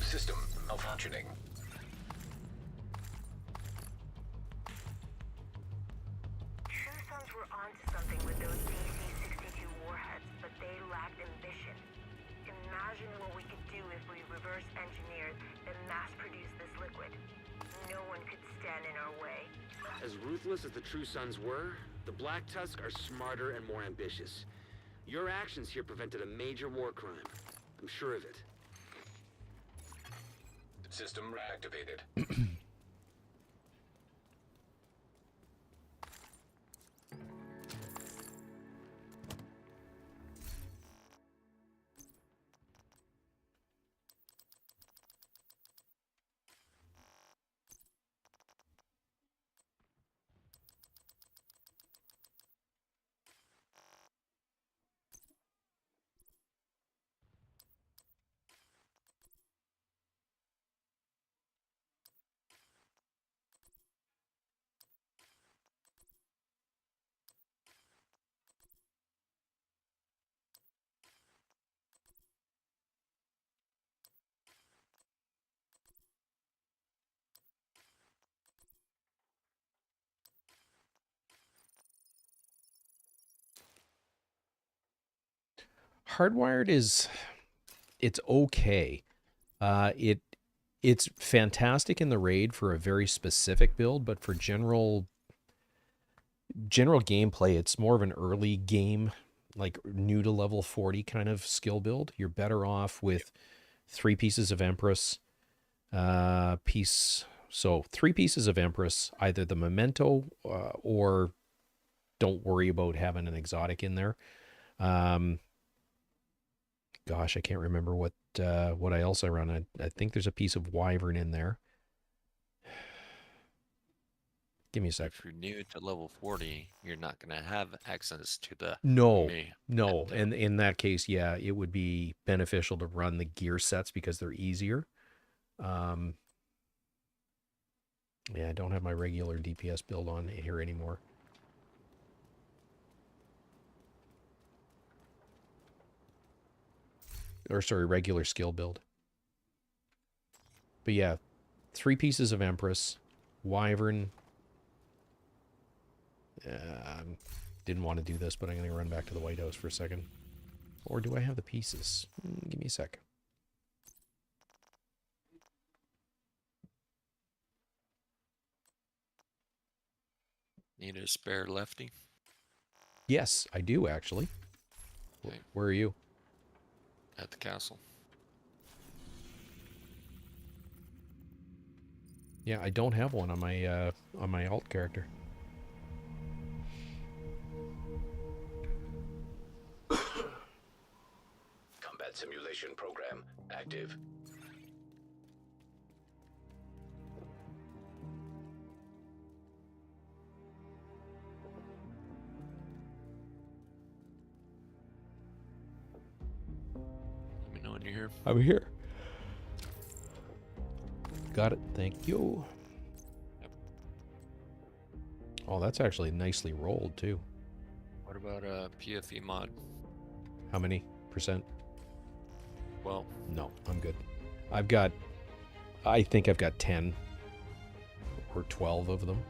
System malfunctioning. True Sons were onto something with those DC-62 warheads, but they lacked ambition. Imagine what we could do if we reverse engineered and mass-produced this liquid. No one could stand in our way. As ruthless as the True Sons were, the Black Tusk are smarter and more ambitious. Your actions here prevented a major war crime. I'm sure of it. System reactivated. hardwired is, it's okay. It's fantastic in the raid for a very specific build, but for general gameplay, it's more of an early game, like new to level 40 kind of skill build. You're better off with 3 pieces of Empress, so 3 pieces of Empress, either the Memento or don't worry about having an exotic in there. Gosh, I can't remember what else I run. I think there's a piece of Wyvern in there. Give me a sec. If you're new to level 40, you're not going to have access to the No. Memento. And in that case, yeah, it would be beneficial to run the gear sets because they're easier. Yeah, I don't have my regular DPS build on here anymore. Or sorry, regular skill build. But yeah, 3 pieces of Empress, Wyvern. Didn't want to do this, but I'm going to run back to the White House for a second. Or do I have the pieces? Give me a sec. Need a spare lefty? Yes, I do actually. Okay. Where are you? At the castle. Yeah, I don't have one on my alt character. Combat simulation program active. Let me know when you're here. I'm here. Got it. Thank you. Yep. Oh, that's actually nicely rolled too. What about a PFE mod? How many %? Well, No, I'm good. I think I've got 10 or 12 of them.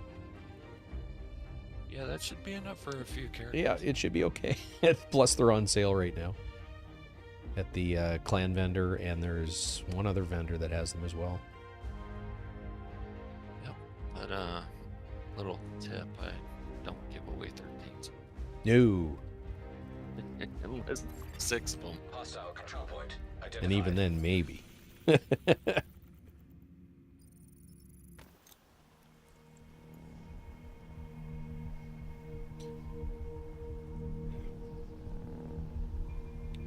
yeah, that should be enough for a few characters. Yeah, it should be okay. Plus, they're on sale right now at the clan vendor, and there's one other vendor that has them as well. Yep. But little tip, I don't give away 13s. No. Unless 6 of them. Hostile control point identified. And even then, maybe.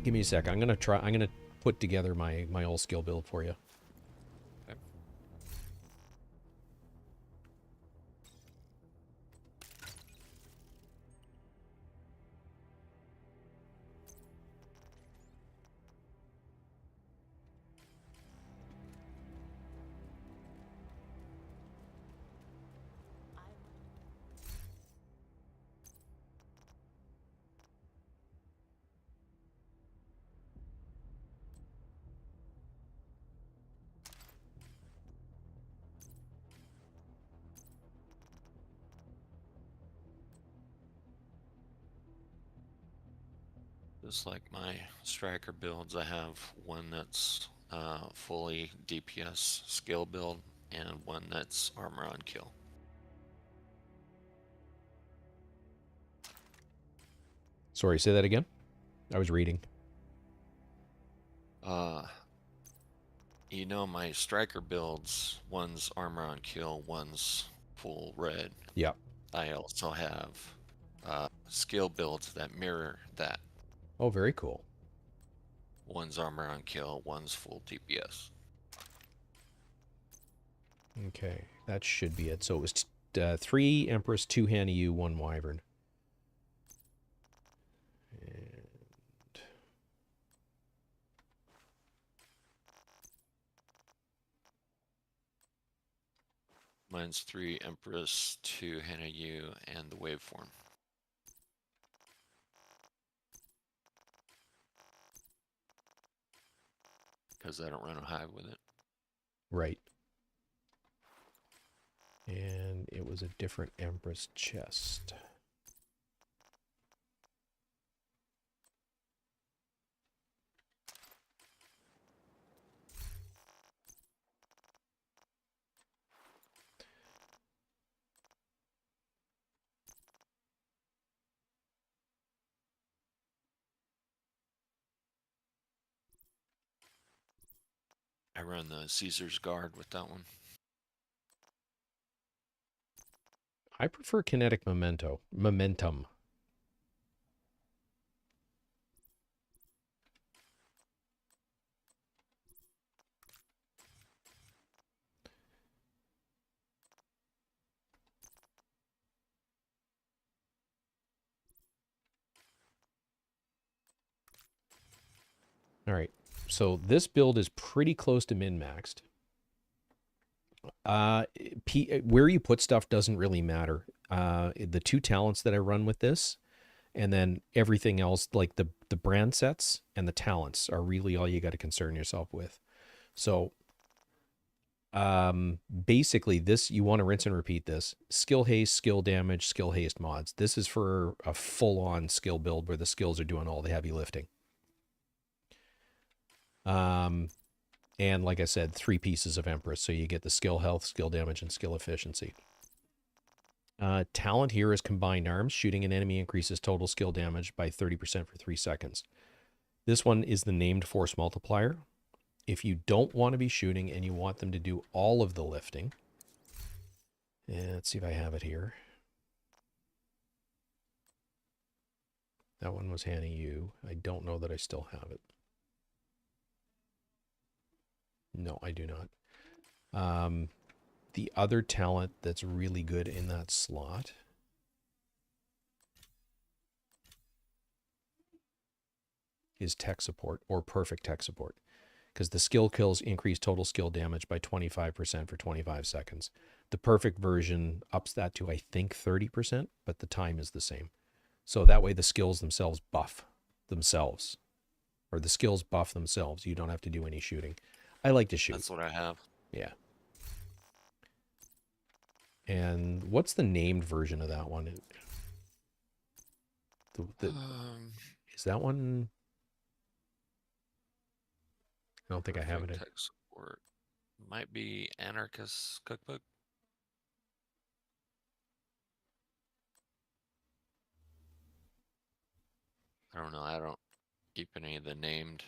Give me a sec. I'm gonna put together my all skill build for you. Okay. Just like my striker builds, I have one that's fully DPS skill build and one that's armor on kill. Sorry, say that again. I was reading. You know, my striker builds, one's armor on kill, one's full red. Yeah. I also have skill builds that mirror that. Oh, very cool. One's armor on kill, one's full DPS. Okay, that should be it. So it was 3 Empress, 2 Hanny U, 1 Wyvern. And Mine's 3 Empress, 2 Hannah U, and the waveform. Because I don't run a hive with it. right. And it was a different Empress chest. I run the Caesar's Guard with that one. I prefer kinetic momentum. All right, so this build is pretty close to min-maxed. Where you put stuff doesn't really matter. The two talents that I run with this, and then everything else, like the brand sets and the talents, are really all you got to concern yourself with. So basically this, you want to rinse and repeat this: skill haste, skill damage, skill haste mods. This is for a full-on skill build where the skills are doing all the heavy lifting. And like I said, 3 pieces of Empress, so you get the skill health, skill damage, and skill efficiency. Talent here is combined arms. Shooting an enemy increases total skill damage by 30% for 3 seconds. This one is the named force multiplier. If you don't want to be shooting and you want them to do all of the lifting, and let's see if I have it here. That one was handing you. I don't know that I still have it. No, I do not. The other talent that's really good in that slot is tech support, or perfect tech support, because the skill kills increase total skill damage by 25% for 25 seconds. The perfect version ups that to, I think, 30%, but the time is the same. So that way the skills themselves buff themselves, or the skills buff themselves. You don't have to do any shooting. I like to shoot. That's what I have. Yeah. And what's the named version of that one? Is that one? I don't think I have it. Tech support. Might be Anarchist Cookbook. I don't know. I don't keep any of the named.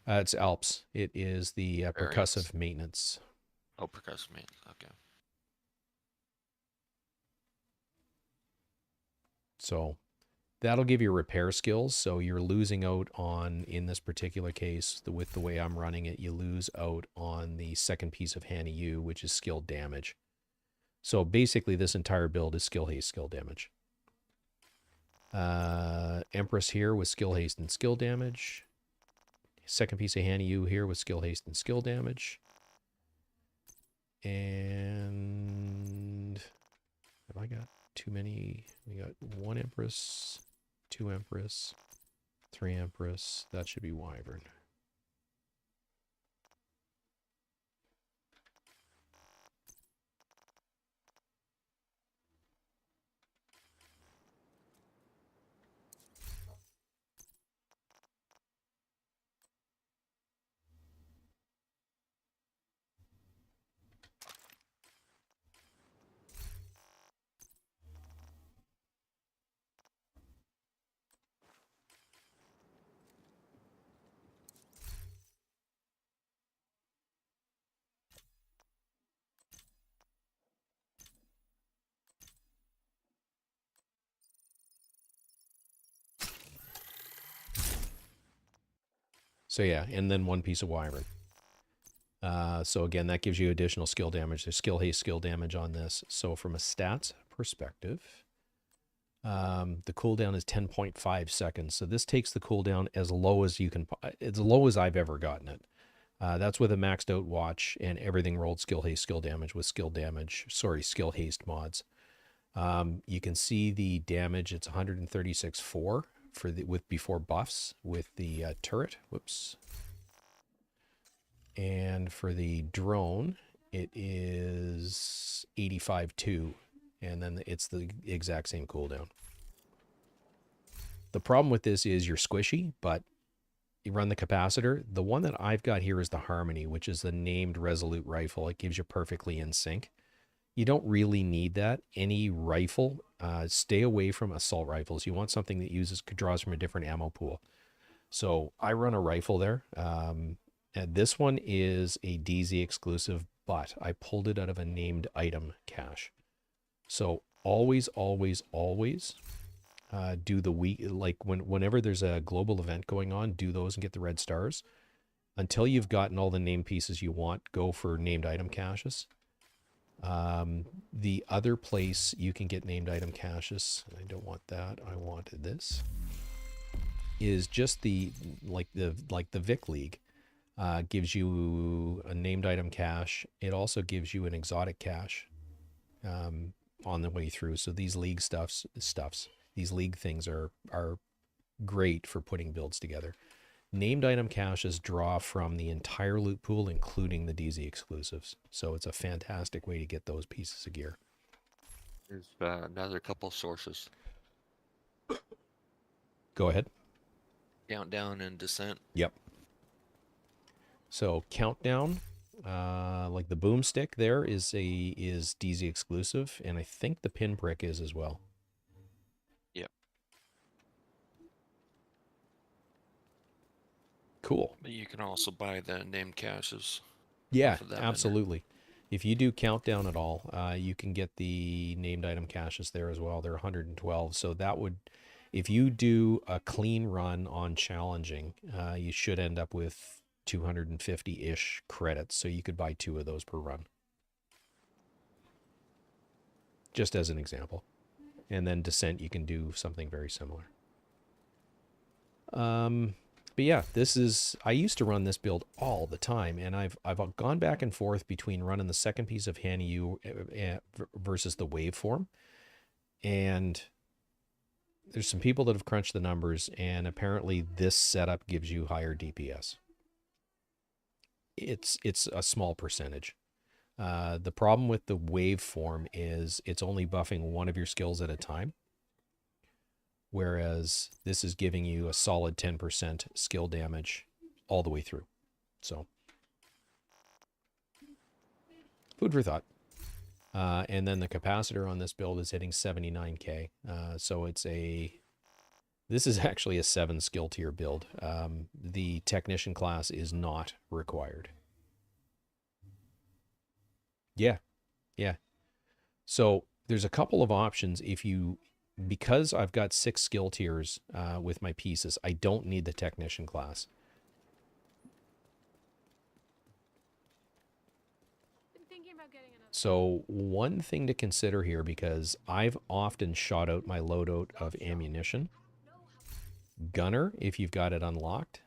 It's Alps. It is the percussive maintenance. Oh, percussive maintenance. Okay. So that'll give you repair skills. So you're losing out on, in this particular case, with the way I'm running it, you lose out on the second piece of Hanny U, which is skill damage. So basically this entire build is skill haste, skill damage. Empress here with skill haste and skill damage. Second piece of Hanny U here with skill haste and skill damage. And have I got too many? We got 1 Empress, 2 Empress, 3 Empress. That should be Wyvern. So yeah, and then 1 piece of Wyvern. So again, that gives you additional skill damage. There's skill haste, skill damage on this. So from a stats perspective, the cooldown is 10.5 seconds. So this takes the cooldown as low as you can, as low as I've ever gotten it. That's with a maxed out watch and everything rolled skill haste, skill damage with skill haste mods. You can see the damage. It's 136.4 for with before buffs with the turret. Whoops. And for the drone, it is 85.2, and then it's the exact same cooldown. The problem with this is you're squishy, but you run the capacitor. The one that I've got here is the Harmony, which is the named Resolute rifle. It gives you perfectly in sync. You don't really need that. Any rifle, stay away from assault rifles. You want something that draws from a different ammo pool. So I run a rifle there. And this one is a DZ exclusive, but I pulled it out of a named item cache. So always, always, always do the week, like whenever there's a global event going on, do those and get the red stars. Until you've gotten all the name pieces you want, go for named item caches. The other place you can get named item caches, I don't want that, I wanted this, is just the Vic League. Gives you a named item cache. It also gives you an exotic cache on the way through. So these league these league things are great for putting builds together. Named item caches draw from the entire loot pool, including the DZ exclusives. So it's a fantastic way to get those pieces of gear. There's another couple sources. Go ahead. Countdown and Descent. Yep. So Countdown, like the boomstick there is DZ exclusive, and I think the pinprick is as well. Yep. Cool. But you can also buy the named caches. Yeah, that absolutely. If you do Countdown at all, you can get the named item caches there as well. They're 112. So that would, if you do a clean run on challenging, you should end up with 250-ish credits. So you could buy 2 of those per run. Just as an example. And then Descent, you can do something very similar. But yeah, this is, I used to run this build all the time, and I've gone back and forth between running the second piece of Hanny U versus the waveform. And there's some people that have crunched the numbers, and apparently this setup gives you higher DPS. It's a small percentage. The problem with the waveform is it's only buffing one of your skills at a time. Whereas this is giving you a solid 10% skill damage all the way through. So, food for thought. And then the capacitor on this build is hitting 79k. So this is actually a 7 skill tier build. The technician class is not required. Yeah. So there's a couple of options because I've got 6 skill tiers with my pieces, I don't need the technician class. So one thing to consider here, because I've often shot out my loadout of ammunition. Gunner, if you've got it unlocked.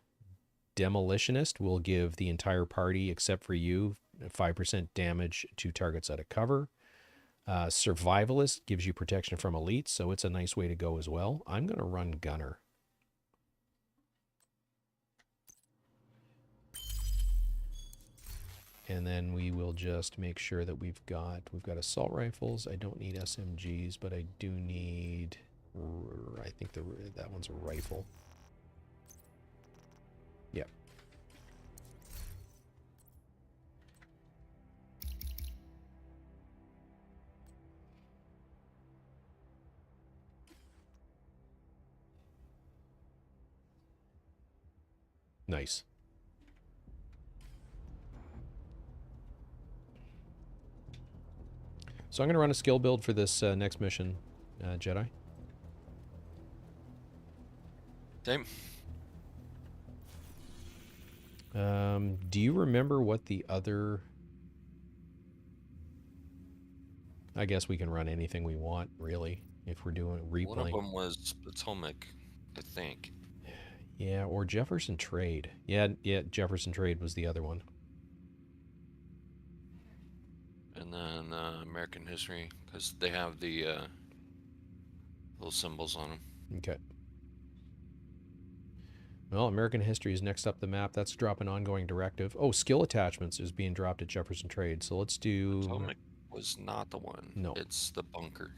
Demolitionist will give the entire party, except for you, 5% damage to targets out of cover. Survivalist gives you protection from elites, so it's a nice way to go as well. I'm going to run Gunner. And then we will just make sure that we've got assault rifles. I don't need SMGs, but I do need, I think that one's a rifle. Yep. Nice. So I'm going to run a skill build for this next mission, Jedi. Same. Do you remember what the other... I guess we can run anything we want, really, if we're doing replaying. One of them was Potomac, I think. Yeah, or Jefferson Trade. Yeah, Jefferson Trade was the other one. And then American History, because they have the little symbols on them. Okay. Well, American History is next up the map. That's dropping ongoing directive. Oh, skill attachments is being dropped at Jefferson Trade. So let's do... Potomac was not the one. No. It's the bunker.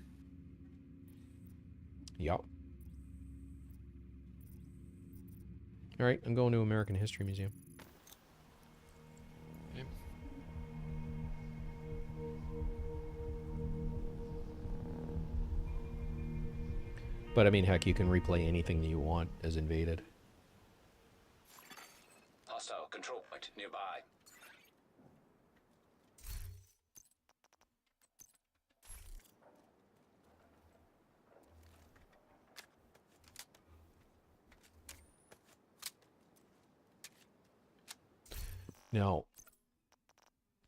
Yup. All right, I'm going to American History Museum. Okay. But I mean, heck, you can replay anything that you want as invaded. Hostile control point nearby. Now,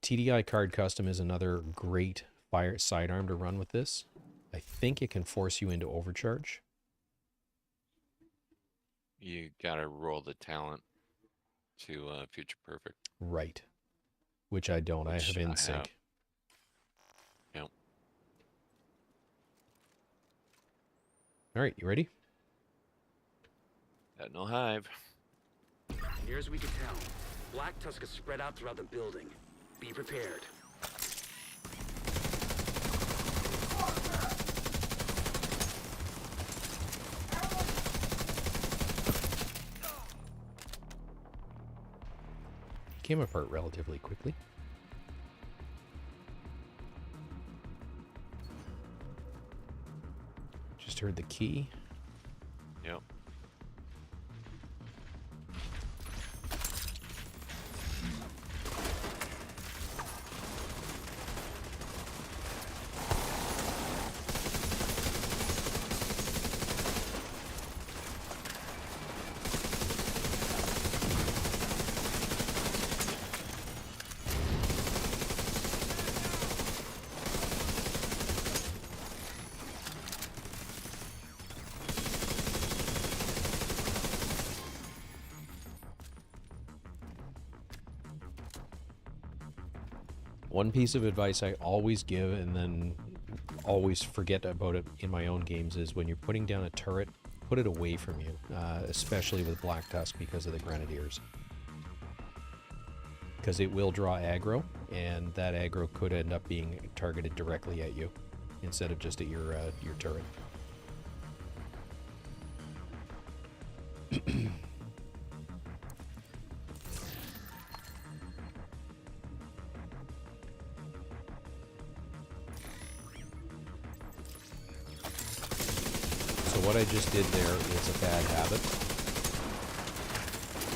TDI Card Custom is another great fire sidearm to run with this. I think it can force you into overcharge. You gotta roll the talent to Future Perfect. Right. Which I don't. I Which have I in have. sync. Yep. All right, you ready? Got no hive. Near as we can tell, Black Tusk is spread out throughout the building. Be prepared. Came apart relatively quickly. Just heard the key. Yep. One piece of advice I always give and then always forget about it in my own games is when you're putting down a turret, put it away from you, especially with Black Tusk because of the Grenadiers. Because it will draw aggro, and that aggro could end up being targeted directly at you instead of just at your turret. So what I just did there is a bad habit.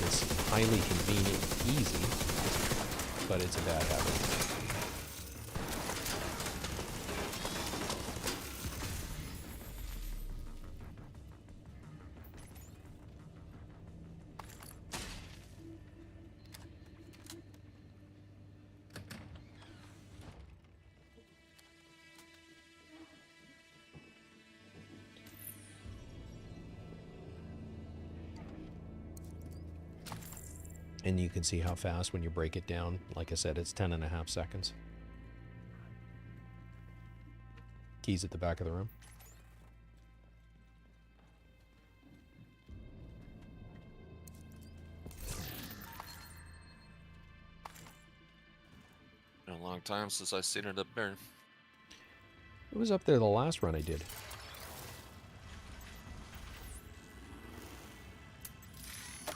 It's highly convenient, easy, but it's a bad habit. And you can see how fast when you break it down. Like I said, it's 10.5 seconds. Keys at the back of the room. Been a long time since I seen it up there. It was up there the last run I did.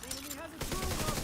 Enemy has a drone up.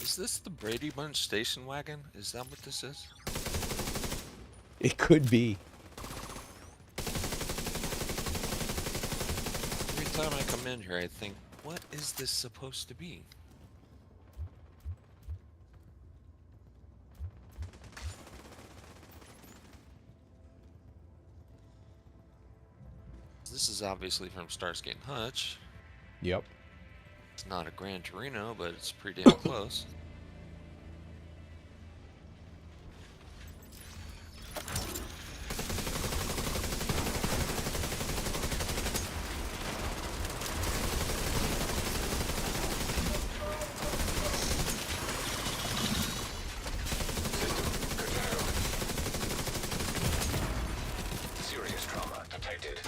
Is this the Brady Bunch station wagon? Is that what this is? It could be. Every time I come in here, I think, what is this supposed to be? This is obviously from Starsky and Hutch. Yep. It's not a Gran Torino, but it's pretty damn close. Serious trauma detected.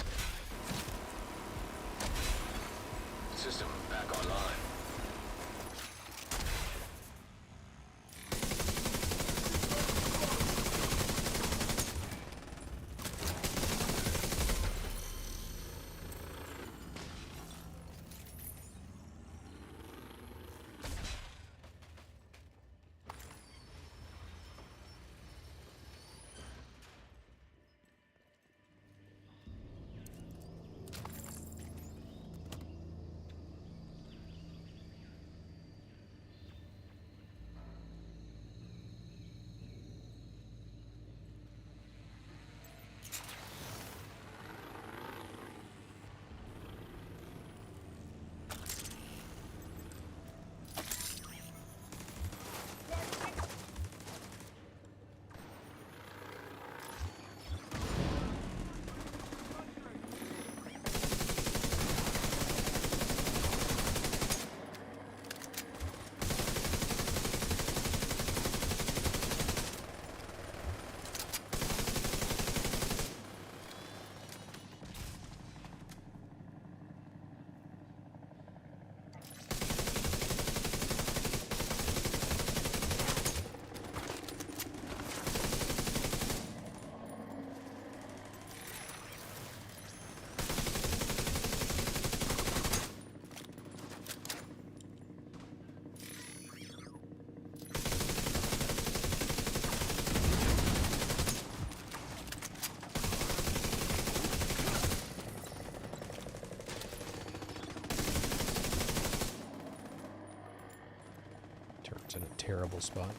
System back online. in a terrible spot.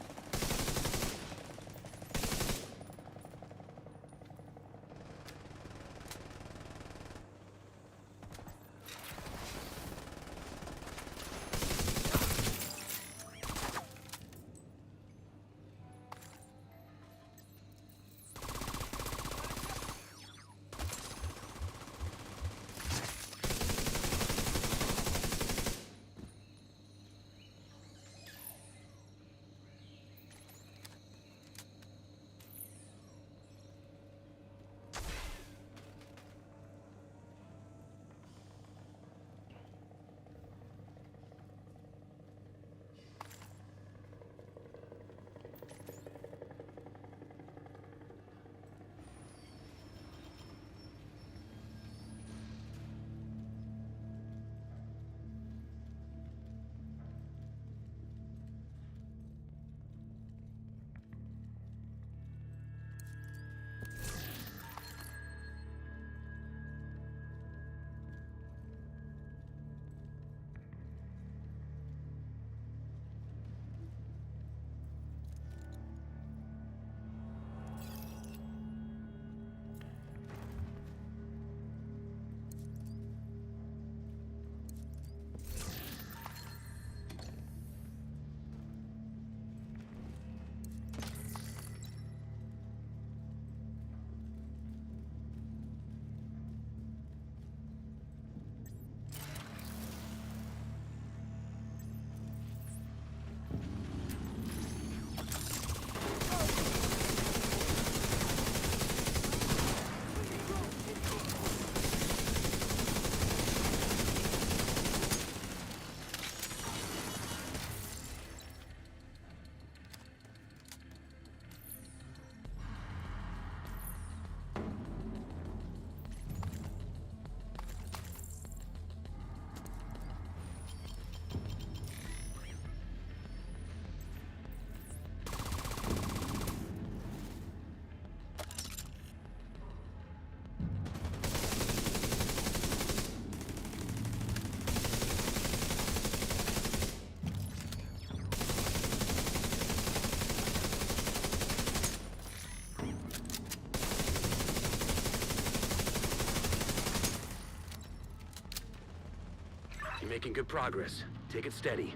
You're making good progress. Take it steady.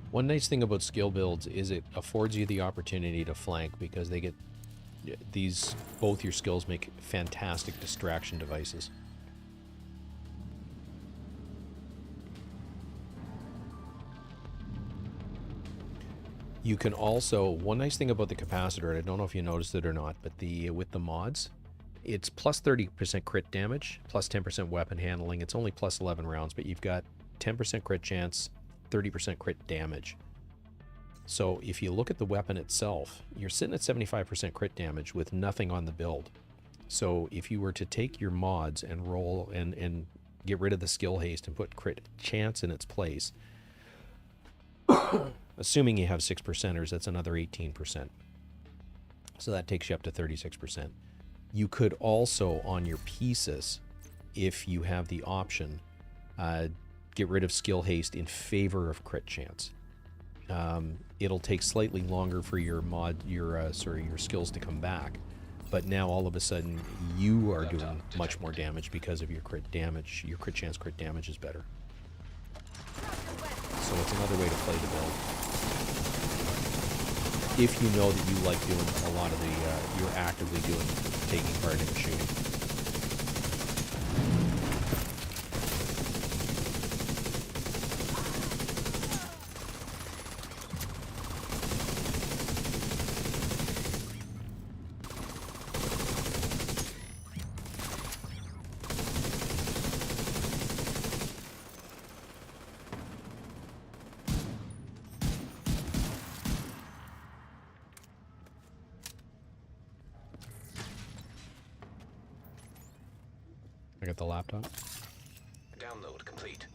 One nice thing about skill builds is it affords you the opportunity to flank because they get these, both your skills make fantastic distraction devices. You can also, one nice thing about the capacitor, and I don't know if you noticed it or not, but with the mods, it's plus 30% crit damage, plus 10% weapon handling. It's only plus 11 rounds, but you've got 10% crit chance, 30% crit damage. So if you look at the weapon itself, you're sitting at 75% crit damage with nothing on the build. So if you were to take your mods and roll and get rid of the skill haste and put crit chance in its place, assuming you have 6%ers, that's another 18%. So that takes you up to 36%. You could also, on your pieces, if you have the option, get rid of skill haste in favor of crit chance. It'll take slightly longer for your your skills to come back, but now all of a sudden you are doing much more damage because of your crit damage. Your crit chance, crit damage is better. So it's another way to play the build. If you know that you like doing a lot of the, you're actively taking part in the shooting. I got the laptop. Download complete.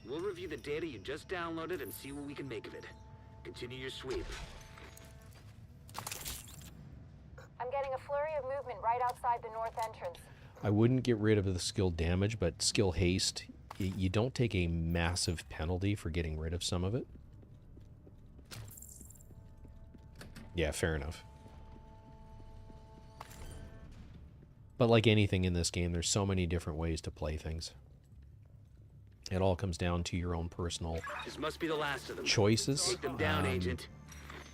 We'll review the data you just downloaded and see what we can make of it. Continue your sweep. I'm getting a flurry of movement right outside the north entrance. I wouldn't get rid of the skill damage, but skill haste you don't take a massive penalty for getting rid of some of it. Yeah, fair enough. But like anything in this game, there's so many different ways to play things. It all comes down to your own personal This must be the last of them. choices, Take them down, Agent.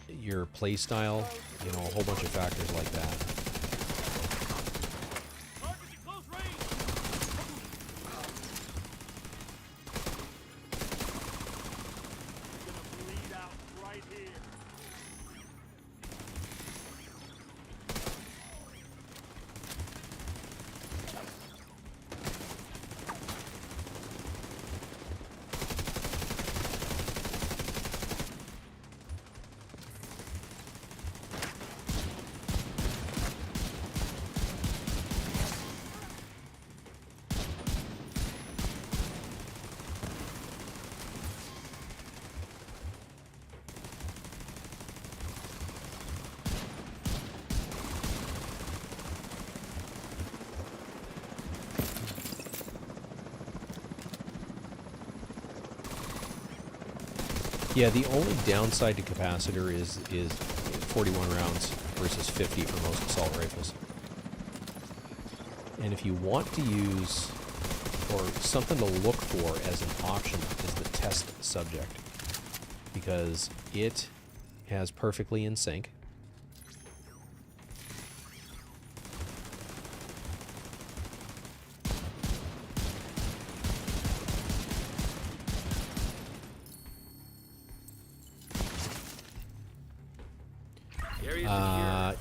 your play style, you know, a whole bunch of factors like that. Target's in close range. Gonna bleed out right here. Yeah, the only downside to capacitor is 41 rounds versus 50 for most assault rifles. And if you want to use, or something to look for as an option, is the test subject, because it has perfectly in sync.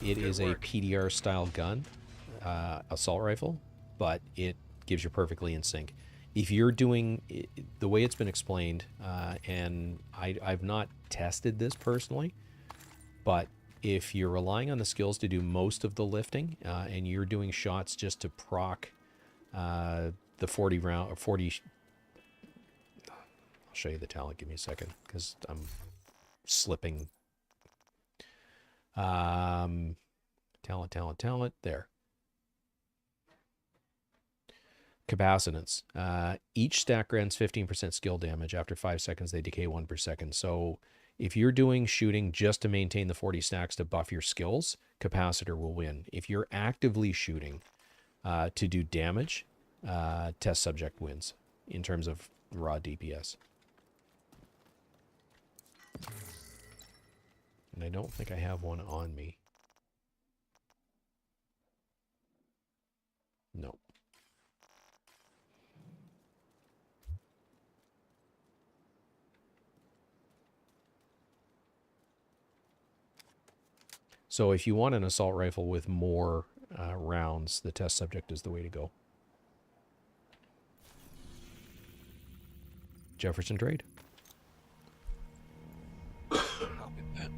It is a PDR style gun, assault rifle, but it gives you perfectly in sync. If you're doing the way it's been explained, and I've not tested this personally, but if you're relying on the skills to do most of the lifting, and you're doing shots just to proc the 40 round or 40, I'll show you the talent. Give me a second because I'm slipping. Talent. There. Capacitance. Each stack grants 15% skill damage. After 5 seconds, they decay 1 per second. So if you're doing shooting just to maintain the 40 stacks to buff your skills, capacitor will win. If you're actively shooting to do damage, test subject wins in terms of raw DPS. And I don't think I have one on me. No. So if you want an assault rifle with more rounds, the test subject is the way to go. Jefferson trade. I'll get that.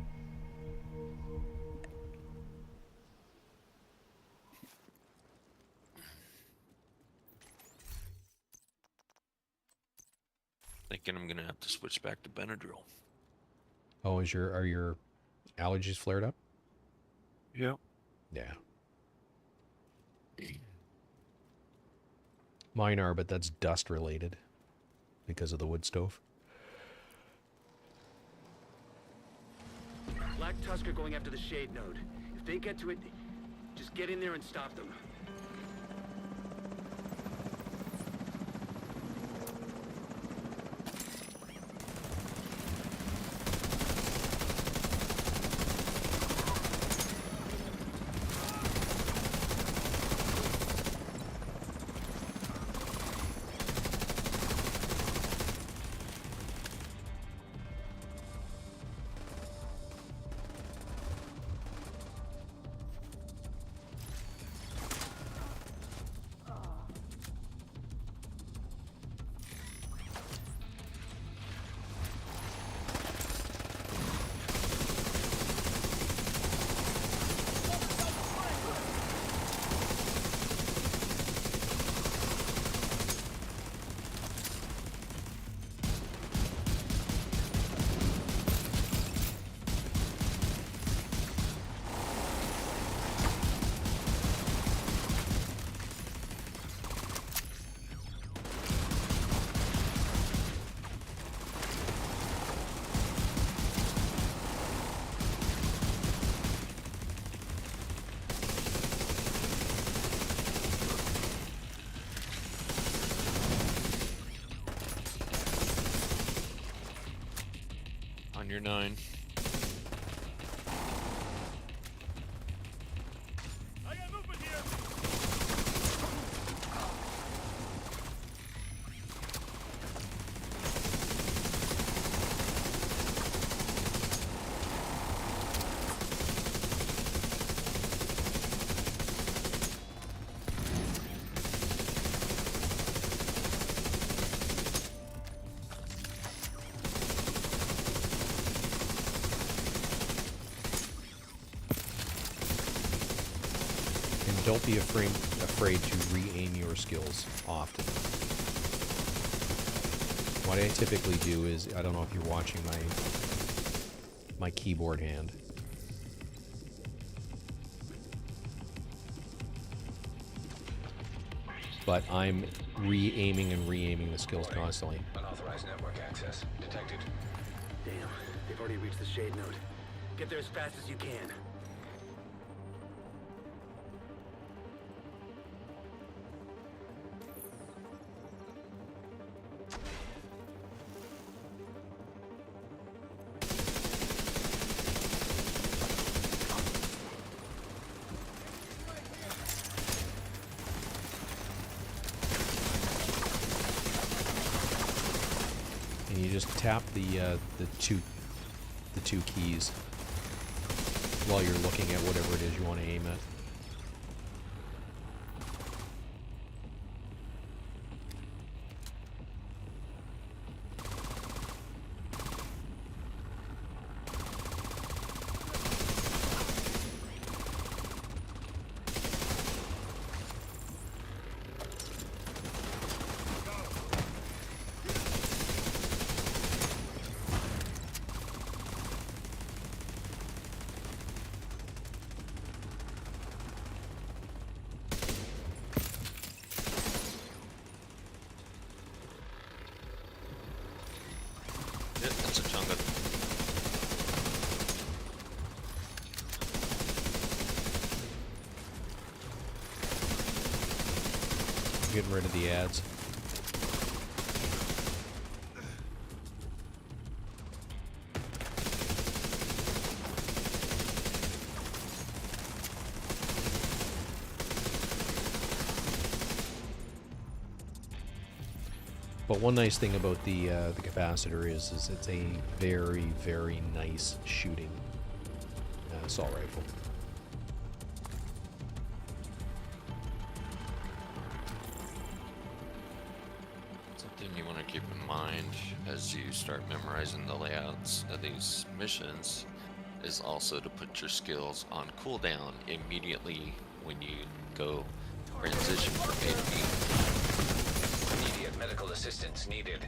Thinking I'm gonna have to switch back to Benadryl. Oh, are your allergies flared up? Yeah. Yeah. Mine are, but that's dust related because of the wood stove. Black Tusk are going after the Shade node. If they get to it, just get in there and stop them. on your 9. I got movement here. And don't be afraid to re-aim your skills often. What I typically do is, I don't know if you're watching my keyboard hand. But I'm re-aiming and re-aiming the skills constantly. Unauthorized network access detected. Damn, they've already reached the shade node. Get there as fast as you can. And you just tap the two keys while you're looking at whatever it is you want to aim at. Yep, that's a chunk of. Getting rid of the ads. But one nice thing about the capacitor is it's a very, very nice shooting assault rifle. Something you want to keep in mind as you start memorizing the layouts of these missions is also to put your skills on cooldown immediately when you go transition from A to B. Immediate medical assistance needed.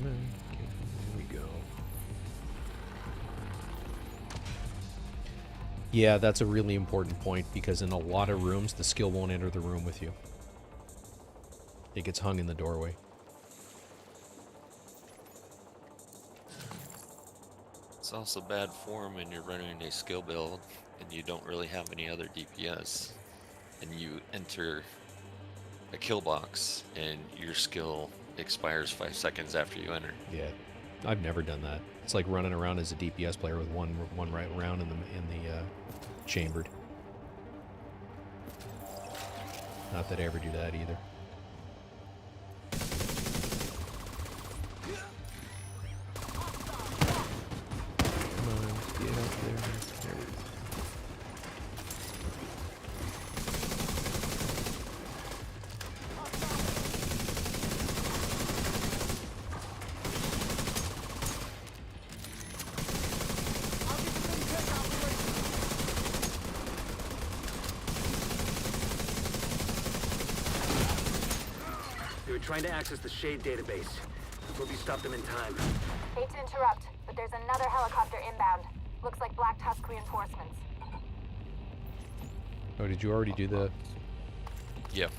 Come on, there we go. Yeah, that's a really important point because in a lot of rooms, the skill won't enter the room with you. It gets hung in the doorway. It's also bad form when you're running a skill build and you don't really have any other DPS, and you enter a kill box and your skill expires 5 seconds after you enter. Yeah, I've never done that. It's like running around as a DPS player with one right round in the chambered. Not that I ever do that either. Come on, get up there. There we go. They were trying to access the Shade database. Hope you stopped them in time. Hate to interrupt, but there's another helicopter inbound. Looks like Black Tusk reinforcements. Oh, did you already do the... Yep.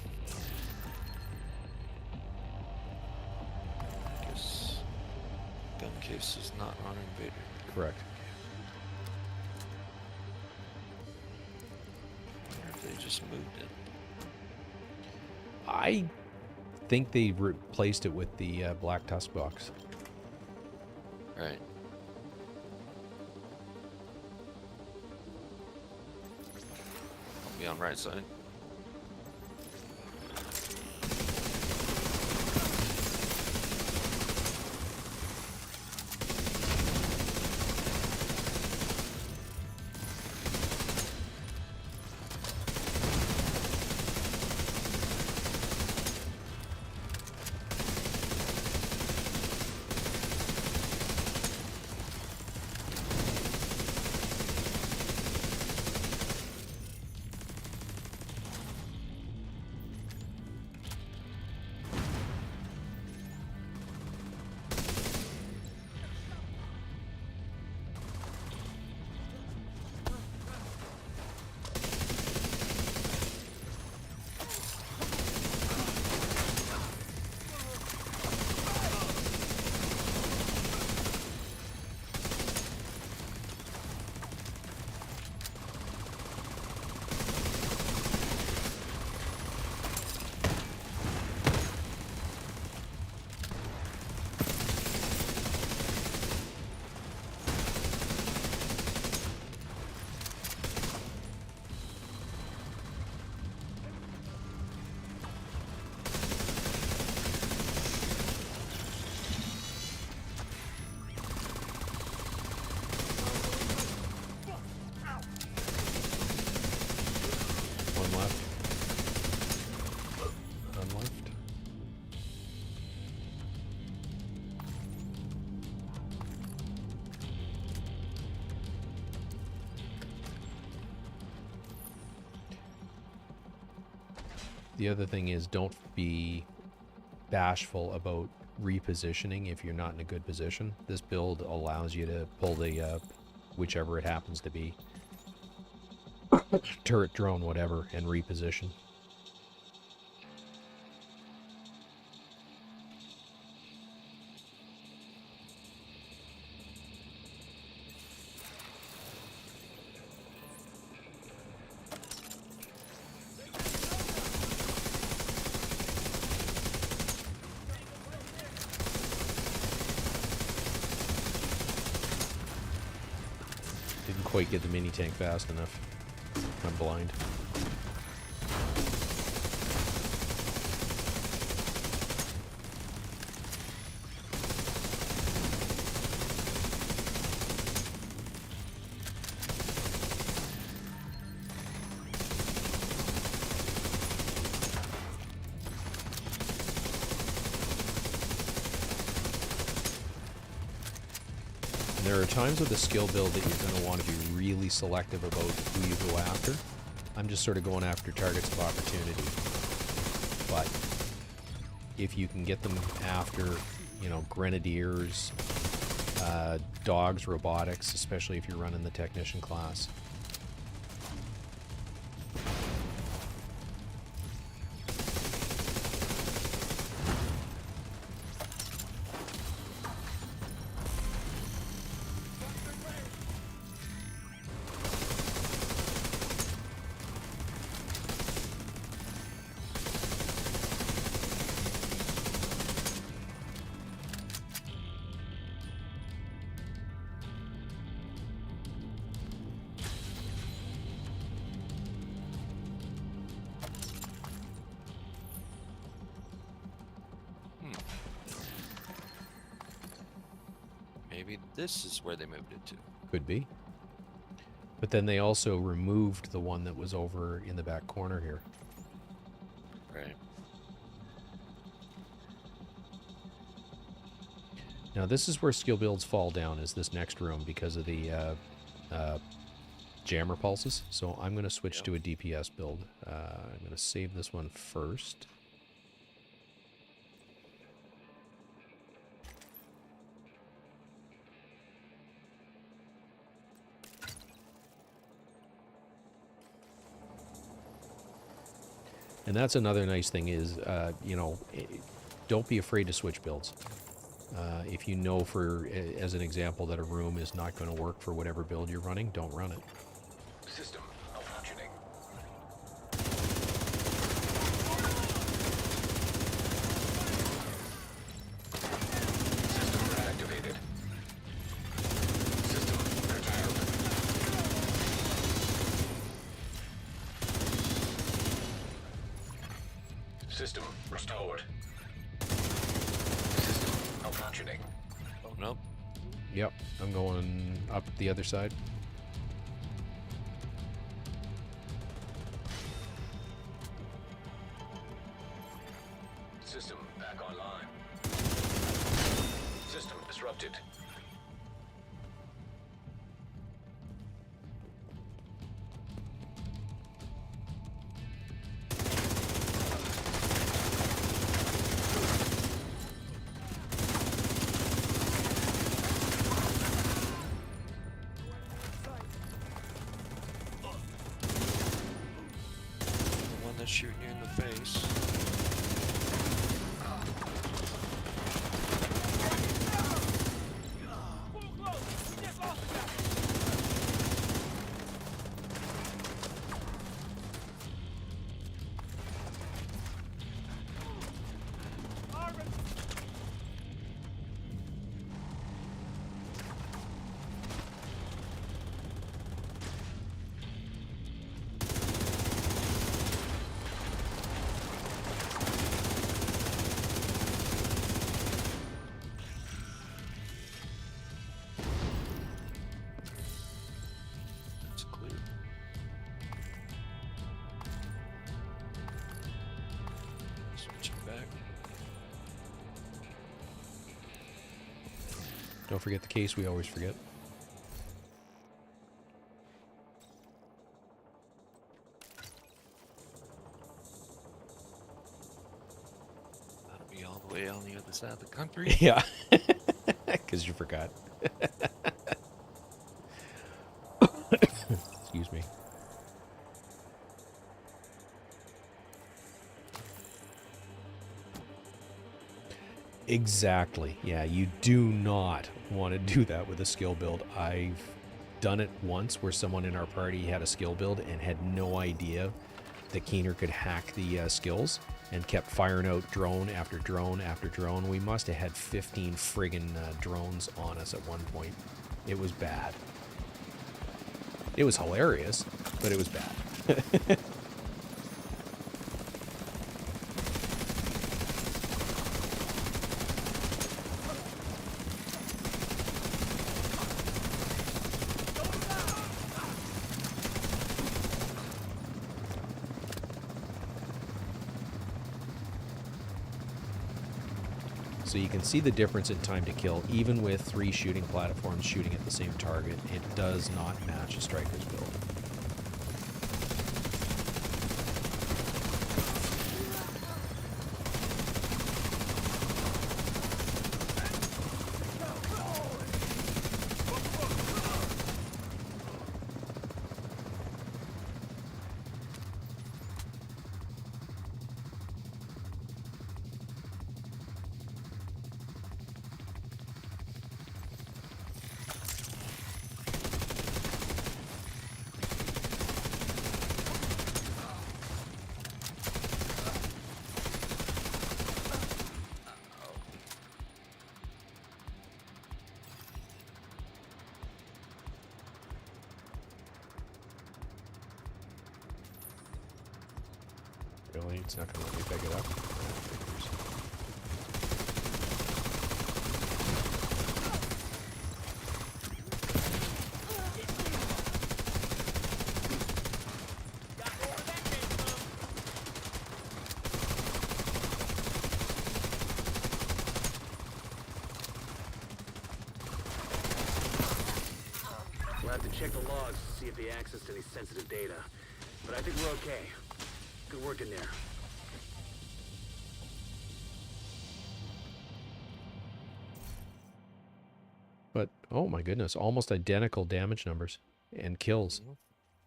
Guess gun case is not on Invader. Correct. I wonder if they just moved it. I think they replaced it with the Black Tusk box. Right. I'll be on right side. One left. None left. The other thing is, don't be bashful about repositioning if you're not in a good position. This build allows you to pull the whichever it happens to be, turret, drone, whatever, and reposition. Didn't quite get the mini tank fast enough. I'm blind. And there are times with a skill build that you're going to want to be really selective about who you go after. I'm just sort of going after targets of opportunity. But if you can get them after, you know, grenadiers, dogs, robotics, especially if you're running the technician class. Maybe this is where they moved it to. Could be. But then they also removed the one that was over in the back corner here. Right. Now this is where skill builds fall down, is this next room, because of the jammer pulses. So I'm going to switch to a DPS build. I'm going to save this one first. And that's another nice thing is, you know, don't be afraid to switch builds. If you know, as an example, that a room is not going to work for whatever build you're running, don't run it. System malfunctioning. System reactivated. System curtailed. System restored. System malfunctioning. Oh, no. Yep, I'm going up the other side. System back online. System disrupted. The one that's shooting you in the face. That's clear. Switching back. Don't forget the case we always forget. That'll be all the way on the other side of the country. Yeah, because you forgot. Excuse me. Exactly. Yeah, you do not want to do that with a skill build. I've done it once where someone in our party had a skill build and had no idea that Keener could hack the skills and kept firing out drone after drone after drone. We must have had 15 friggin' drones on us at one point. It was bad. It was hilarious, but it was bad. So you can see the difference in time to kill, even with 3 shooting platforms shooting at the same target. It does not match a striker's build. Really? It's not going to let me pick it up? We'll have to check the logs to see if they accessed any sensitive data. But I think we're okay. Good work in there. But, oh my goodness, almost identical damage numbers and kills.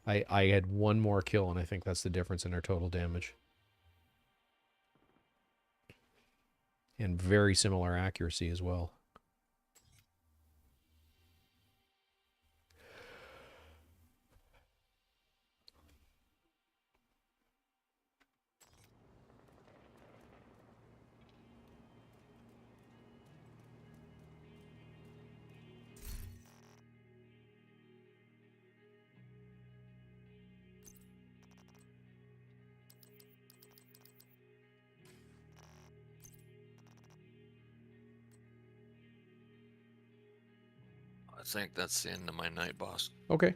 I had one more kill, and I think that's the difference in our total damage. and very similar accuracy as well. I think that's the end of my night, boss. Okay.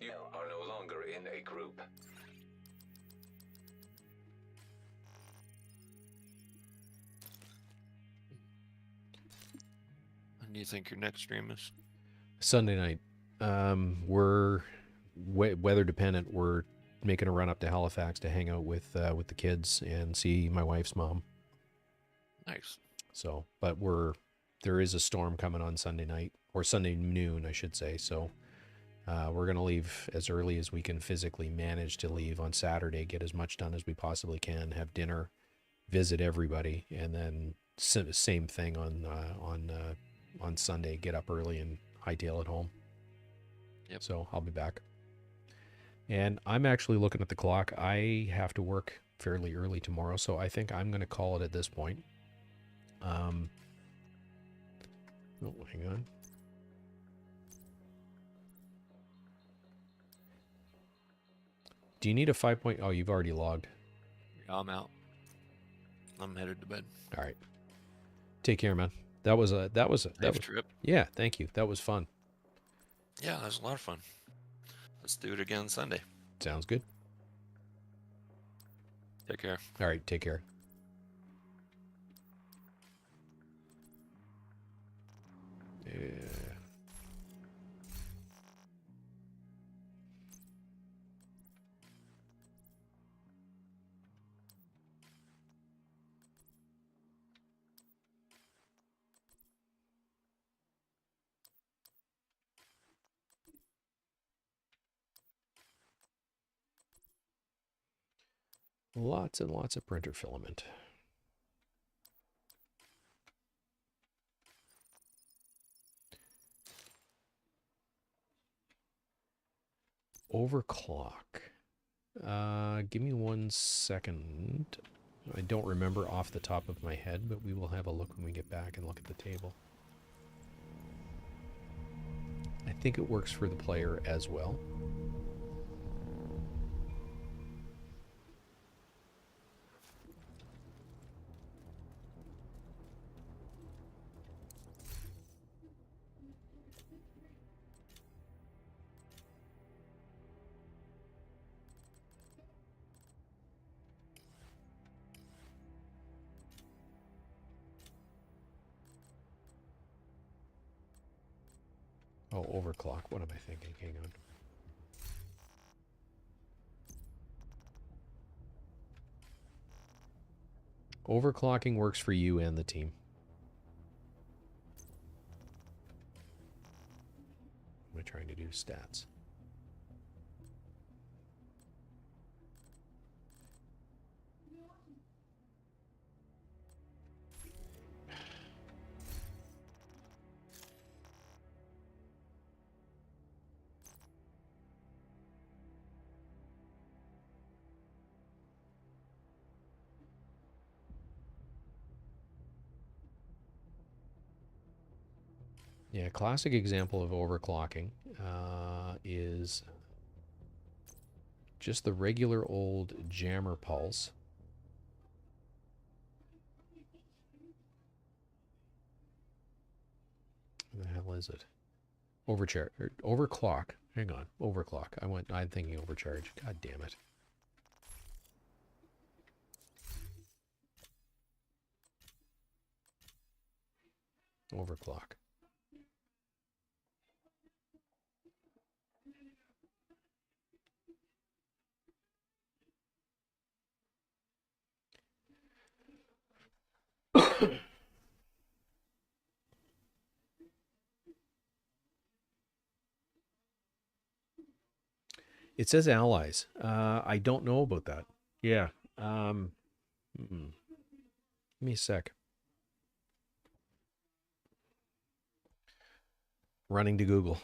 You are no longer in a group. When do you think your next stream is? Sunday night. We're weather dependent. We're making a run up to Halifax to hang out with the kids and see my wife's mom. Nice. So, but there is a storm coming on Sunday night, or Sunday noon, I should say. So, we're gonna leave as early as we can physically manage to leave on Saturday, get as much done as we possibly can, have dinner, visit everybody, and then same thing on Sunday. Get up early and hightail it home. Yep. So I'll be back. And I'm actually looking at the clock. I have to work fairly early tomorrow, so I think I'm going to call it at this point. Oh, hang on. Do you need a 5 point? Oh, you've already logged. Yeah, I'm out. I'm headed to bed. All right. Take care, man. That was Safe trip. Yeah, thank you. That was fun. Yeah, that was a lot of fun. Let's do it again Sunday. Sounds good. Take care. All right, take care. Yeah. Lots and lots of printer filament. Overclock. Give me 1 second. I don't remember off the top of my head, but we will have a look when we get back and look at the table. I think it works for the player as well. Oh, overclock. What am I thinking? Hang on. Overclocking works for you and the team. What am I trying to do? Stats. Yeah, classic example of overclocking is just the regular old jammer pulse. What the hell is it? Overclock. Hang on. Overclock. I'm thinking overcharge. God damn it. Overclock. It says allies. I don't know about that. Yeah. Give me a sec. Running to Google.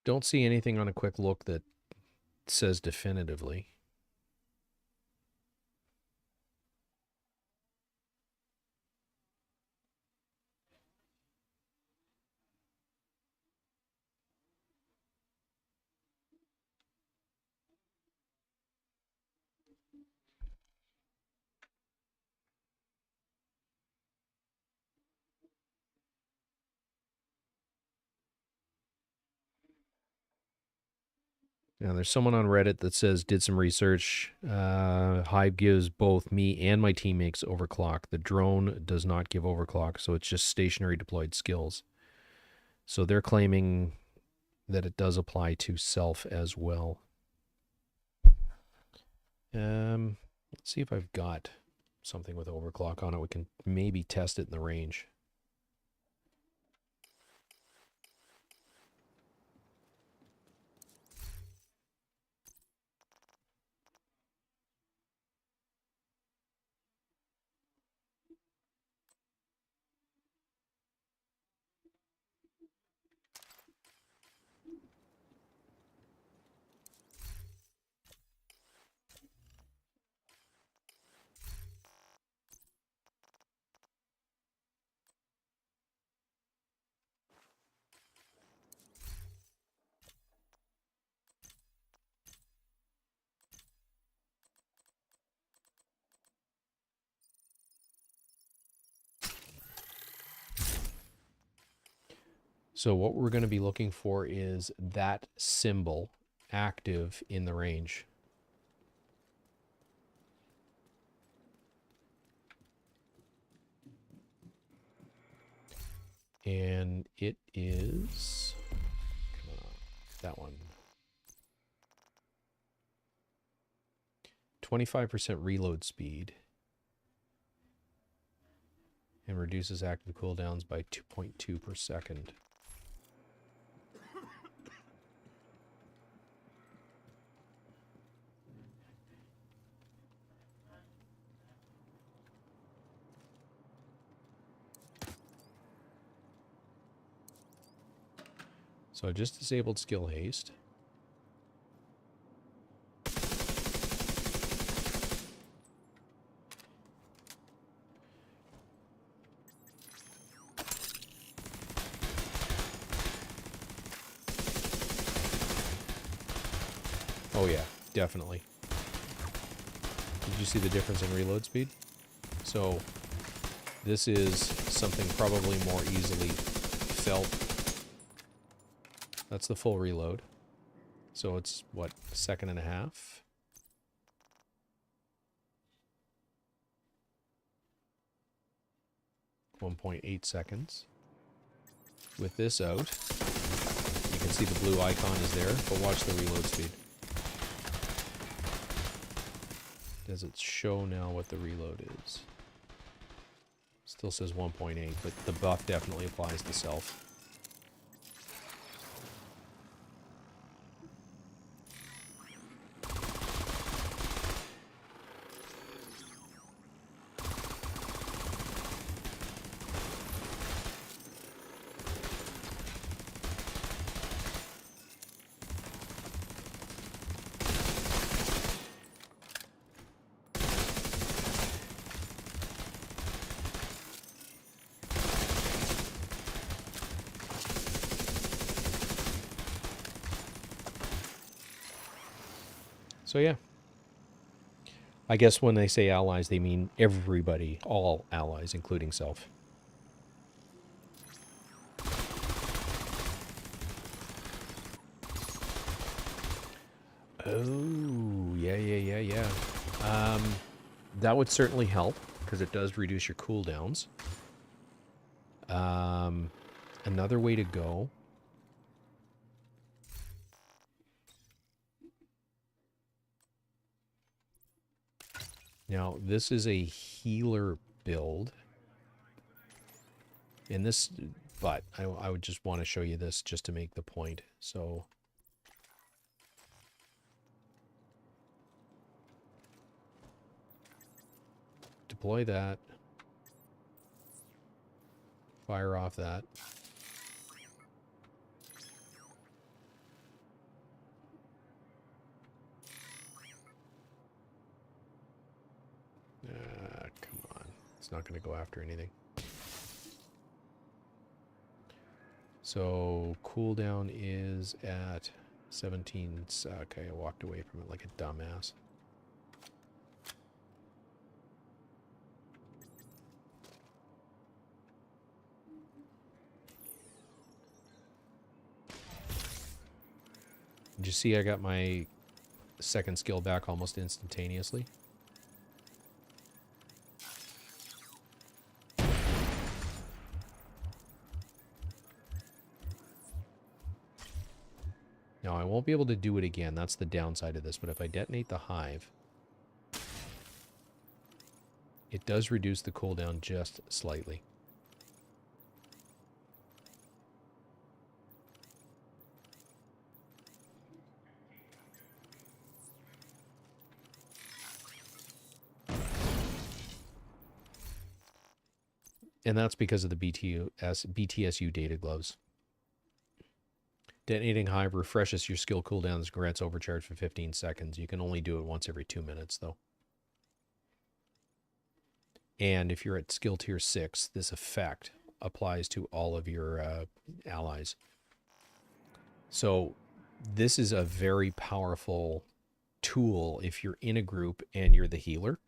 Don't see anything on a quick look that says definitively. Now, there's someone on Reddit that says, did some research. Hive gives both me and my teammates overclock. The drone does not give overclock, so it's just stationary deployed skills. So they're claiming that it does apply to self as well. Let's see if I've got something with overclock on it. We can maybe test it in the range. So what we're going to be looking for is that symbol active in the range. And it is, come on, that one. 25% reload speed. And reduces active cooldowns by 2.2 per second. So I just disabled skill haste. Oh yeah, definitely. Did you see the difference in reload speed? So this is something probably more easily felt. That's the full reload. So it's, what, a second and a half? .8 seconds. With this out, you can see the blue icon is there, but watch the reload speed. Does it show now what the reload is? Still says 1.8, but the buff definitely applies to self. So yeah. I guess when they say allies, they mean everybody, all allies, including self. Oh, yeah. That would certainly help, because it does reduce your cooldowns. Another way to go. Now, this is a healer build. And this, but I would just want to show you this just to make the point. So, deploy that. Fire off that. Come on. It's not going to go after anything. So, cooldown is at 17. Okay, I walked away from it like a dumbass. Did you see I got my second skill back almost instantaneously? Now, I won't be able to do it again. That's the downside of this. But if I detonate the hive, it does reduce the cooldown just slightly. And that's because of the BTSU data gloves. Detonating hive refreshes your skill cooldowns, grants overcharge for 15 seconds. You can only do it once every 2 minutes, though. And if you're at skill tier 6, this effect applies to all of your allies. So this is a very powerful tool if you're in a group and you're the healer.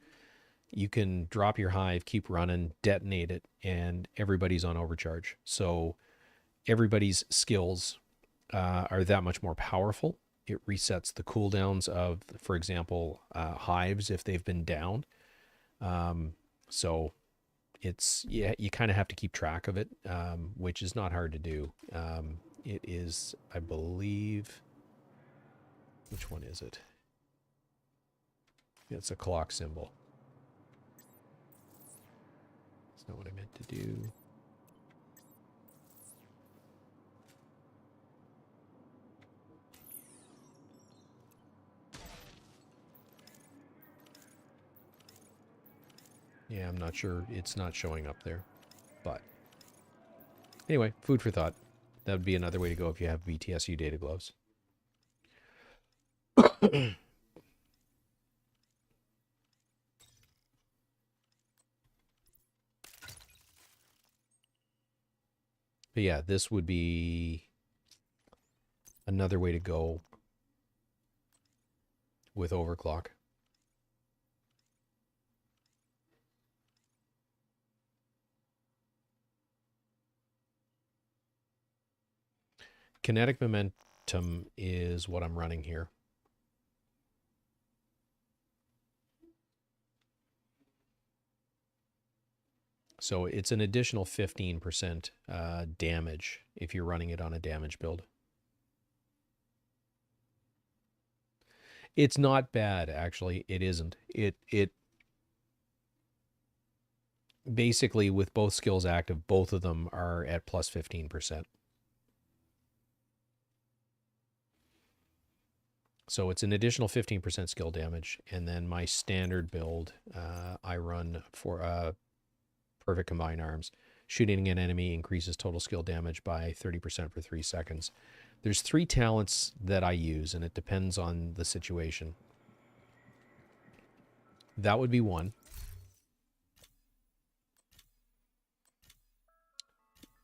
You can drop your hive, keep running, detonate it, and everybody's on overcharge. So everybody's skills are that much more powerful. It resets the cooldowns of, for example, hives if they've been down. So it's, yeah, you kind of have to keep track of it, which is not hard to do. It is, I believe, which one is it? It's a clock symbol. That's not what I meant to do. Yeah, I'm not sure. It's not showing up there. But anyway, food for thought. That would be another way to go if you have BTSU data gloves. But yeah, this would be another way to go with overclock. Kinetic momentum is what I'm running here. So it's an additional 15% damage if you're running it on a damage build. It's not bad, actually. It isn't. It basically, with both skills active, both of them are at plus 15%. So it's an additional 15% skill damage. And then my standard build, I run for perfect combined arms. Shooting an enemy increases total skill damage by 30% for 3 seconds. There's 3 talents that I use, and it depends on the situation. That would be one.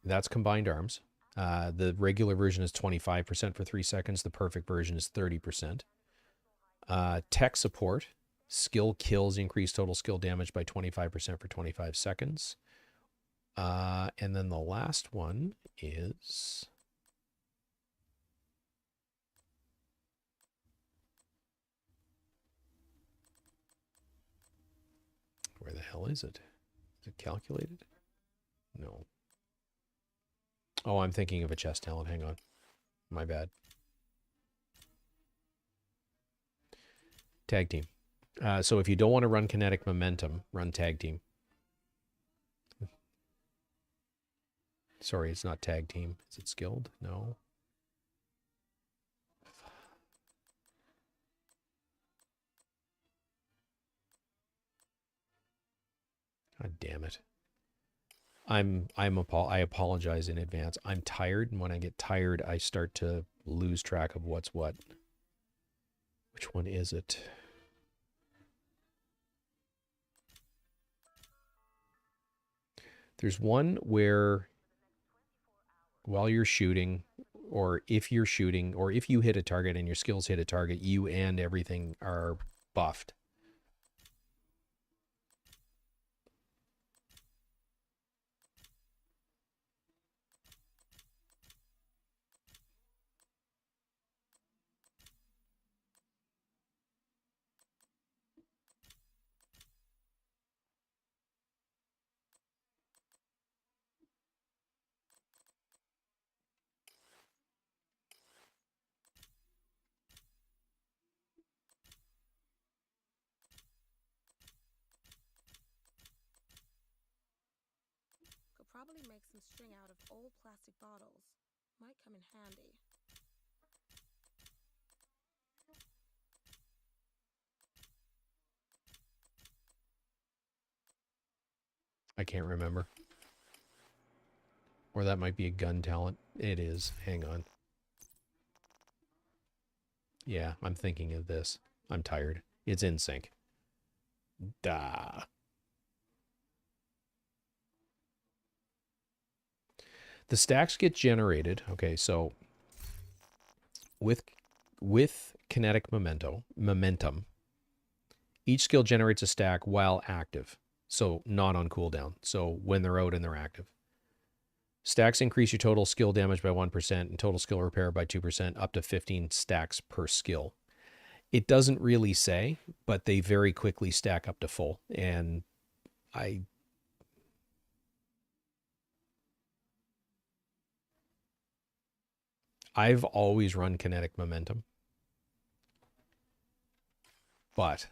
That's combined arms. The regular version is 25% for 3 seconds. The perfect version is 30%. Tech support. Skill kills increase total skill damage by 25% for 25 seconds. And then the last one is... Where the hell is it? Is it calculated? No. Oh, I'm thinking of a chest talent. Hang on. My bad. Tag team. So if you don't want to run kinetic momentum, run tag team. Sorry, it's not tag team. Is it skilled? No. God damn it. I apologize in advance. I'm tired, and when I get tired, I start to lose track of what's what. Which one is it? There's one where while you're shooting, or if you're shooting, or if you hit a target and your skills hit a target, you and everything are buffed. Could probably make some string out of old plastic bottles. Might come in handy. I can't remember. Or that might be a gun talent. It is. Hang on. Yeah, I'm thinking of this. I'm tired. It's in sync. Duh. The stacks get generated. Okay, so with kinetic momentum, each skill generates a stack while active. So not on cooldown. So when they're out and they're active. Stacks increase your total skill damage by 1% and total skill repair by 2%, up to 15 stacks per skill. It doesn't really say, but they very quickly stack up to full. And I've always run kinetic momentum. But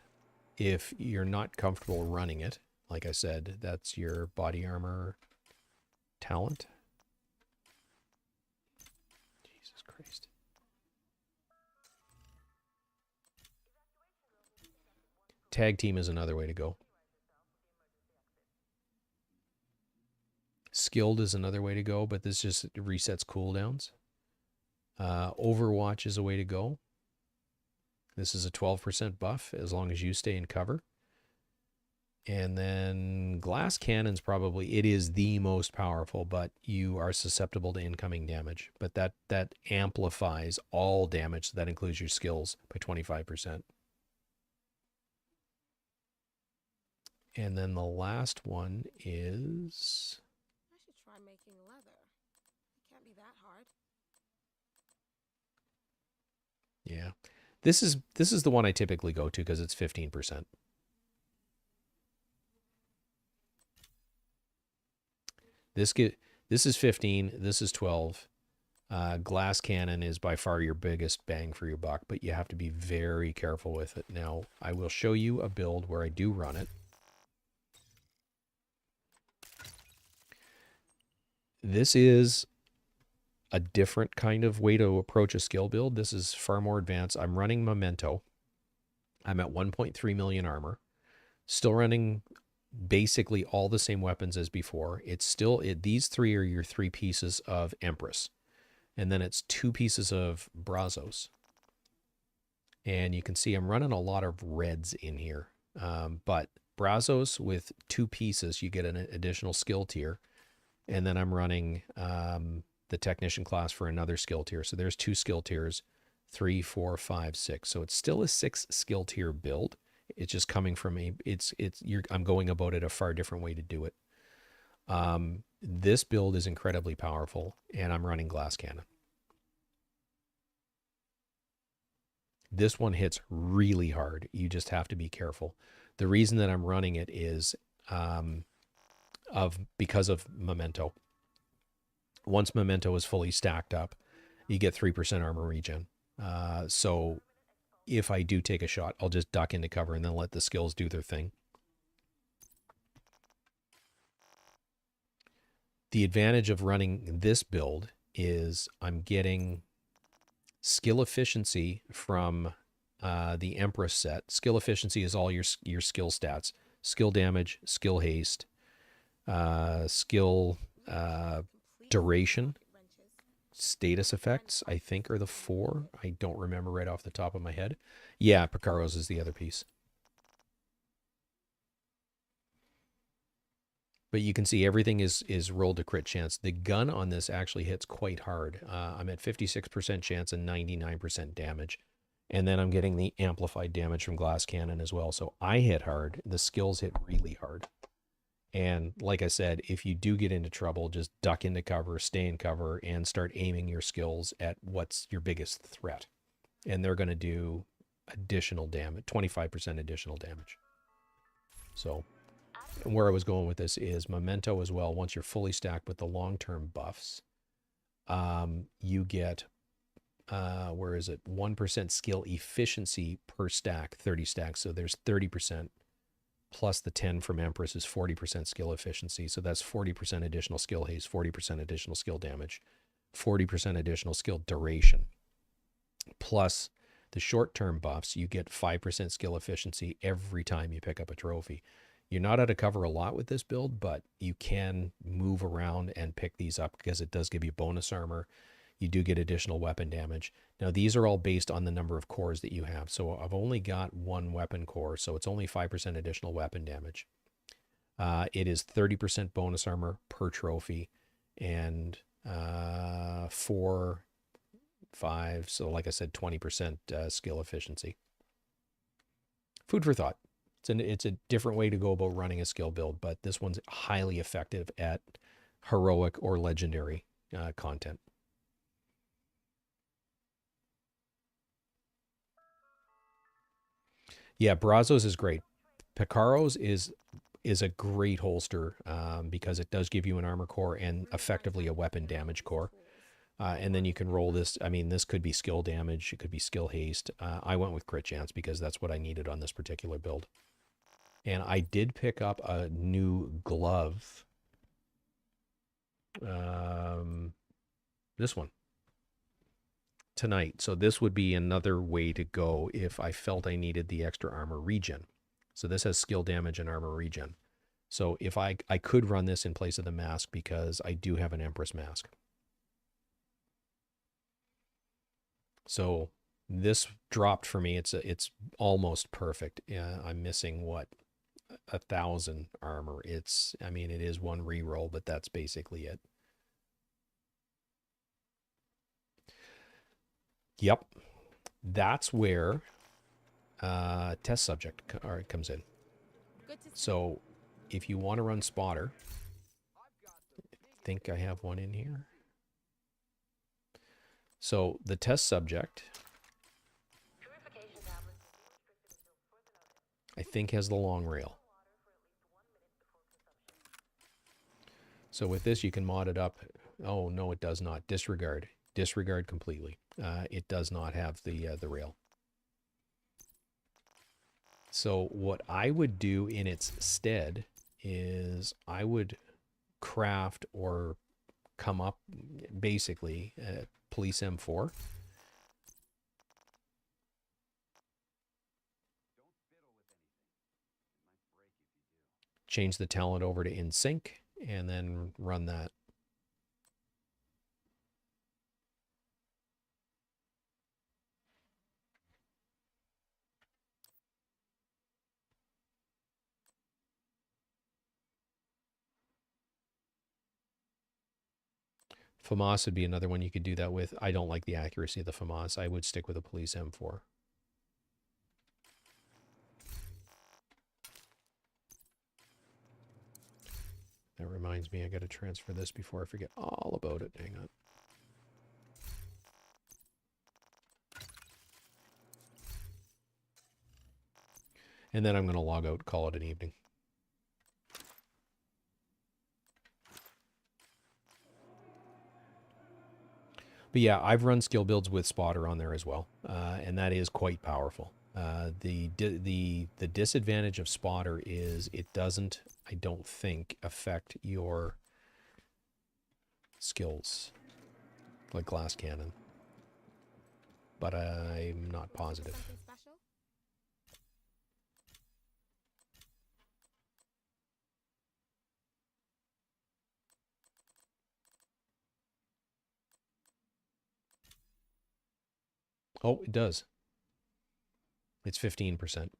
if you're not comfortable running it, like I said, that's your body armor talent. Jesus Christ. Tag team is another way to go. Skilled is another way to go, but this just resets cooldowns. Overwatch is a way to go. This is a 12% buff as long as you stay in cover. And then glass cannon's probably, it is the most powerful, but you are susceptible to incoming damage. But that amplifies all damage. So that includes your skills by 25%. And then the last one is... I should try making leather. It can't be that hard. Yeah. This is the one I typically go to because it's 15%. This is 15, this is 12. Glass cannon is by far your biggest bang for your buck, but you have to be very careful with it. Now, I will show you a build where I do run it. This is a different kind of way to approach a skill build. This is far more advanced. I'm running Memento. I'm at 1.3 million armor. Still running basically all the same weapons as before. It's still, these three are your 3 pieces of Empress. And then it's 2 pieces of Brazos. And you can see I'm running a lot of reds in here. But Brazos with 2 pieces, you get an additional skill tier. And then I'm running the Technician class for another skill tier. So there's 2 skill tiers, 3, 4, 5, 6. So it's still a 6 skill tier build. It's just coming from I'm going about it a far different way to do it. This build is incredibly powerful, and I'm running glass cannon. This one hits really hard. You just have to be careful. The reason that I'm running it is because of Memento. Once Memento is fully stacked up, you get 3% armor regen. So if I do take a shot, I'll just duck into cover and then let the skills do their thing. The advantage of running this build is I'm getting skill efficiency from the Empress set. Skill efficiency is all your skill stats. Skill damage, skill haste, skill duration, status effects, I think are the 4. I don't remember right off the top of my head. Yeah, Picaro's is the other piece. But you can see everything is rolled to crit chance. The gun on this actually hits quite hard. I'm at 56% chance and 99% damage. And then I'm getting the amplified damage from glass cannon as well. So I hit hard. The skills hit really hard. And like I said, if you do get into trouble, just duck into cover, stay in cover, and start aiming your skills at what's your biggest threat. And they're going to do additional damage, 25% additional damage. So where I was going with this is Memento as well. Once you're fully stacked with the long-term buffs, you get, 1% skill efficiency per stack, 30 stacks. So there's 30% plus the 10 from Empress is 40% skill efficiency. So that's 40% additional skill haste, 40% additional skill damage, 40% additional skill duration. Plus the short-term buffs, you get 5% skill efficiency every time you pick up a trophy. You're not out of cover a lot with this build, but you can move around and pick these up because it does give you bonus armor. You do get additional weapon damage. Now, these are all based on the number of cores that you have. So I've only got 1 weapon core, so it's only 5% additional weapon damage. It is 30% bonus armor per trophy and 4, 5, so like I said, 20% skill efficiency. Food for thought. It's a different way to go about running a skill build, but this one's highly effective at heroic or legendary content. Yeah, Brazos is great. Picaro's is a great holster because it does give you an armor core and effectively a weapon damage core. And then you can roll this. I mean, this could be skill damage. It could be skill haste. I went with crit chance because that's what I needed on this particular build. And I did pick up a new glove. This one. Tonight. So this would be another way to go if I felt I needed the extra armor regen. So this has skill damage and armor regen. So if I could run this in place of the mask because I do have an Empress mask. So this dropped for me. It's almost perfect. I'm missing what? 1,000 armor. It is 1 reroll, but that's basically it. Yep. That's where test subject comes in. So if you want to run spotter, I think I have one in here. So the test subject, I think, has the long rail. So with this, you can mod it up. Oh, no, it does not. Disregard. Disregard completely. It does not have the rail. So what I would do in its stead is I would craft or come up basically Police M4. Change the talent over to in sync and then run that. FAMAS would be another one you could do that with. I don't like the accuracy of the FAMAS. I would stick with a police M4. That reminds me, I got to transfer this before I forget all about it. Hang on. And then I'm going to log out, call it an evening. But yeah, I've run skill builds with Spotter on there as well, and that is quite powerful. The disadvantage of Spotter is it doesn't, I don't think, affect your skills like Glass Cannon, but I'm not positive. Something special? Oh, it does. It's 15%.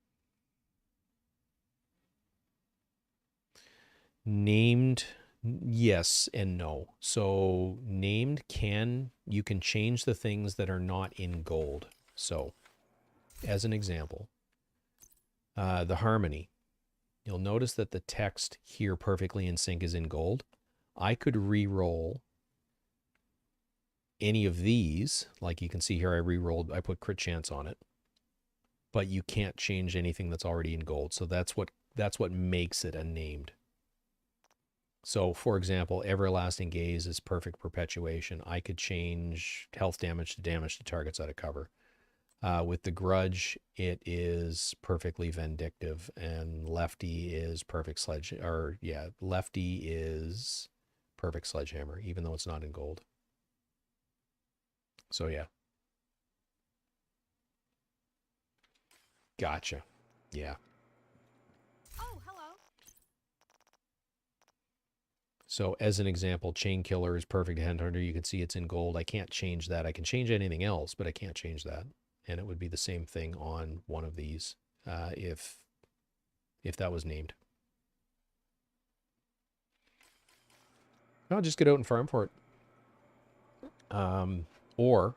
Named, yes and no. So named you can change the things that are not in gold. So as an example, the harmony, you'll notice that the text here perfectly in sync is in gold. I could re-roll any of these, like you can see here, I put crit chance on it, but you can't change anything that's already in gold. So that's what makes it a named. So for example, Everlasting Gaze is perfect perpetuation. I could change health damage to targets out of cover. With the Grudge, it is perfectly vindictive, and Lefty is perfect Lefty is perfect sledgehammer, even though it's not in gold. So yeah. Gotcha. Yeah. Oh, hello. So as an example, Chain Killer is perfect Handhunter. You can see it's in gold. I can't change that. I can change anything else, but I can't change that. And it would be the same thing on one of these if that was named. I'll just get out and farm for it. Or,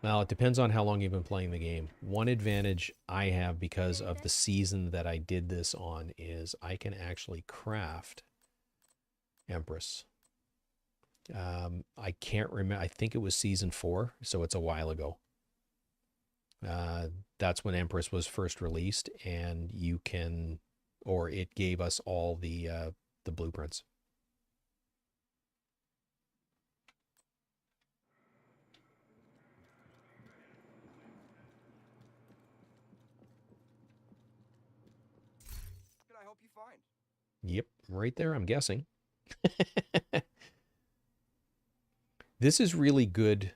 well, it depends on how long you've been playing the game. One advantage I have because of the season that I did this on is I can actually craft Empress. I can't remember. I think it was season 4, so it's a while ago. That's when Empress was first released, and it gave us all the blueprints. What can I help you find? Yep, right there, I'm guessing. This is really good.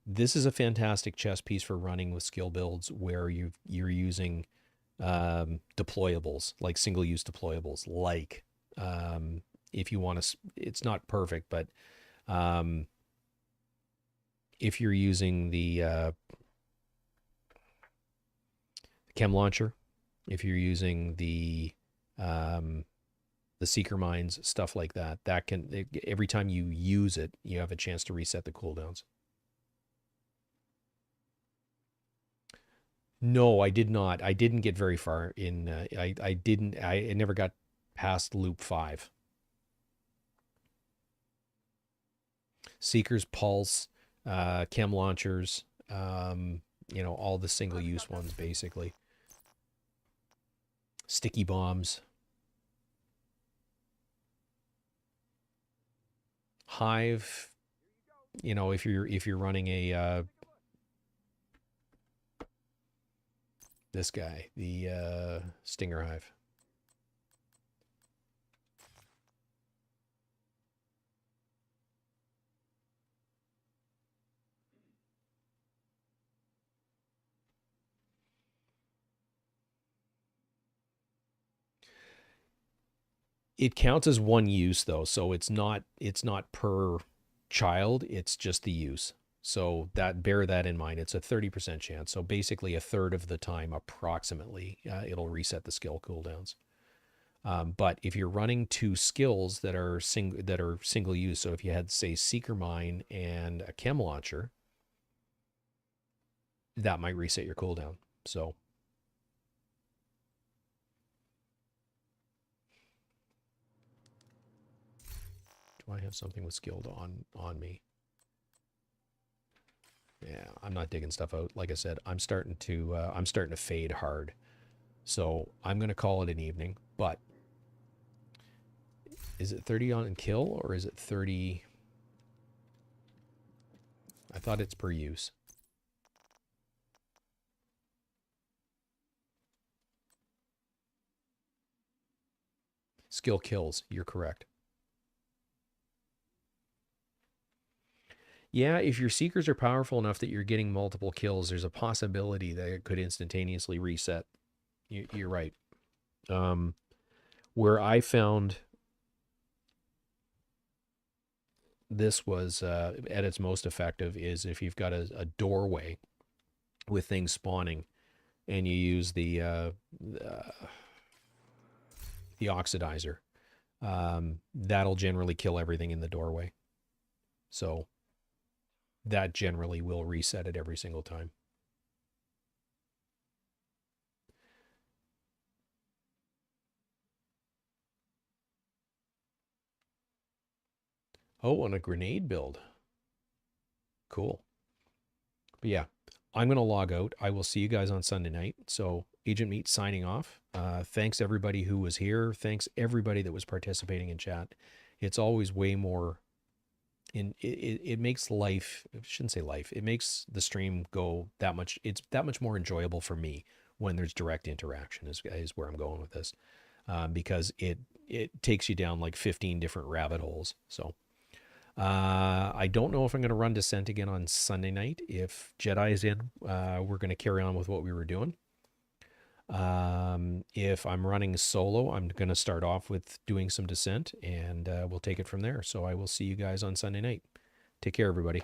This is a fantastic chess piece for running with skill builds where you're using deployables, like single-use deployables, like if you want to, it's not perfect, but if you're using the chem launcher, if you're using the seeker mines, stuff like that, every time you use it, you have a chance to reset the cooldowns. No, I did not. I didn't get very far in. I never got past loop 5. Seekers, Pulse, chem launchers, all the single-use ones basically. Sticky bombs. Hive, if you're running a this guy, the Stinger Hive. It counts as one use though, so it's not per child, it's just the use. So bear that in mind. It's a 30% chance. So basically a third of the time, approximately, it'll reset the skill cooldowns. But if you're running two skills that are single use, so if you had, say, Seeker Mine and a Chem Launcher, that might reset your cooldown. So do I have something with skilled on me? Yeah, I'm not digging stuff out. Like I said, I'm starting to fade hard. So I'm going to call it an evening, but is it 30 on kill or is it 30? I thought it's per use. Skill kills, you're correct. Yeah, if your Seekers are powerful enough that you're getting multiple kills, there's a possibility that it could instantaneously reset. You're right. Where I found this was at its most effective is if you've got a doorway with things spawning and you use the oxidizer. That'll generally kill everything in the doorway. So that generally will reset it every single time. Oh, on a grenade build. Cool. But yeah, I'm going to log out. I will see you guys on Sunday night. So Agent Meat signing off. Thanks everybody who was here. Thanks everybody that was participating in chat. It's always way more... It makes life, I shouldn't say life, it makes the stream go that much, it's that much more enjoyable for me when there's direct interaction is where I'm going with this, because it takes you down like 15 different rabbit holes. So I don't know if I'm going to run Descent again on Sunday night. If Jedi is in, we're going to carry on with what we were doing. If I'm running solo, I'm going to start off with doing some Descent, and we'll take it from there. So I will see you guys on Sunday night. Take care, everybody.